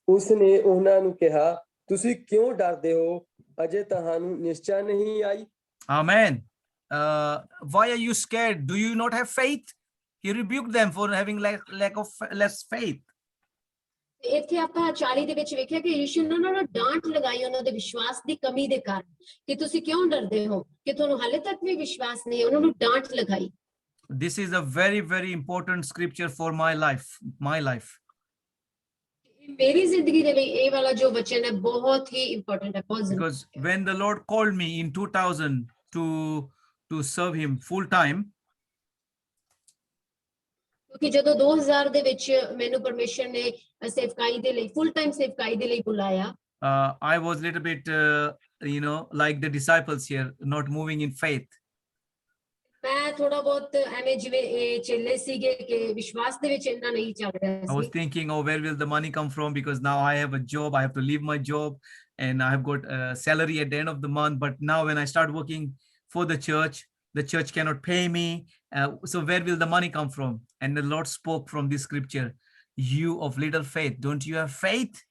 ਉਸਨੇ ਉਹਨਾਂ ਨੂੰ ਕਿਹਾ, ਤੁਸੀਂ ਕਿਉਂ ਡਰਦੇ ਹੋ? ਅਜੇ ਤੁਹਾਨੂੰ ਨਿਸ਼ਚਾ ਨਹੀਂ ਆਈ? Amen. Why are you scared? Do you not have faith? He rebuked them for having lack of less faith. ਇੱਥੇ ਆਪਾਂ 40 ਦੇ ਵਿੱਚ ਵੇਖਿਆ ਕਿ ਯਿਸੂ ਨੇ ਉਹਨਾਂ ਨੂੰ ਡਾਂਟ ਲਗਾਈ ਉਹਨਾਂ ਦੇ ਵਿਸ਼ਵਾਸ ਦੀ ਕਮੀ ਦੇ ਕਾਰਨ ਕਿ ਤੁਸੀਂ ਕਿਉਂ ਡਰਦੇ ਹੋ, ਕਿ ਤੁਹਾਨੂੰ ਹਾਲੇ ਤੱਕ ਵੀ ਵਿਸ਼ਵਾਸ ਨਹੀਂ ਹੈ। ਉਹਨਾਂ ਨੂੰ ਡਾਂਟ ਲਗਾਈ। This is a very important scripture for my life. ਮੇਰੀ ਜ਼ਿੰਦਗੀ ਦੇ ਲਈ ਇਹ ਵਾਲਾ ਜੋ ਵਚਨ ਹੈ ਬਹੁਤ ਹੀ ਇੰਪੋਰਟੈਂਟ ਹੈ, ਬਹੁਤ ਜ਼ਰੂਰੀ। Because when the Lord called me in 2000 to serve him full time, ਕਿਉਂਕਿ ਜਦੋਂ 2000 ਦੇ ਵਿੱਚ ਮੈਨੂੰ ਪਰਮੇਸ਼ਰ ਨੇ ਸੇਵਕਾਈ ਦੇ ਲਈ ਫੁੱਲ ਟਾਈਮ ਸੇਵਕਾਈ ਦੇ ਲਈ ਬੁਲਾਇਆ, I was a little bit like the disciples here, not moving in faith. ਮੈਂ ਥੋੜਾ ਬਹੁਤ ਐਵੇਂ ਜਿਵੇਂ ਇਹ ਚੇਲੇ ਸੀਗੇ ਕਿ ਵਿਸ਼ਵਾਸ ਦੇ ਵਿੱਚ ਇੰਨਾ ਨਹੀਂ ਚੱਲ ਰਿਹਾ I was C. thinking, oh, where will the money come from? Because now I have a job, I have to leave my job, and I have got a salary at the end of the month. But now when I start working for the church cannot pay me. So where will the money come from? And the Lord spoke from this scripture, you of little faith, don't you have faith?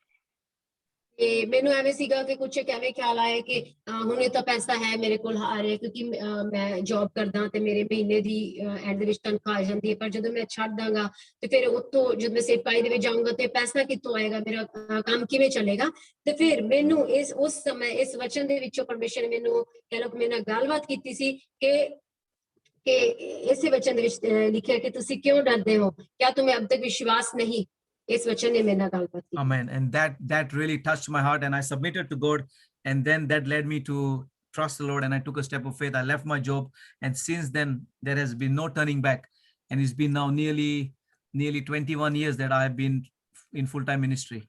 ਤੇ ਮੈਨੂੰ ਐਵੇਂ ਸੀਗਾ ਕਿ ਕੁਝ ਐਵੇਂ ਖਿਆਲ ਆਇਆ ਕਿ ਹੁਣ ਇਹ ਤਾਂ ਪੈਸਾ ਹੈ ਮੇਰੇ ਕੋਲ ਆ ਰਿਹਾ ਕਿਉਂਕਿ ਮੈਂ ਜੌਬ ਕਰਦਾ ਤੇ ਮੇਰੇ ਮਹੀਨੇ ਦੀ ਐਂਡ ਦੇ ਵਿੱਚ ਤਨਖਾਹ ਆ ਜਾਂਦੀ ਹੈ, ਪਰ ਜਦੋਂ ਮੈਂ ਛੱਡ ਦਾਂਗਾ ਤੇ ਫਿਰ ਉੱਥੋਂ ਜਦੋਂ ਮੈਂ ਸੇਵਕਾਈ ਦੇ ਵਿੱਚ ਜਾਊਂਗਾ ਤੇ ਪੈਸਾ ਕਿੱਥੋਂ ਆਏਗਾ, ਮੇਰਾ ਕੰਮ ਕਿਵੇਂ ਚੱਲੇਗਾ। ਤੇ ਫਿਰ ਮੈਨੂੰ ਉਸ ਸਮੇਂ ਇਸ ਵਚਨ ਦੇ ਵਿੱਚੋਂ ਪਰਮੇਸ਼ਰ ਨੇ ਮੈਨੂੰ ਕਹਿ ਲਓ ਮੇਰੇ ਨਾਲ ਗੱਲਬਾਤ ਕੀਤੀ ਸੀ ਕਿ ਇਸੇ ਵਚਨ ਦੇ ਵਿੱਚ ਲਿਖਿਆ ਕਿ ਤੁਸੀਂ ਕਿਉਂ ਡਰਦੇ ਹੋ, ਕਿਆ तुम्हें अब तक विश्वास नहीं। ਇਸ ਵਚਨ ਨੇ ਮੇਰੇ ਨਾਲ ਗੱਲਬਾਤ ਕੀਤੀ। Amen. And that really touched my heart, and I submitted to God, and then that led me to trust the Lord, and I took a step of faith. I left my job, and since then there has been no turning back, and it's been now nearly 21 years that I have been in full-time ministry.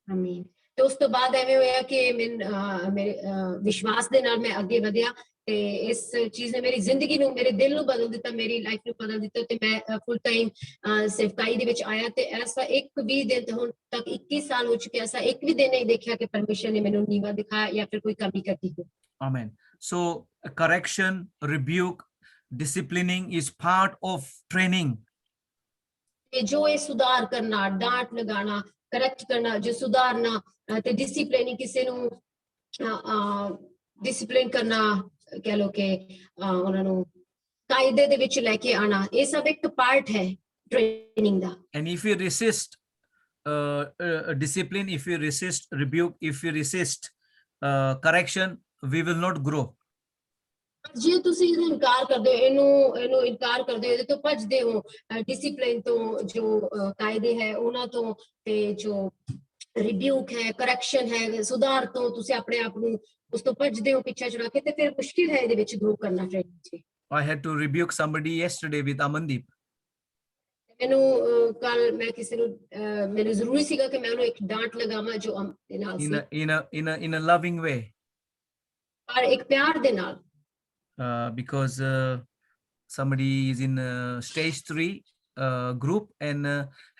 ਆਮੀਨ। ਤੇ ਉਸ ਤੋਂ ਬਾਅਦ ਐਵੇਂ ਹੋਇਆ ਕਿ ਮੇਰੇ ਵਿਸ਼ਵਾਸ ਦੇ ਨਾਲ ਮੈਂ ਅੱਗੇ ਵਧਿਆ ਤੇ ਇਸ ਚੀਜ਼ ਨੇ ਮੇਰੀ ਜ਼ਿੰਦਗੀ ਨੂੰ, ਮੇਰੇ ਦਿਲ ਨੂੰ ਬਦਲ ਦਿੱਤਾ, ਮੇਰੀ ਲਾਈਫ ਨੂੰ ਬਦਲ ਦਿੱਤਾ ਤੇ ਮੈਂ ਫੁੱਲ ਟਾਈਮ ਸੇਵਕਾਈ ਦੇ ਵਿੱਚ ਆਇਆ ਤੇ ਐਸਾ ਇੱਕ ਵੀ ਦਿਨ ਹੁਣ ਤੱਕ 21 ਸਾਲ ਹੋ ਚੁੱਕੇ, ਐਸਾ ਇੱਕ ਵੀ ਦਿਨ ਨਹੀਂ ਦੇਖਿਆ ਕਿ ਪਰਮੇਸ਼ਰ ਨੇ ਮੈਨੂੰ ਨੀਵਾ ਦਿਖਾਇਆ ਜਾਂ ਫਿਰ ਕੋਈ ਕਮੀ ਕਰਦੀ ਹੋ। Amen. So correction, rebuke, disciplining is part of training. ਤੇ ਜੋ ਇਹ ਸੁਧਾਰ ਕਰਨਾ, ਡਾਂਟ ਲਗਾਉਣਾ, ਕਰੈਕਟ ਕਰਨਾ, ਜੋ ਸੁਧਾਰਨਾ ਤੇ ਡਿਸਿਪਲਿਨਿੰਗ, ਕਿਸੇ ਨੂੰ ਡਿਸਿਪਲਿਨ ਕਰਨਾ, ਕਹਿ ਲੋ ਕਿ ਉਹਨਾਂ ਨੂੰ ਕਾਇਦੇ ਦੇ ਵਿੱਚ ਲੈ ਕੇ ਆਣਾ, ਇਹ ਸਭ ਇੱਕ ਪਾਰਟ ਹੈ training the. And if you resist discipline, if you resist rebuke, if you resist correction, we will not grow. ਜੇ ਤੁਸੀਂ ਇਹਨੂੰ ਇਨਕਾਰ ਕਰਦੇ ਹੋ, ਇਹਨੂੰ ਇਨਕਾਰ ਕਰਦੇ ਹੋ, ਇਹਦੇ ਤੋਂ ਭੱਜਦੇ ਹੋ, ਡਿਸਪਲਿਨ ਤੋਂ, ਜੋ ਕਾਇਦੇ ਹੈ ਉਹਨਾਂ ਤੋਂ, ਤੇ ਜੋ ਰਿਬਿਊਕ ਹੈ, ਕਰੈਕਸ਼ਨ ਹੈ, ਸੁਧਾਰ ਤੋਂ ਤੁਸੀਂ ਆਪਣੇ ਆਪ ਨੂੰ ਉਸ ਤੋਂ ਭੱਜਦੇ ਹੋ ਪਿੱਛੇ ਛੁਡਾ ਕੇ, ਤੇ ਫਿਰ ਮੁਸ਼ਕਿਲ ਹੈ ਇਹਦੇ ਵਿੱਚ ਗਰੋ ਕਰਨਾ ਟ੍ਰੇਨਿੰਗ 'ਚ। I had to rebuke somebody yesterday with Amandeep. ਮੈਨੂੰ ਕੱਲ ਮੈਂ ਕਿਸੇ ਨੂੰ ਮੈਨੂੰ ਜ਼ਰੂਰੀ ਸੀਗਾ ਕਿ ਮੈਂ ਉਹਨੂੰ ਇੱਕ ਡਾਂਟ ਲਗਾਵਾਂ ਜੋ ਦੇ ਨਾਲ ਸੀ, in a loving way, ਪਰ ਇੱਕ ਪਿਆਰ ਦੇ ਨਾਲ, because somebody is in stage 3 group and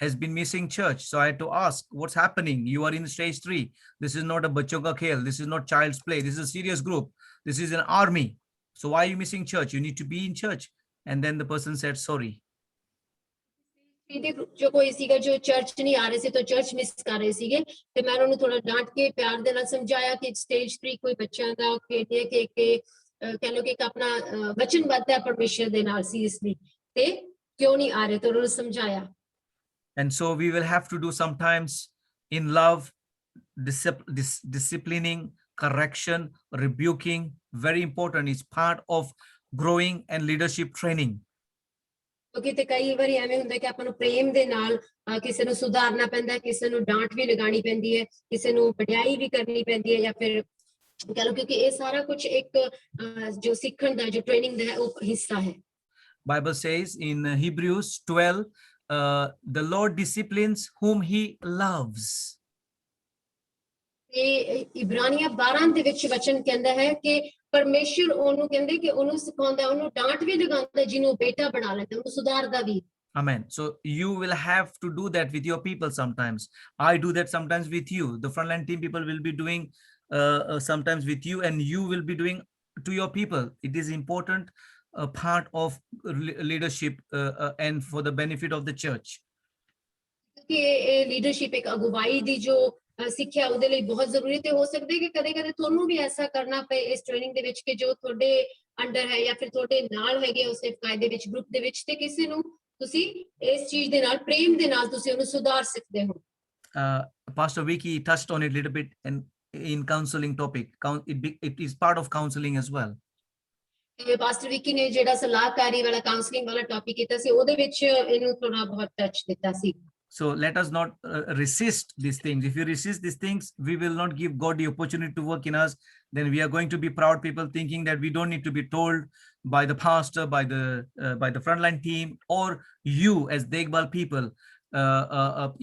has been missing church. So I had to ask, what's happening? You are in stage 3. This is not a bachon ka khel. This is not child's play. This is a serious group. This is an army. So why are you missing church? You need to be in church. And then the person said, sorry. ਇਹਦੇ ਜੋ ਕੋਈ ਸੀਗਾ ਜੋ church ਨਹੀਂ ਆ ਰਹੇ ਸੀ, ਤਾਂ church miss ਕਰ ਰਹੇ ਸੀਗੇ, ਤੇ ਮੈਂ ਉਹਨਾਂ ਨੂੰ ਥੋੜਾ ਡਾਂਟ ਕੇ ਪਿਆਰ ਦੇ ਨਾਲ ਸਮਝਾਇਆ ਕਿ ਸਟੇਜ 3 ਕੋਈ ਬੱਚਿਆਂ ਦਾ ਖੇਡੇ ਕਿ ਕਹਿ ਲੋ ਕਿ ਇੱਕ ਆਪਣਾ ਵਚਨਬੱਧ ਹੈ ਪਰਮੇਸ਼ਰ ਦੇ ਨਾਲ ਸੀਰੀਅਸਲੀ, ਤੇ ਕਿਉਂ ਨਹੀਂ ਆ ਰਹੇ, ਤਾਂ ਉਹਨਾਂ ਨੂੰ ਸਮਝਾਇਆ। And so we will have to do sometimes in love, disciplining, correction, rebuking, very important. It's part of growing and leadership training. ਕਿਉਂਕਿ ਤੇ ਕਈ ਵਾਰੀ ਐਵੇਂ ਹੁੰਦਾ ਕਿ ਆਪਾਂ ਨੂੰ ਪ੍ਰੇਮ ਦੇ ਨਾਲ ਕਿਸੇ ਨੂੰ ਸੁਧਾਰਨਾ ਪੈਂਦਾ, ਕਿਸੇ ਨੂੰ ਡਾਂਟ ਵੀ ਲਗਾਣੀ ਪੈਂਦੀ ਹੈ, ਕਿਸੇ ਨੂੰ ਵਡਿਆਈ ਵੀ ਕਰਨੀ ਪੈਂਦੀ ਹੈ, ਜਾਂ ਫਿਰ ਕਹ ਲਓ, ਕਿਉਂਕਿ ਇਹ ਸਾਰਾ ਕੁਝ ਇੱਕ ਜੋ ਸਿੱਖਣ ਦਾ, ਜੋ ਟ੍ਰੇਨਿੰਗ ਦਾ ਹੈ, ਉਹ ਹਿੱਸਾ ਹੈ। Bible says in Hebrews 12, the Lord disciplines whom he loves. ਤੇ ਇਬਰਾਨੀਆਂ 12 ਦੇ ਵਿੱਚ ਵਚਨ ਕਹਿੰਦਾ ਹੈ ਕਿ ਪਰਮੇਸ਼ਰ ਉਹਨੂੰ ਕਹਿੰਦੇ ਕਿ ਉਹਨੂੰ ਸਿਖਾਉਂਦਾ, ਉਹਨੂੰ ਡਾਂਟ ਵੀ ਲਗਾਉਂਦਾ ਜਿਹਨੂੰ ਬੇਟਾ ਬਣਾ ਲੈਂਦਾ, ਉਹਨੂੰ ਸੁਧਾਰਦਾ ਵੀ। Amen. So you will have to do that with your people sometimes. I do that sometimes with you. The frontline team people will be doing sometimes with you, and you will be doing to your people. It is important part of leadership and for the benefit of the church. ਕਿ ਇਹ leadership ਇੱਕ ਅਗਵਾਈ ਦੀ ਜੋ ਸਿੱਖਿਆ ਉਹਦੇ ਲਈ ਬਹੁਤ ਜ਼ਰੂਰੀ, ਤੇ ਹੋ ਸਕਦਾ ਹੈ ਕਿ ਕਦੇ-ਕਦੇ ਤੁਹਾਨੂੰ ਵੀ ਐਸਾ ਕਰਨਾ ਪਏ ਇਸ ਟ੍ਰੇਨਿੰਗ ਦੇ ਵਿੱਚ ਕਿ ਜੋ ਤੁਹਾਡੇ ਅੰਡਰ ਹੈ ਜਾਂ ਫਿਰ ਤੁਹਾਡੇ ਨਾਲ ਹੈਗੇ ਉਸ ਕਾਇਦੇ ਦੇ ਵਿੱਚ, ਗਰੁੱਪ ਦੇ ਵਿੱਚ, ਤੇ ਕਿਸੇ ਨੂੰ ਤੁਸੀਂ ਇਸ ਚੀਜ਼ ਦੇ ਨਾਲ, ਪ੍ਰੇਮ ਦੇ ਨਾਲ ਤੁਸੀਂ ਉਹਨੂੰ ਸੁਧਾਰ ਸਕਦੇ ਹੋ। Pastor Vicky touched on it a little bit in counseling topic. It is part of counseling as well. Pastor Vicky ਨੇ ਜਿਹੜਾ ਸਲਾਹਕਾਰੀ ਵਾਲਾ ਕਾਉਂਸਲਿੰਗ ਵਾਲਾ ਟੌਪਿਕ ਕੀਤਾ ਸੀ, ਉਹਦੇ ਵਿੱਚ ਇਹਨੂੰ ਥੋੜਾ ਬਹੁਤ ਟੱਚ ਦਿੱਤਾ ਸੀ। So let us not resist these things. If you resist these things, we will not give God the opportunity to work in us. Then we are going to be proud people, thinking that we don't need to be told by the pastor, by the frontline team, or you as Degbal people.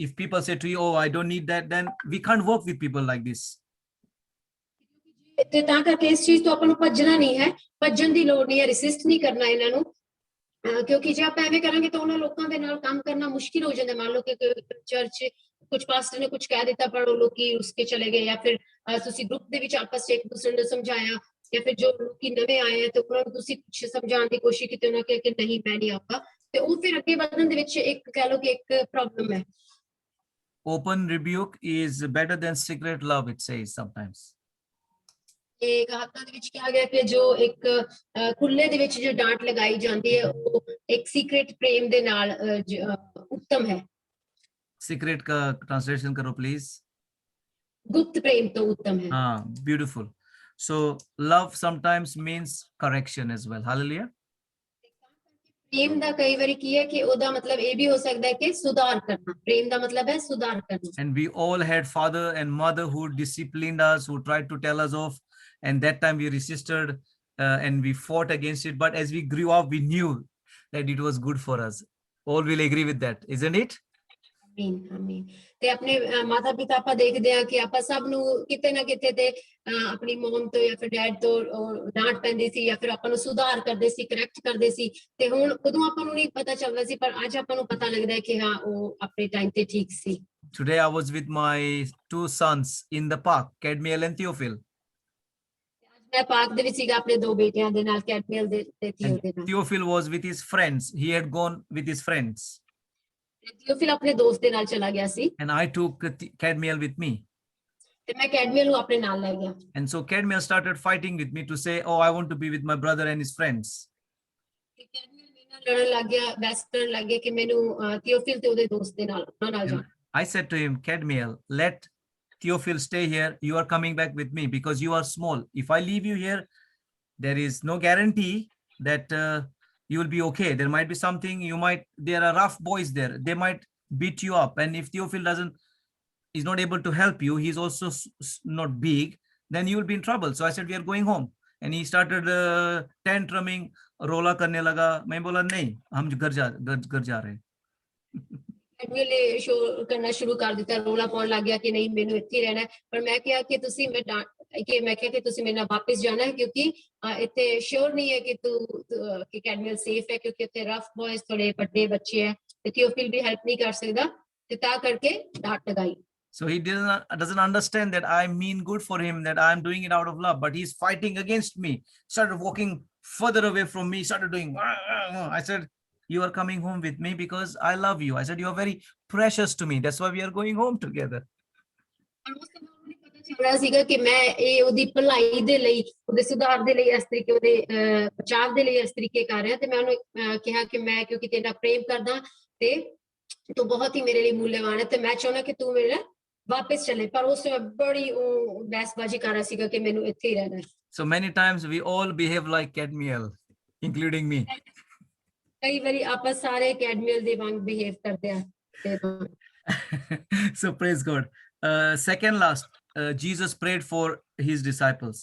If people say to you, "Oh, I don't need that," then we can't work with people like this. ਤੇ ਤਾਂ ਕਰਕੇ ਇਸ ਚੀਜ਼ ਤੋਂ ਆਪਾਂ ਨੂੰ ਭੱਜਣਾ ਨਹੀਂ ਹੈ, ਭੱਜਣ ਦੀ ਲੋੜ ਨਹੀਂ ਹੈ, ਰੈਸਿਸਟ ਨਹੀਂ ਕਰਨਾ ਇਹਨਾਂ ਨੂੰ, ਕਿਉਂਕਿ ਜੇ ਆਪਾਂ ਐਵੇਂ ਕਰਾਂਗੇ ਤਾਂ ਉਹਨਾਂ ਲੋਕਾਂ ਦੇ ਨਾਲ ਕੰਮ ਕਰਨਾ ਮੁਸ਼ਕਿਲ ਹੋ ਜਾਂਦਾ। ਮੰਨ ਲਓ ਕਿ ਚਰਚ ਕੁਝ ਪਾਸਟਰ ਨੇ ਕੁਝ ਕਹਿ ਦਿੱਤਾ, ਪਰ ਉਹ ਲੋਕੀ ਉਸਕੇ ਚਲੇ ਗਏ, ਜਾਂ ਫਿਰ ਤੁਸੀਂ ਗਰੁੱਪ ਦੇ ਵਿੱਚ ਆਪਸ 'ਚ ਇੱਕ ਦੂਸਰੇ ਨੂੰ ਸਮਝਾਇਆ, ਜਾਂ ਫਿਰ ਜੋ ਲੋਕੀ ਨਵੇਂ ਆਏ ਆ ਤੇ ਉਹਨਾਂ ਨੂੰ ਤੁਸੀਂ ਕੁਝ ਸਮਝਾਉਣ ਦੀ ਕੋਸ਼ਿਸ਼ ਕੀਤੀ, ਉਹਨਾਂ ਕਿ ਨਹੀਂ ਮੈਂ ਨਹੀਂ ਆਊਗਾ, ਤੇ ਉਹ ਫਿਰ ਅੱਗੇ ਵਧਣ ਦੇ ਵਿੱਚ ਇੱਕ ਕਹਿ ਲਓ ਕਿ ਇੱਕ ਪ੍ਰੋਬਲਮ ਹੈ। Open rebuke is better than secret love, it says sometimes. ਇਹ ਕਹਾਵਤਾਂ ਦੇ ਵਿੱਚ ਕਿਹਾ ਗਿਆ ਕਿ ਜੋ ਇੱਕ ਖੁੱਲੇ ਦੇ ਵਿੱਚ ਜੋ ਡਾਂਟ ਲਗਾਈ ਜਾਂਦੀ ਹੈ, ਉਹ ਇੱਕ ਸੀਕ੍ਰੇਟ ਪ੍ਰੇਮ ਦੇ ਨਾਲ ਉੱਤਮ ਹੈ। Secret ka translation karo please. ਗੁਪਤ ਪ੍ਰੇਮ ਤੋਂ ਉੱਤਮ ਹੈ। Beautiful. So love sometimes means correction as well. Hallelujah. ਪ੍ਰੇਮ ਦਾ ਕਈ ਵਾਰੀ ਕੀ ਹੈ ਕਿ ਉਹਦਾ ਮਤਲਬ ਇਹ ਵੀ ਹੋ ਸਕਦਾ ਹੈ ਕਿ ਸੁਧਾਰ ਕਰਨਾ। ਪ੍ਰੇਮ ਦਾ ਮਤਲਬ ਹੈ ਸੁਧਾਰ ਕਰਨਾ। And we all had father and mother who disciplined us, who tried to tell us off, and that time we resisted and we fought against it. But as we grew up, we knew that it was good for us. All will agree with that, isn't it? ਆਮੀਨ ਆਮੀਨ। ਤੇ ਆਪਣੇ ਮਾਤਾ ਪਿਤਾ ਆਪਾਂ ਦੇਖਦੇ ਹਾਂ ਕਿ ਆਪਾਂ ਸਭ ਨੂੰ ਕਿਤੇ ਨਾ ਕਿਤੇ ਤੇ ਆਪਣੀ ਮਮ ਤੋਂ ਜਾਂ ਫਿਰ ਡੈਡ ਤੋਂ ਡਾਂਟ ਪੈਂਦੀ ਸੀ, ਜਾਂ ਫਿਰ ਆਪਾਂ ਨੂੰ ਸੁਧਾਰ ਕਰਦੇ ਸੀ, ਕਰੈਕਟ ਕਰਦੇ ਸੀ, ਤੇ ਹੁਣ ਉਦੋਂ ਆਪਾਂ ਨੂੰ ਨਹੀਂ ਪਤਾ ਚੱਲਦਾ ਸੀ, ਪਰ ਅੱਜ ਆਪਾਂ ਨੂੰ ਪਤਾ ਲੱਗਦਾ ਹੈ ਕਿ ਹਾਂ ਉਹ ਆਪਣੇ ਟਾਈਮ ਤੇ ਠੀਕ ਸੀ। Today I was with my 2 sons in the park, Cadmiel and Theophil. ਮੈਂ ਪਾਰਕ ਦੇ ਵਿੱਚ ਸੀਗਾ ਆਪਣੇ 2 ਬੇਟਿਆਂ ਦੇ ਨਾਲ, ਕੈਡਮੀਅਲ ਦੇ ਤੇ ਥੀਓ ਦੇ ਨਾਲ। Theophil was with his friends. He had gone with his friends. ਥੀਓਫਿਲ ਆਪਣੇ ਦੋਸਤ ਦੇ ਨਾਲ ਚਲਾ ਗਿਆ ਸੀ, And I took Cadmiel with me. ਤੇ ਮੈਂ ਕੈਡਮੀਅਲ ਨੂੰ ਆਪਣੇ ਨਾਲ ਲੈ ਗਿਆ। And so Cadmiel started fighting with me to say, "Oh, I want to be with my brother and his friends." ਤੇ ਕੈਡਮੀਅਲ ਮੇਰੇ ਨਾਲ ਲੜਨ ਲੱਗ ਗਿਆ, ਬਹਿਸ ਕਰਨ ਲੱਗ ਗਿਆ ਕਿ ਮੈਨੂੰ ਥਿਓਫਿਲ ਤੇ ਉਹਦੇ ਦੋਸਤ ਦੇ ਨਾਲ ਉਹਨਾਂ ਨਾਲ And ਜਾਣ। I said to him, Cadmiel, let Theophil stay here. You are coming back with me because you are small. If I leave you here, there is no guarantee that you will be okay. There might be something, there are rough boys there. They might beat you up. And if Theophil is not able to help you, he's also not big, then you will be in trouble. So I said, we are going home. And he started tantruming, rola karne laga. मैं बोला नहीं, हम घर जा रहे हैं. ਕੈਡਮੀਅਲ ਨੇ show ਕਰਨਾ ਸ਼ੁਰੂ ਕਰ ਦਿੱਤਾ, ਰੋਲਾ ਪਾਉਣ ਲੱਗ ਗਿਆ ਕਿ ਨਹੀਂ ਮੈਨੂੰ ਇੱਥੇ ਹੀ ਰਹਿਣਾ ਹੈ। ਪਰ ਮੈਂ ਕਿਹਾ ਕਿ ਤੁਸੀਂ ਤੁਸੀਂ ਮੇਰੇ ਨਾਲ ਵਾਪਸ ਜਾਣਾ ਹੈ ਕਿਉਂਕਿ ਇੱਥੇ ਸ਼ੋਰ ਨਹੀਂ ਹੈ ਕਿ ਕੈਡਮੀਅਲ ਸੇਫ ਹੈ ਕਿਉਂਕਿ ਇੱਥੇ ਰਫ ਬॉयਜ਼ ਥੋੜੇ ਵੱਡੇ ਬੱਚੇ ਹੈ ਤੇ ਥਿਓਫਿਲ ਵੀ ਹੈਲਪ ਨਹੀਂ ਕਰ ਸਕਦਾ ਤੇ ਤਾਂ ਕਰਕੇ ਡਾਂਟ ਲਗਾਈ। So he doesn't understand that I mean good for him, that I'm doing it out of love, but he's fighting against me. Started walking further away from me, started doing. I said, you are coming home with me because I love you. I said, you are very precious to me. That's why we are going home together. ਚੱਲ ਰਿਹਾ ਸੀਗਾ ਕਿ ਮੈਂ ਇਹ ਉਹਦੀ ਭਲਾਈ ਦੇ ਲਈ, ਉਹਦੇ ਸੁਧਾਰ ਦੇ ਲਈ ਇਸ ਤਰੀਕੇ, ਉਹਦੇ ਬਚਾਵ ਦੇ ਲਈ ਇਸ ਤਰੀਕੇ ਕਰ ਰਿਹਾ। ਤੇ ਮੈਂ ਉਹਨੂੰ ਕਿਹਾ ਕਿ ਮੈਂ ਕਿਉਂਕਿ ਤੇਰਾ ਪ੍ਰੇਮ ਕਰਦਾ ਤੇ ਤੂੰ ਬਹੁਤ ਹੀ ਮੇਰੇ ਲਈ ਮੁੱਲਵਾਨ ਹੈ ਤੇ ਮੈਂ ਚਾਹੁੰਦਾ ਕਿ ਤੂੰ ਮੇਰੇ ਨਾਲ ਵਾਪਸ ਚਲੇ। ਪਰ ਉਸ ਵਿੱਚ ਬੜੀ ਉਹ ਬਹਿਸਬਾਜ਼ੀ ਕਰ ਰਿਹਾ ਸੀਗਾ ਕਿ ਮੈਨੂੰ ਇੱਥੇ ਹੀ ਰਹਿਣਾ ਹੈ। So many times we all behave like Cadmiel, including me. ਕਈ ਵਾਰੀ ਆਪਾਂ ਸਾਰੇ ਕੈਡਮੀਅਲ ਦੇ ਵਾਂਗ ਬਿਹੇਵ ਕਰਦੇ ਆ। So praise God. Second last, Jesus prayed for his disciples.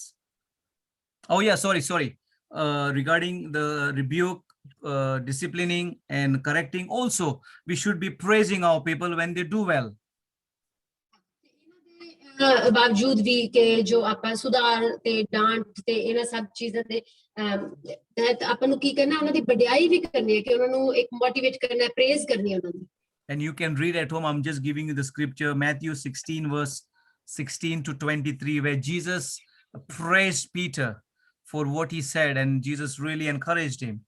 Oh yeah, sorry. Regarding the rebuke, disciplining and correcting, also we should be praising our people when they do well. ਬਾਵਜੂਦ ਵੀ ਕਿ ਜੋ ਆਪਾਂ ਸੁਧਾਰ ਤੇ ਡਾਂਟ ਤੇ ਇਹਨਾਂ ਸਭ ਚੀਜ਼ਾਂ ਦੇ ਤਹਿਤ ਆਪਾਂ ਨੂੰ ਕੀ ਕਰਨਾ, ਉਹਨਾਂ ਦੀ ਵਡਿਆਈ ਵੀ ਕਰਨੀ ਹੈ ਕਿ ਉਹਨਾਂ ਨੂੰ ਇੱਕ ਮੋਟੀਵੇਟ ਕਰਨਾ ਹੈ, ਪ੍ਰੇਜ਼ ਕਰਨੀ ਹੈ ਉਹਨਾਂ ਦੀ। And you can read at home. I'm just giving you the scripture, Matthew 16 verse 16 to 23, where Jesus praised Peter for what he said, and Jesus really encouraged him.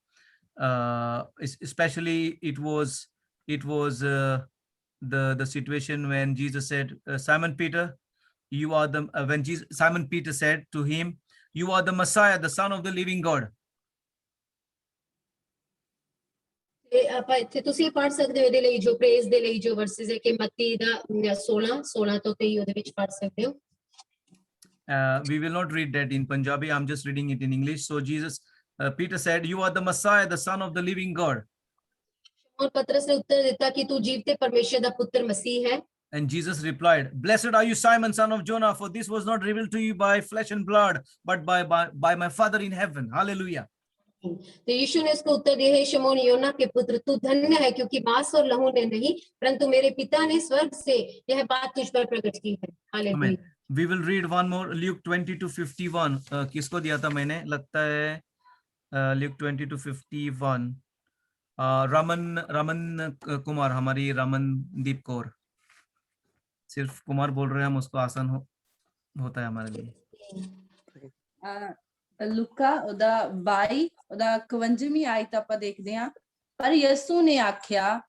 Especially it was the situation when Jesus said, Simon Peter, you are the Simon Peter said to him, you are the Messiah, the Son of the living God. ਆਪਾਂ ਇੱਥੇ ਤੁਸੀਂ ਪੜ੍ਹ ਸਕਦੇ ਹੋ ਇਹਦੇ ਲਈ ਜੋ praise ਦੇ ਲਈ ਜੋ ਵਰਸਿਸ ਹੈ ਕਿ ਮੱਤੀ ਦਾ 16 ਤੋਂ 23 ਉਹਦੇ ਵਿੱਚ ਪੜ੍ਹ ਸਕਦੇ ਹੋ। We will not read that in Punjabi. I'm just reading it in English. So Peter said, you are the Messiah, the Son of the living God. और पतरस ने उत्तर दिता कि तू जीवते परमेश्वर दा पुत्र मसीह है। And Jesus replied, blessed are you, Simon, son of Jonah, for this was not revealed to you by flesh and blood, but by my Father in heaven. Hallelujah. तो यीशु ने इसको उत्तर दिया, हे शमौन योना के पुत्र, तू धन्य है क्योंकि मांस और लहू ने नहीं परंतु मेरे पिता ने स्वर्ग से यह बात तुझ पर प्रकट की है। Hallelujah. We will read one more, Luke 20-51. किसको दिया था मैंने, लगता है Luke 20-51. रमन कुमार, हमारी रमनदीप कौर, सिर्फ कुमार बोल रहे हैं हम, उसको आसान होता है हमारे लिए। ਲੁਕਾ ਉਹਦਾ 22 ਉਹਦਾ 51ਵੀਂ ਆਇਤ ਆਪਾਂ ਦੇਖਦੇ ਹਾਂ। ਪਰ ਯਿਸੂ ਨੇ ਆਖਿਆ,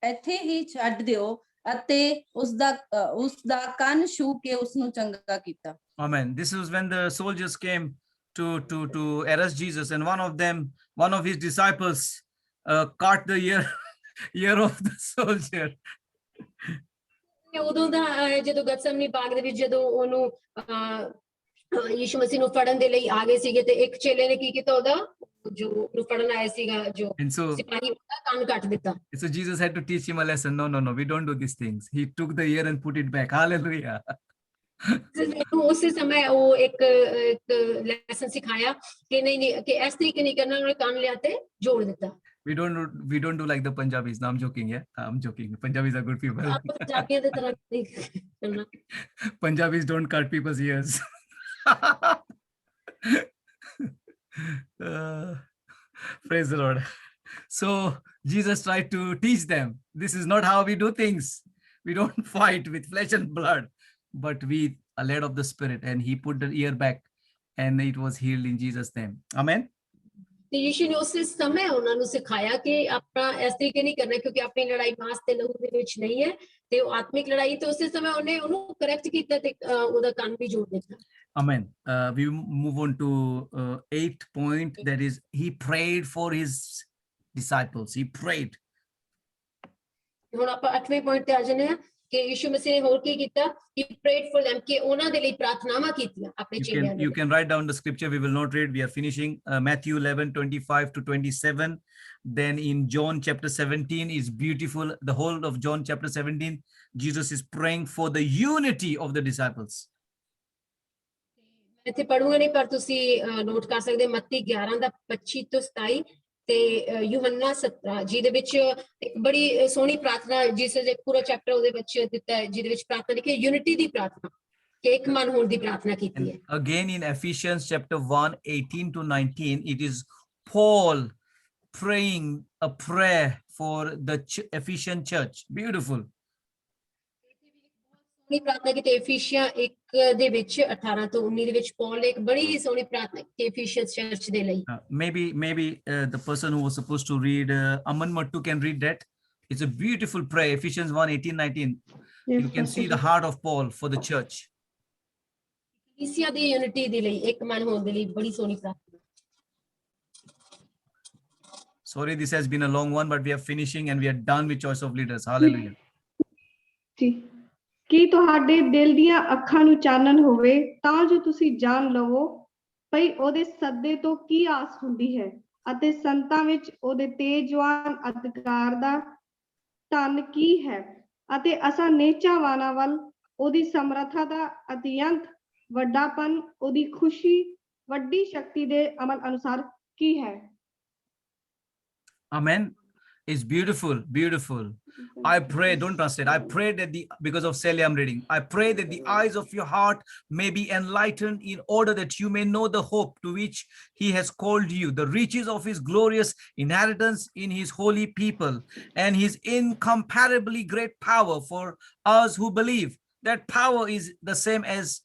ਇੱਥੇ ਹੀ ਛੱਡ ਦਿਓ ਅਤੇ ਉਸਦਾ ਕੰਨ ਛੂ ਕੇ ਉਸਨੂੰ ਚੰਗਾ ਕੀਤਾ। Amen. This is when the soldiers came to arrest Jesus, and one of his disciples caught the ear of the soldier. ਉਦੋਂ ਦਾ ਜਦੋਂ ਗਤਸਮਨੀ ਬਾਗ ਦੇ ਵਿੱਚ ਜਦੋਂ ਉਹਨੂੰ ਯੀਸ਼ੂ ਮਸੀਹ ਨੂੰ ਫੜਨ ਦੇ ਲਈ ਆ ਗਏ ਸੀਗੇ ਤੇ ਇੱਕ ਚੇਲੇ ਨੇ ਕੀ ਕੀਤਾ, ਉਹਦਾ ਜੋ ਉਹਨੂੰ ਫੜਨ ਆਇਆ ਸੀਗਾ ਜੋ ਸਿਪਾਹੀ, ਉਹਦਾ ਕੰਨ ਕੱਟ ਦਿੱਤਾ। So Jesus had to teach him a lesson. No, we don't do these things. He took the ear and put it back. Hallelujah. ਉਸੇ ਸਮੇਂ ਉਹ ਇੱਕ ਲੈਸਨ ਸਿਖਾਇਆ ਕਿ ਨਹੀਂ ਕਿ ਇਸ ਤਰੀਕੇ ਨਹੀਂ ਕਰਨਾ, ਉਹਨੇ ਕੰਨ ਲਿਆ ਤੇ ਜੋੜ ਦਿੱਤਾ। We don't do like the Punjabis. No, I'm joking. Yeah, I'm joking. Punjabis are good people. Punjabis don't cut people's ears. Praise the Lord. So Jesus tried to teach them, this is not how we do things. We don't fight with flesh and blood, but we are led of the Spirit. And he put the ear back and it was healed in Jesus' name. Amen. ਤੇ ਯੀਸ਼ੂ ਨੇ ਉਸੇ ਸਮੇਂ ਉਹਨਾਂ ਨੂੰ ਸਿਖਾਇਆ ਕਿ ਆਪਣਾ ਇਸ ਤਰੀਕੇ ਨਹੀਂ ਕਰਨਾ ਕਿਉਂਕਿ ਆਪਣੀ ਲੜਾਈ ਮਾਂਸ ਤੇ ਲਹੂ ਦੇ ਵਿੱਚ ਨਹੀਂ ਹੈ, ਤੇ ਉਹ ਆਤਮਿਕ ਲੜਾਈ ਤੇ ਉਸੇ ਸਮੇਂ ਉਹਨੇ ਉਹਨੂੰ ਕਰੈਕਟ ਕੀਤਾ ਤੇ ਉਹਦਾ ਕੰਨ ਵੀ ਜੋੜ ਦਿੱਤਾ। Amen. We move on to 8th point, that is he prayed for his disciples. He prayed. ਹੁਣ ਆਪਾਂ 8ਵੇਂ ਪੁਆਇੰਟ ਤੇ ਆ ਜਾਂਦੇ ਹਾਂ ਕਿ ਯਿਸੂ ਮਸੀਹ ਨੇ ਹੋਰ ਕੀ ਕੀਤਾ? He prayed for them, ਕਿ ਉਹਨਾਂ ਦੇ ਲਈ ਪ੍ਰਾਰਥਨਾਵਾਂ ਕੀਤੀਆਂ ਆਪਣੇ ਚੇਲਿਆਂ ਦੇ You ਲਈ। can write down the scripture. We will not read. We are finishing Matthew 11:25 to 27. Then in John chapter 17 is beautiful. The whole of John chapter 17, Jesus is praying for the unity of the disciples. ਇੱਥੇ ਪੜੂਗਾ ਨਹੀਂ, ਪਰ ਤੁਸੀਂ note ਕਰ ਸਕਦੇ ਹੋ ਮੱਤੀ 11 ਦਾ 25 ਤੋਂ 27 ਤੇ ਯੂਹੰਨਾ 17 ਜਿਹਦੇ ਵਿੱਚ ਇੱਕ ਬੜੀ ਸੋਹਣੀ ਪ੍ਰਾਰਥਨਾ ਜਿਸ ਦੇ ਪੂਰਾ ਚੈਪਟਰ ਉਹਦੇ ਵਿੱਚ ਦਿੱਤਾ ਹੈ, ਜਿਹਦੇ ਵਿੱਚ ਪ੍ਰਾਰਥਨਾ ਲਿਖੀ ਹੈ ਯੂਨਿਟੀ ਦੀ ਪ੍ਰਾਰਥਨਾ, ਕਿ ਇੱਕ ਮਨ ਹੋਣ ਦੀ ਪ੍ਰਾਰਥਨਾ ਕੀਤੀ ਹੈ। And again in Ephesians chapter 1:18 to 19, it is Paul praying a prayer for the Ephesian church. Beautiful. ਸੋਹਣੀ ਪ੍ਰਾਰਥਨਾ ਕੀਤੀ ਐਫੀਸੀਆਂ 1 ਦੇ ਵਿੱਚ 18 ਤੋਂ 19 ਦੇ ਵਿੱਚ ਪੌਲ ਨੇ ਇੱਕ ਬੜੀ ਸੋਹਣੀ ਪ੍ਰਾਰਥਨਾ ਕੀਤੀ ਐਫੀਸੀਅਨਸ ਚਰਚ ਦੇ ਲਈ। Maybe the person who was supposed to read, Aman Mattu, can read that. It's a beautiful prayer, Ephesians 1:18-19. You can see the heart of Paul for the church. ਕਲੀਸਿਆ the unity ਦੇ ਲਈ, ਇੱਕ ਮਨ ਹੋਣ ਦੇ ਲਈ ਬੜੀ ਸੋਹਣੀ ਪ੍ਰਾਰਥਨਾ। Sorry, this has been a long one, but we are finishing and we are done with choice of leaders. Hallelujah. ਜੀ ਕੀ ਤੁਹਾਡੇ ਦਿਲ ਦੀਆਂ ਅੱਖਾਂ ਨੂੰ ਚਾਨਣ ਹੋਵੇ ਤਾਂ ਜੋ ਤੁਸੀਂ ਜਾਣ ਲਵੋ ਭਈ ਉਹਦੇ ਸੱਦੇ ਤੋਂ ਕੀ ਆਸ ਹੁੰਦੀ ਹੈ ਅਤੇ ਸੰਤਾਂ ਵਿੱਚ ਉਹਦੇ ਤੇਜਵਾਨ ਅਧਿਕਾਰ ਦਾ ਧਨ ਕੀ ਹੈ ਅਤੇ ਅਸਾਂ ਨੇਚਾਵਾਨਾਂ ਵੱਲ ਉਹਦੀ ਸਮਰੱਥਾ ਦਾ ਅਤਿਅੰਤ ਵੱਡਾਪਨ, ਉਹਦੀ ਖੁਸ਼ੀ ਵੱਡੀ ਸ਼ਕਤੀ ਦੇ ਅਮਲ ਅਨੁਸਾਰ ਕੀ ਹੈ। Amen. It's beautiful, beautiful. I pray, don't translate. I pray that because of Sally I'm reading, I pray that the eyes of your heart may be enlightened in order that you may know the hope to which he has called you, the riches of his glorious inheritance in his holy people, and his incomparably great power for us who believe. That power is the same as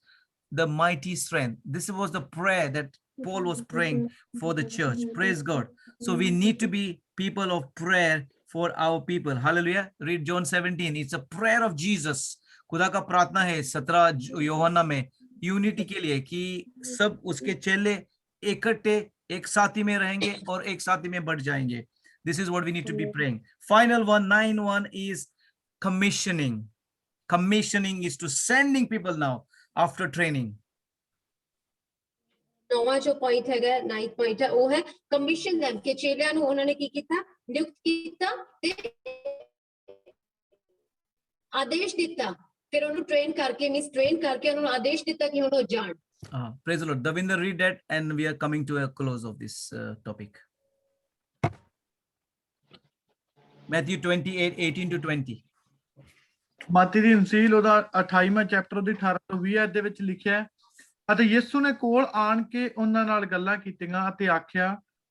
the mighty strength. This was the prayer that Paul was praying for the church. Praise God. So we need to be people of prayer for our people. Hallelujah. Read John 17. It's a prayer of Jesus. खुदा का प्रार्थना है 17 यूहन्ना में unity के लिए कि सब उसके चेले इकट्ठे एक साथी में रहेंगे और एक साथी में बढ़ जाएंगे. This is what we need to be praying. Final one, 9:1 is commissioning. Commissioning is to sending people now after training. ਨੌਵਾਂ ਜੋ ਪੁਆਇੰਟ ਹੈਗਾ 9th ਪੁਆਇੰਟ ਹੈ ਉਹ ਹੈ ਕਮਿਸ਼ਨ them, ਕਿ ਚੇਲਿਆਂ ਨੂੰ ਉਹਨਾਂ ਨੇ ਕੀ ਕੀਤਾ? ਨਿਯੁਕਤ ਕੀਤਾ ਤੇ ਆਦੇਸ਼ ਦਿੱਤਾ, ਫਿਰ ਉਹਨੂੰ ਟ੍ਰੇਨ ਕਰਕੇ ਉਹਨਾਂ ਨੂੰ ਆਦੇਸ਼ ਦਿੱਤਾ ਕਿ ਹੁਣ ਉਹ ਜਾਣ। Praise the Lord. Davinder, read that and we are coming to a close of this topic. Matthew 28:18 to 20. ਮੱਤੀ ਦੀ ਇੰਜੀਲ ਉਹਦਾ 28ਵਾਂ ਚੈਪਟਰ ਦੀ 18 ਤੋਂ 20 ਦੇ ਵਿੱਚ ਲਿਖਿਆ ਹੈ, ਅਤੇ ਯਿਸੂ ਨੇ ਕੋਲ ਆਣ ਕੇ ਉਹਨਾਂ ਨਾਲ ਗੱਲਾਂ ਕੀਤੀਆਂ ਅਤੇ ਆਖਿਆ,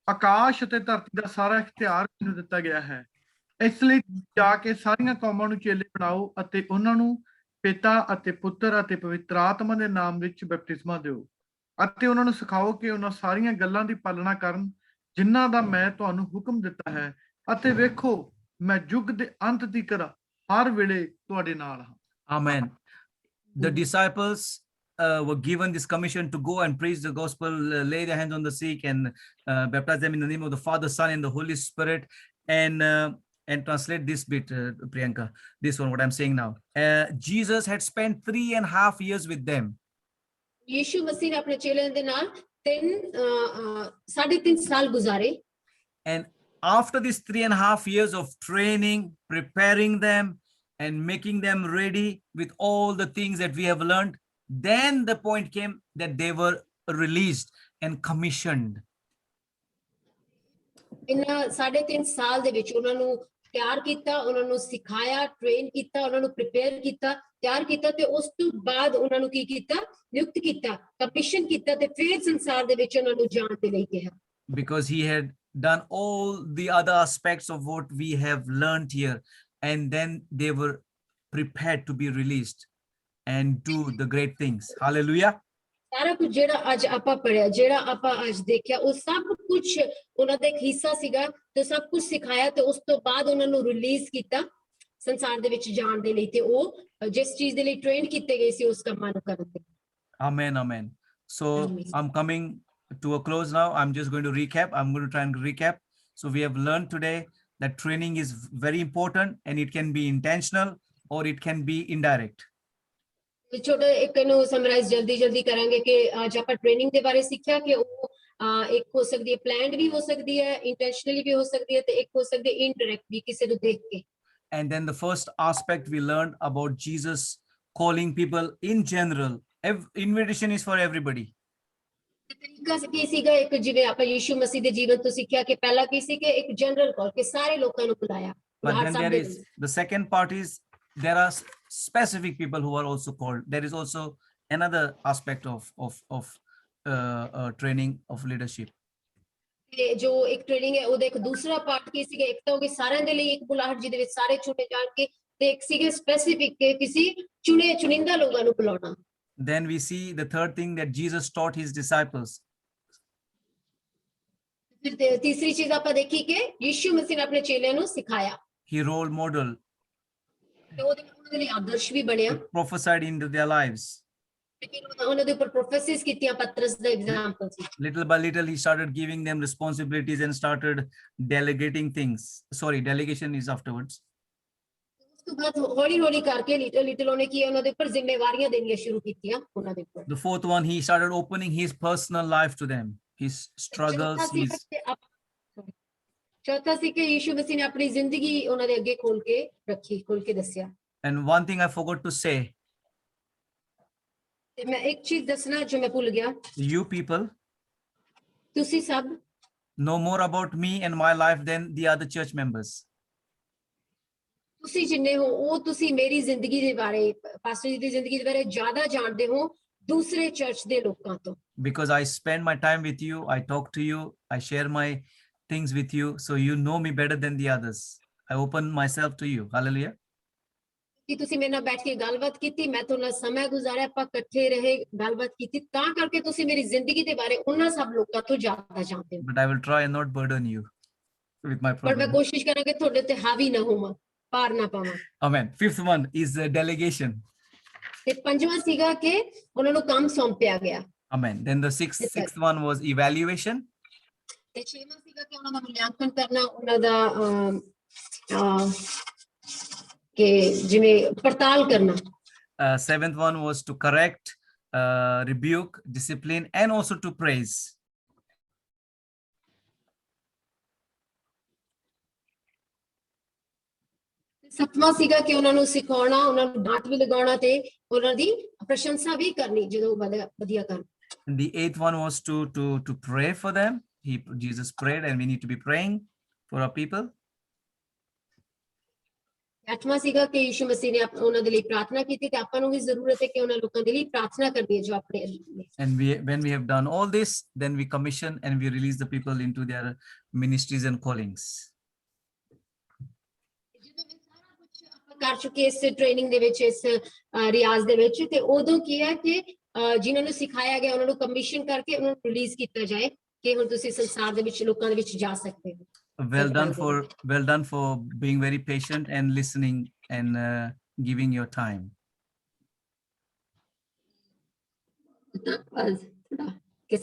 ਆਕਾਸ਼ ਅਤੇ ਧਰਤੀ ਦਾ ਸਾਰਾ ਇਖਤਿਆਰ ਮੈਨੂੰ ਦਿੱਤਾ ਗਿਆ ਹੈ, ਇਸ ਲਈ ਜਾ ਕੇ ਸਾਰੀਆਂ ਕੌਮਾਂ ਨੂੰ ਚੇਲੇ ਬਣਾਓ ਅਤੇ ਉਹਨਾਂ ਨੂੰ ਪਿਤਾ ਅਤੇ ਪੁੱਤਰ ਅਤੇ ਪਵਿੱਤਰ ਆਤਮਾ ਦੇ ਨਾਮ ਵਿੱਚ ਬਪਤਿਸਮਾ ਦਿਓ ਅਤੇ ਉਹਨਾਂ ਨੂੰ ਸਿਖਾਓ ਕਿ ਉਹਨਾਂ ਸਾਰੀਆਂ ਗੱਲਾਂ ਦੀ ਪਾਲਣਾ ਕਰਨ ਜਿਨ੍ਹਾਂ ਦਾ ਮੈਂ ਤੁਹਾਨੂੰ ਹੁਕਮ ਦਿੱਤਾ ਹੈ, ਅਤੇ ਵੇਖੋ ਮੈਂ ਯੁੱਗ ਦੇ ਅੰਤ ਤੀਕਰ ਹਰ ਵੇਲੇ ਤੁਹਾਡੇ ਨਾਲ ਹਾਂ। Amen. The disciples were given this commission to go and preach the gospel, lay their hands on the sick and baptize them in the name of the Father, Son and the Holy Spirit. And translate this bit, Priyanka, this one, what I'm saying now. Jesus had spent 3.5 years with them. ਯਿਸੂ ਮਸੀਹ ਨੇ ਆਪਣੇ ਚੇਲਿਆਂ ਦੇ ਨਾਲ 3.5 ਸਾਲ ਗੁਜ਼ਾਰੇ। And after this 3.5 years of training, preparing them and making them ready with all the things that we have learned, then the point came that they were released and commissioned. ਇਨ 3.5 ਸਾਲ ਦੇ ਵਿੱਚ ਉਹਨਾਂ ਨੂੰ ਤਿਆਰ ਕੀਤਾ, ਉਹਨਾਂ ਨੂੰ ਸਿਖਾਇਆ, ਟ੍ਰੇਨ ਕੀਤਾ, ਉਹਨਾਂ ਨੂੰ ਪ੍ਰਿਪੇਅਰ ਕੀਤਾ, ਤਿਆਰ ਕੀਤਾ ਤੇ ਉਸ ਤੋਂ ਬਾਅਦ ਉਹਨਾਂ ਨੂੰ ਕੀ ਕੀਤਾ? ਨਿਯੁਕਤ ਕੀਤਾ, ਕਮਿਸ਼ਨ ਕੀਤਾ ਤੇ ਫਿਰ ਸੰਸਾਰ ਦੇ ਵਿੱਚ ਉਹਨਾਂ ਨੂੰ ਜਾਣ ਦੇ ਲਈ ਕਿਹਾ। Because he had done all the other aspects of what we have learned here, and then they were prepared to be released and do the great things. Hallelujah. ਸਾਰਾ ਕੁਝ ਜਿਹੜਾ ਅੱਜ ਆਪਾਂ ਪੜਿਆ, ਜਿਹੜਾ ਆਪਾਂ ਅੱਜ ਦੇਖਿਆ, ਉਹ ਸਭ ਕੁਝ ਉਹਨਾਂ ਦਾ ਇੱਕ ਹਿੱਸਾ ਸੀਗਾ ਤੇ ਸਭ ਕੁਝ ਸਿਖਾਇਆ ਤੇ ਉਸ ਤੋਂ ਬਾਅਦ ਉਹਨਾਂ ਨੂੰ ਰਿਲੀਜ਼ ਕੀਤਾ, ਸੰਸਾਰ ਦੇ ਵਿੱਚ ਜਾਣ ਦੇ ਲਈ ਤੇ ਉਹ ਜਿਸ ਚੀਜ਼ ਦੇ ਲਈ ਟ੍ਰੇਨ ਕੀਤੇ ਗਏ ਸੀ ਉਸ ਕੰਮਾਂ ਨੂੰ ਕਰਨ ਦੇ। Amen, amen. So Amen. I'm coming to a close now. I'm just going to recap. I'm going to try and recap. So we have learned today that training is very important and it can be intentional or it can be indirect. ਛੋਟਾ ਇੱਕ ਨੂੰ summarise ਜਲਦੀ ਕਰਾਂਗੇ ਕਿ ਅੱਜ ਆਪਾਂ training ਦੇ ਬਾਰੇ ਸਿੱਖਿਆ ਕਿ ਉਹ ਇੱਕ ਹੋ ਸਕਦੀ ਹੈ ਪਲਾਨਡ ਵੀ ਹੋ ਸਕਦੀ ਹੈ, ਇੰਟੈਂਸ਼ਨਲੀ ਵੀ ਹੋ ਸਕਦੀ ਹੈ ਤੇ ਇੱਕ ਹੋ ਸਕਦੀ ਹੈ ਇਨਡਾਇਰੈਕਟ ਵੀ ਕਿਸੇ ਨੂੰ ਦੇਖ ਕੇ। And then the first aspect we learned about Jesus calling people in general. Invitation is for everybody. ਤਰੀਕਾ ਕੀ ਸੀਗਾ ਇੱਕ ਜਿਵੇਂ ਆਪਾਂ ਯਿਸੂ ਮਸੀਹ ਦੇ ਜੀਵਨ ਤੋਂ ਸਿੱਖਿਆ ਕਿ ਪਹਿਲਾ ਕੀ ਸੀ ਕਿ ਇੱਕ ਜਨਰਲ ਕਾਲ ਕਿ ਸਾਰੇ ਲੋਕਾਂ ਨੂੰ ਬੁਲਾਇਆ। But then there is the second part is there are specific people who are also called. There is also another aspect of training of leadership. ਤੇ ਜੋ ਇੱਕ ਟ੍ਰੇਨਿੰਗ ਹੈ ਉਹਦਾ ਇੱਕ ਦੂਸਰਾ ਪਾਰਟ ਕੀ ਸੀਗਾ, ਇੱਕ ਤਾਂ ਹੋ ਗਈ ਸਾਰਿਆਂ ਦੇ ਲਈ ਇੱਕ ਬੁਲਾਹਟ ਜਿਹਦੇ ਵਿੱਚ ਸਾਰੇ ਚੁਣੇ ਜਾਣ ਕੇ ਤੇ ਇੱਕ ਸੀਗੇ ਸਪੈਸੀਫਿਕ ਕਿ ਕਿਸੇ ਚੁਣਿੰਦਾ ਲੋਕਾਂ ਨੂੰ ਬੁਲਾਉਣਾ। Then we see the third thing that Jesus taught his disciples. ਫਿਰ ਤੀਸਰੀ ਚੀਜ਼ ਆਪਾਂ ਦੇਖੀ ਕਿ ਯਿਸੂ ਮਸੀਹ ਨੇ ਆਪਣੇ ਚੇਲਿਆਂ ਨੂੰ ਸਿਖਾਇਆ He role model, ਤੇ ਉਹਨਾਂ ਦੇ ਲਈ ਆਦਰਸ਼ ਵੀ ਬਣਿਆ। prophesied into their lives. ਉਹਨਾਂ ਦੇ ਉੱਪਰ ਪ੍ਰੋਫੈਸੀਜ਼ ਕੀਤੀਆਂ, ਪਤਰਸ ਦਾ ਐਗਜ਼ਾਮਪਲ ਸੀ। Little by little, he started giving them responsibilities and started delegating things. Sorry, delegation is afterwards. ਉਸ ਤੋਂ ਬਾਅਦ ਹੌਲੀ ਕਰਕੇ ਲਿਟਲ ਉਹਨੇ ਕੀ ਉਹਨਾਂ ਦੇ ਉੱਪਰ ਜ਼ਿੰਮੇਵਾਰੀਆਂ ਦੇਣੀਆਂ ਸ਼ੁਰੂ ਕੀਤੀਆਂ ਉਹਨਾਂ ਦੇ ਉੱਪਰ। The fourth one, he started opening his personal life to them, his struggles, his ਚੌਥਾ ਸੀ ਕਿ ਯਿਸੂ ਮਸੀਹ ਨੇ ਆਪਣੀ ਜ਼ਿੰਦਗੀ ਉਹਨਾਂ ਦੇ ਅੱਗੇ ਖੋਲ ਕੇ ਦੱਸਿਆ। and one thing I forgot to say, ਤੇ ਮੈਂ ਇੱਕ ਚੀਜ਼ ਦੱਸਣਾ ਜੋ ਮੈਂ ਭੁੱਲ ਗਿਆ, you people ਤੁਸੀਂ ਸਭ know more about me and my life than the other church members. ਤੁਸੀਂ ਜਿੰਨੇ ਹੋ ਉਹ ਤੁਸੀਂ ਮੇਰੀ ਜ਼ਿੰਦਗੀ ਦੇ ਬਾਰੇ, ਪਾਸਟਰ ਜੀ ਦੀ ਜ਼ਿੰਦਗੀ ਦੇ ਬਾਰੇ ਜ਼ਿਆਦਾ ਜਾਣਦੇ ਹੋ ਦੂਸਰੇ ਚਰਚ ਦੇ ਲੋਕਾਂ ਤੋਂ। Because I spend my time with you, I talk to you, I share my things with you, so you know me better than the others. I open myself to you. Hallelujah. ਕਿ ਤੁਸੀਂ ਮੇਰੇ ਨਾਲ ਬੈਠ ਕੇ ਗੱਲਬਾਤ ਕੀਤੀ, ਮੈਂ ਤੁਹਾਡੇ ਨਾਲ ਸਮਾਂ ਗੁਜ਼ਾਰਿਆ, ਆਪਾਂ ਇਕੱਠੇ ਰਹੇ, ਗੱਲਬਾਤ ਕੀਤੀ, ਤਾਂ ਕਰਕੇ ਤੁਸੀਂ ਮੇਰੀ ਜ਼ਿੰਦਗੀ ਦੇ ਬਾਰੇ ਉਹਨਾਂ ਸਭ ਲੋਕਾਂ ਤੋਂ ਜ਼ਿਆਦਾ ਜਾਣਦੇ ਹੋ। But I will try and not burden you with my ਪਰ ਮੈਂ problem. ਕੋਸ਼ਿਸ਼ ਕਰਾਂਗੀ ਤੁਹਾਡੇ ਤੇ ਹਾਵੀ ਨਾ ਹੋਵਾਂ, ਭਾਰ ਨਾ ਪਾਵਾਂ। Amen. Fifth one is delegation. ਤੇ ਪੰਜਵਾਂ ਸੀਗਾ ਕਿ ਉਹਨਾਂ ਨੂੰ ਕੰਮ ਸੌਂਪਿਆ ਗਿਆ। Amen. Then the sixth one was evaluation. ਤੇ ਛੇਵਾਂ ਸੀਗਾ ਕਿ ਉਹਨਾਂ ਦਾ ਮੁਲਾਂਕਣ ਕਰਨਾ, ਉਹਨਾਂ ਦਾ ਕਿ ਜਿਵੇਂ ਪੜਤਾਲ ਕਰਨਾ। Seventh one was to correct, rebuke, discipline, and also to praise. ਸੱਤਵਾਂ ਸੀਗਾ ਕਿ ਉਹਨਾਂ ਨੂੰ ਸਿਖਾਉਣਾ, ਉਹਨਾਂ ਨੂੰ ਡਾਂਟ ਵੀ ਲਗਾਉਣਾ ਤੇ ਉਹਨਾਂ ਦੀ ਪ੍ਰਸ਼ੰਸਾ ਵੀ ਕਰਨੀ ਜਦੋਂ ਵਧੀਆ ਕਰਨ। And the eighth one was to pray for them. Jesus prayed, and we need to be praying for our people. ਅੱਠਵਾਂ ਸੀਗਾ ਕਿ ਯਿਸੂ ਮਸੀਹ ਨੇ ਉਹਨਾਂ ਦੇ ਲਈ ਪ੍ਰਾਰਥਨਾ ਕੀਤੀ ਤੇ ਆਪਾਂ ਨੂੰ ਵੀ ਜ਼ਰੂਰਤ ਹੈ ਕਿ ਉਹਨਾਂ ਲੋਕਾਂ ਦੇ ਲਈ ਪ੍ਰਾਰਥਨਾ ਕਰਨੀ ਹੈ ਜੋ ਆਪਣੇ ਲਈ। And when we have done all this, then we commission and we release the people into their ministries and callings. ਜਦੋਂ ਇਹ ਸਾਰਾ ਕੁਝ ਆਪਾਂ ਕਰ ਚੁੱਕੇ ਇਸ ਟ੍ਰੇਨਿੰਗ ਦੇ ਵਿੱਚ, ਇਸ ਰਿਆਜ਼ ਦੇ ਵਿੱਚ, ਤੇ ਉਦੋਂ ਕੀ ਹੈ ਕਿ ਜਿਨ੍ਹਾਂ ਨੂੰ ਸਿਖਾਇਆ ਗਿਆ ਉਹਨਾਂ ਨੂੰ ਕਮਿਸ਼ਨ ਕਰਕੇ ਉਹਨਾਂ ਨੂੰ ਰਿਲੀਜ਼ ਕੀਤਾ ਜਾਏ ਕਿ ਹੁਣ ਤੁਸੀਂ ਸੰਸਾਰ ਦੇ ਵਿੱਚ ਲੋਕਾਂ ਦੇ ਵਿੱਚ ਜਾ ਸਕਦੇ ਹੋ। Well done for being very patient and listening and giving your time. ਧੰਨਵਾਦ ਤੁਹਾਡਾ ਕਿ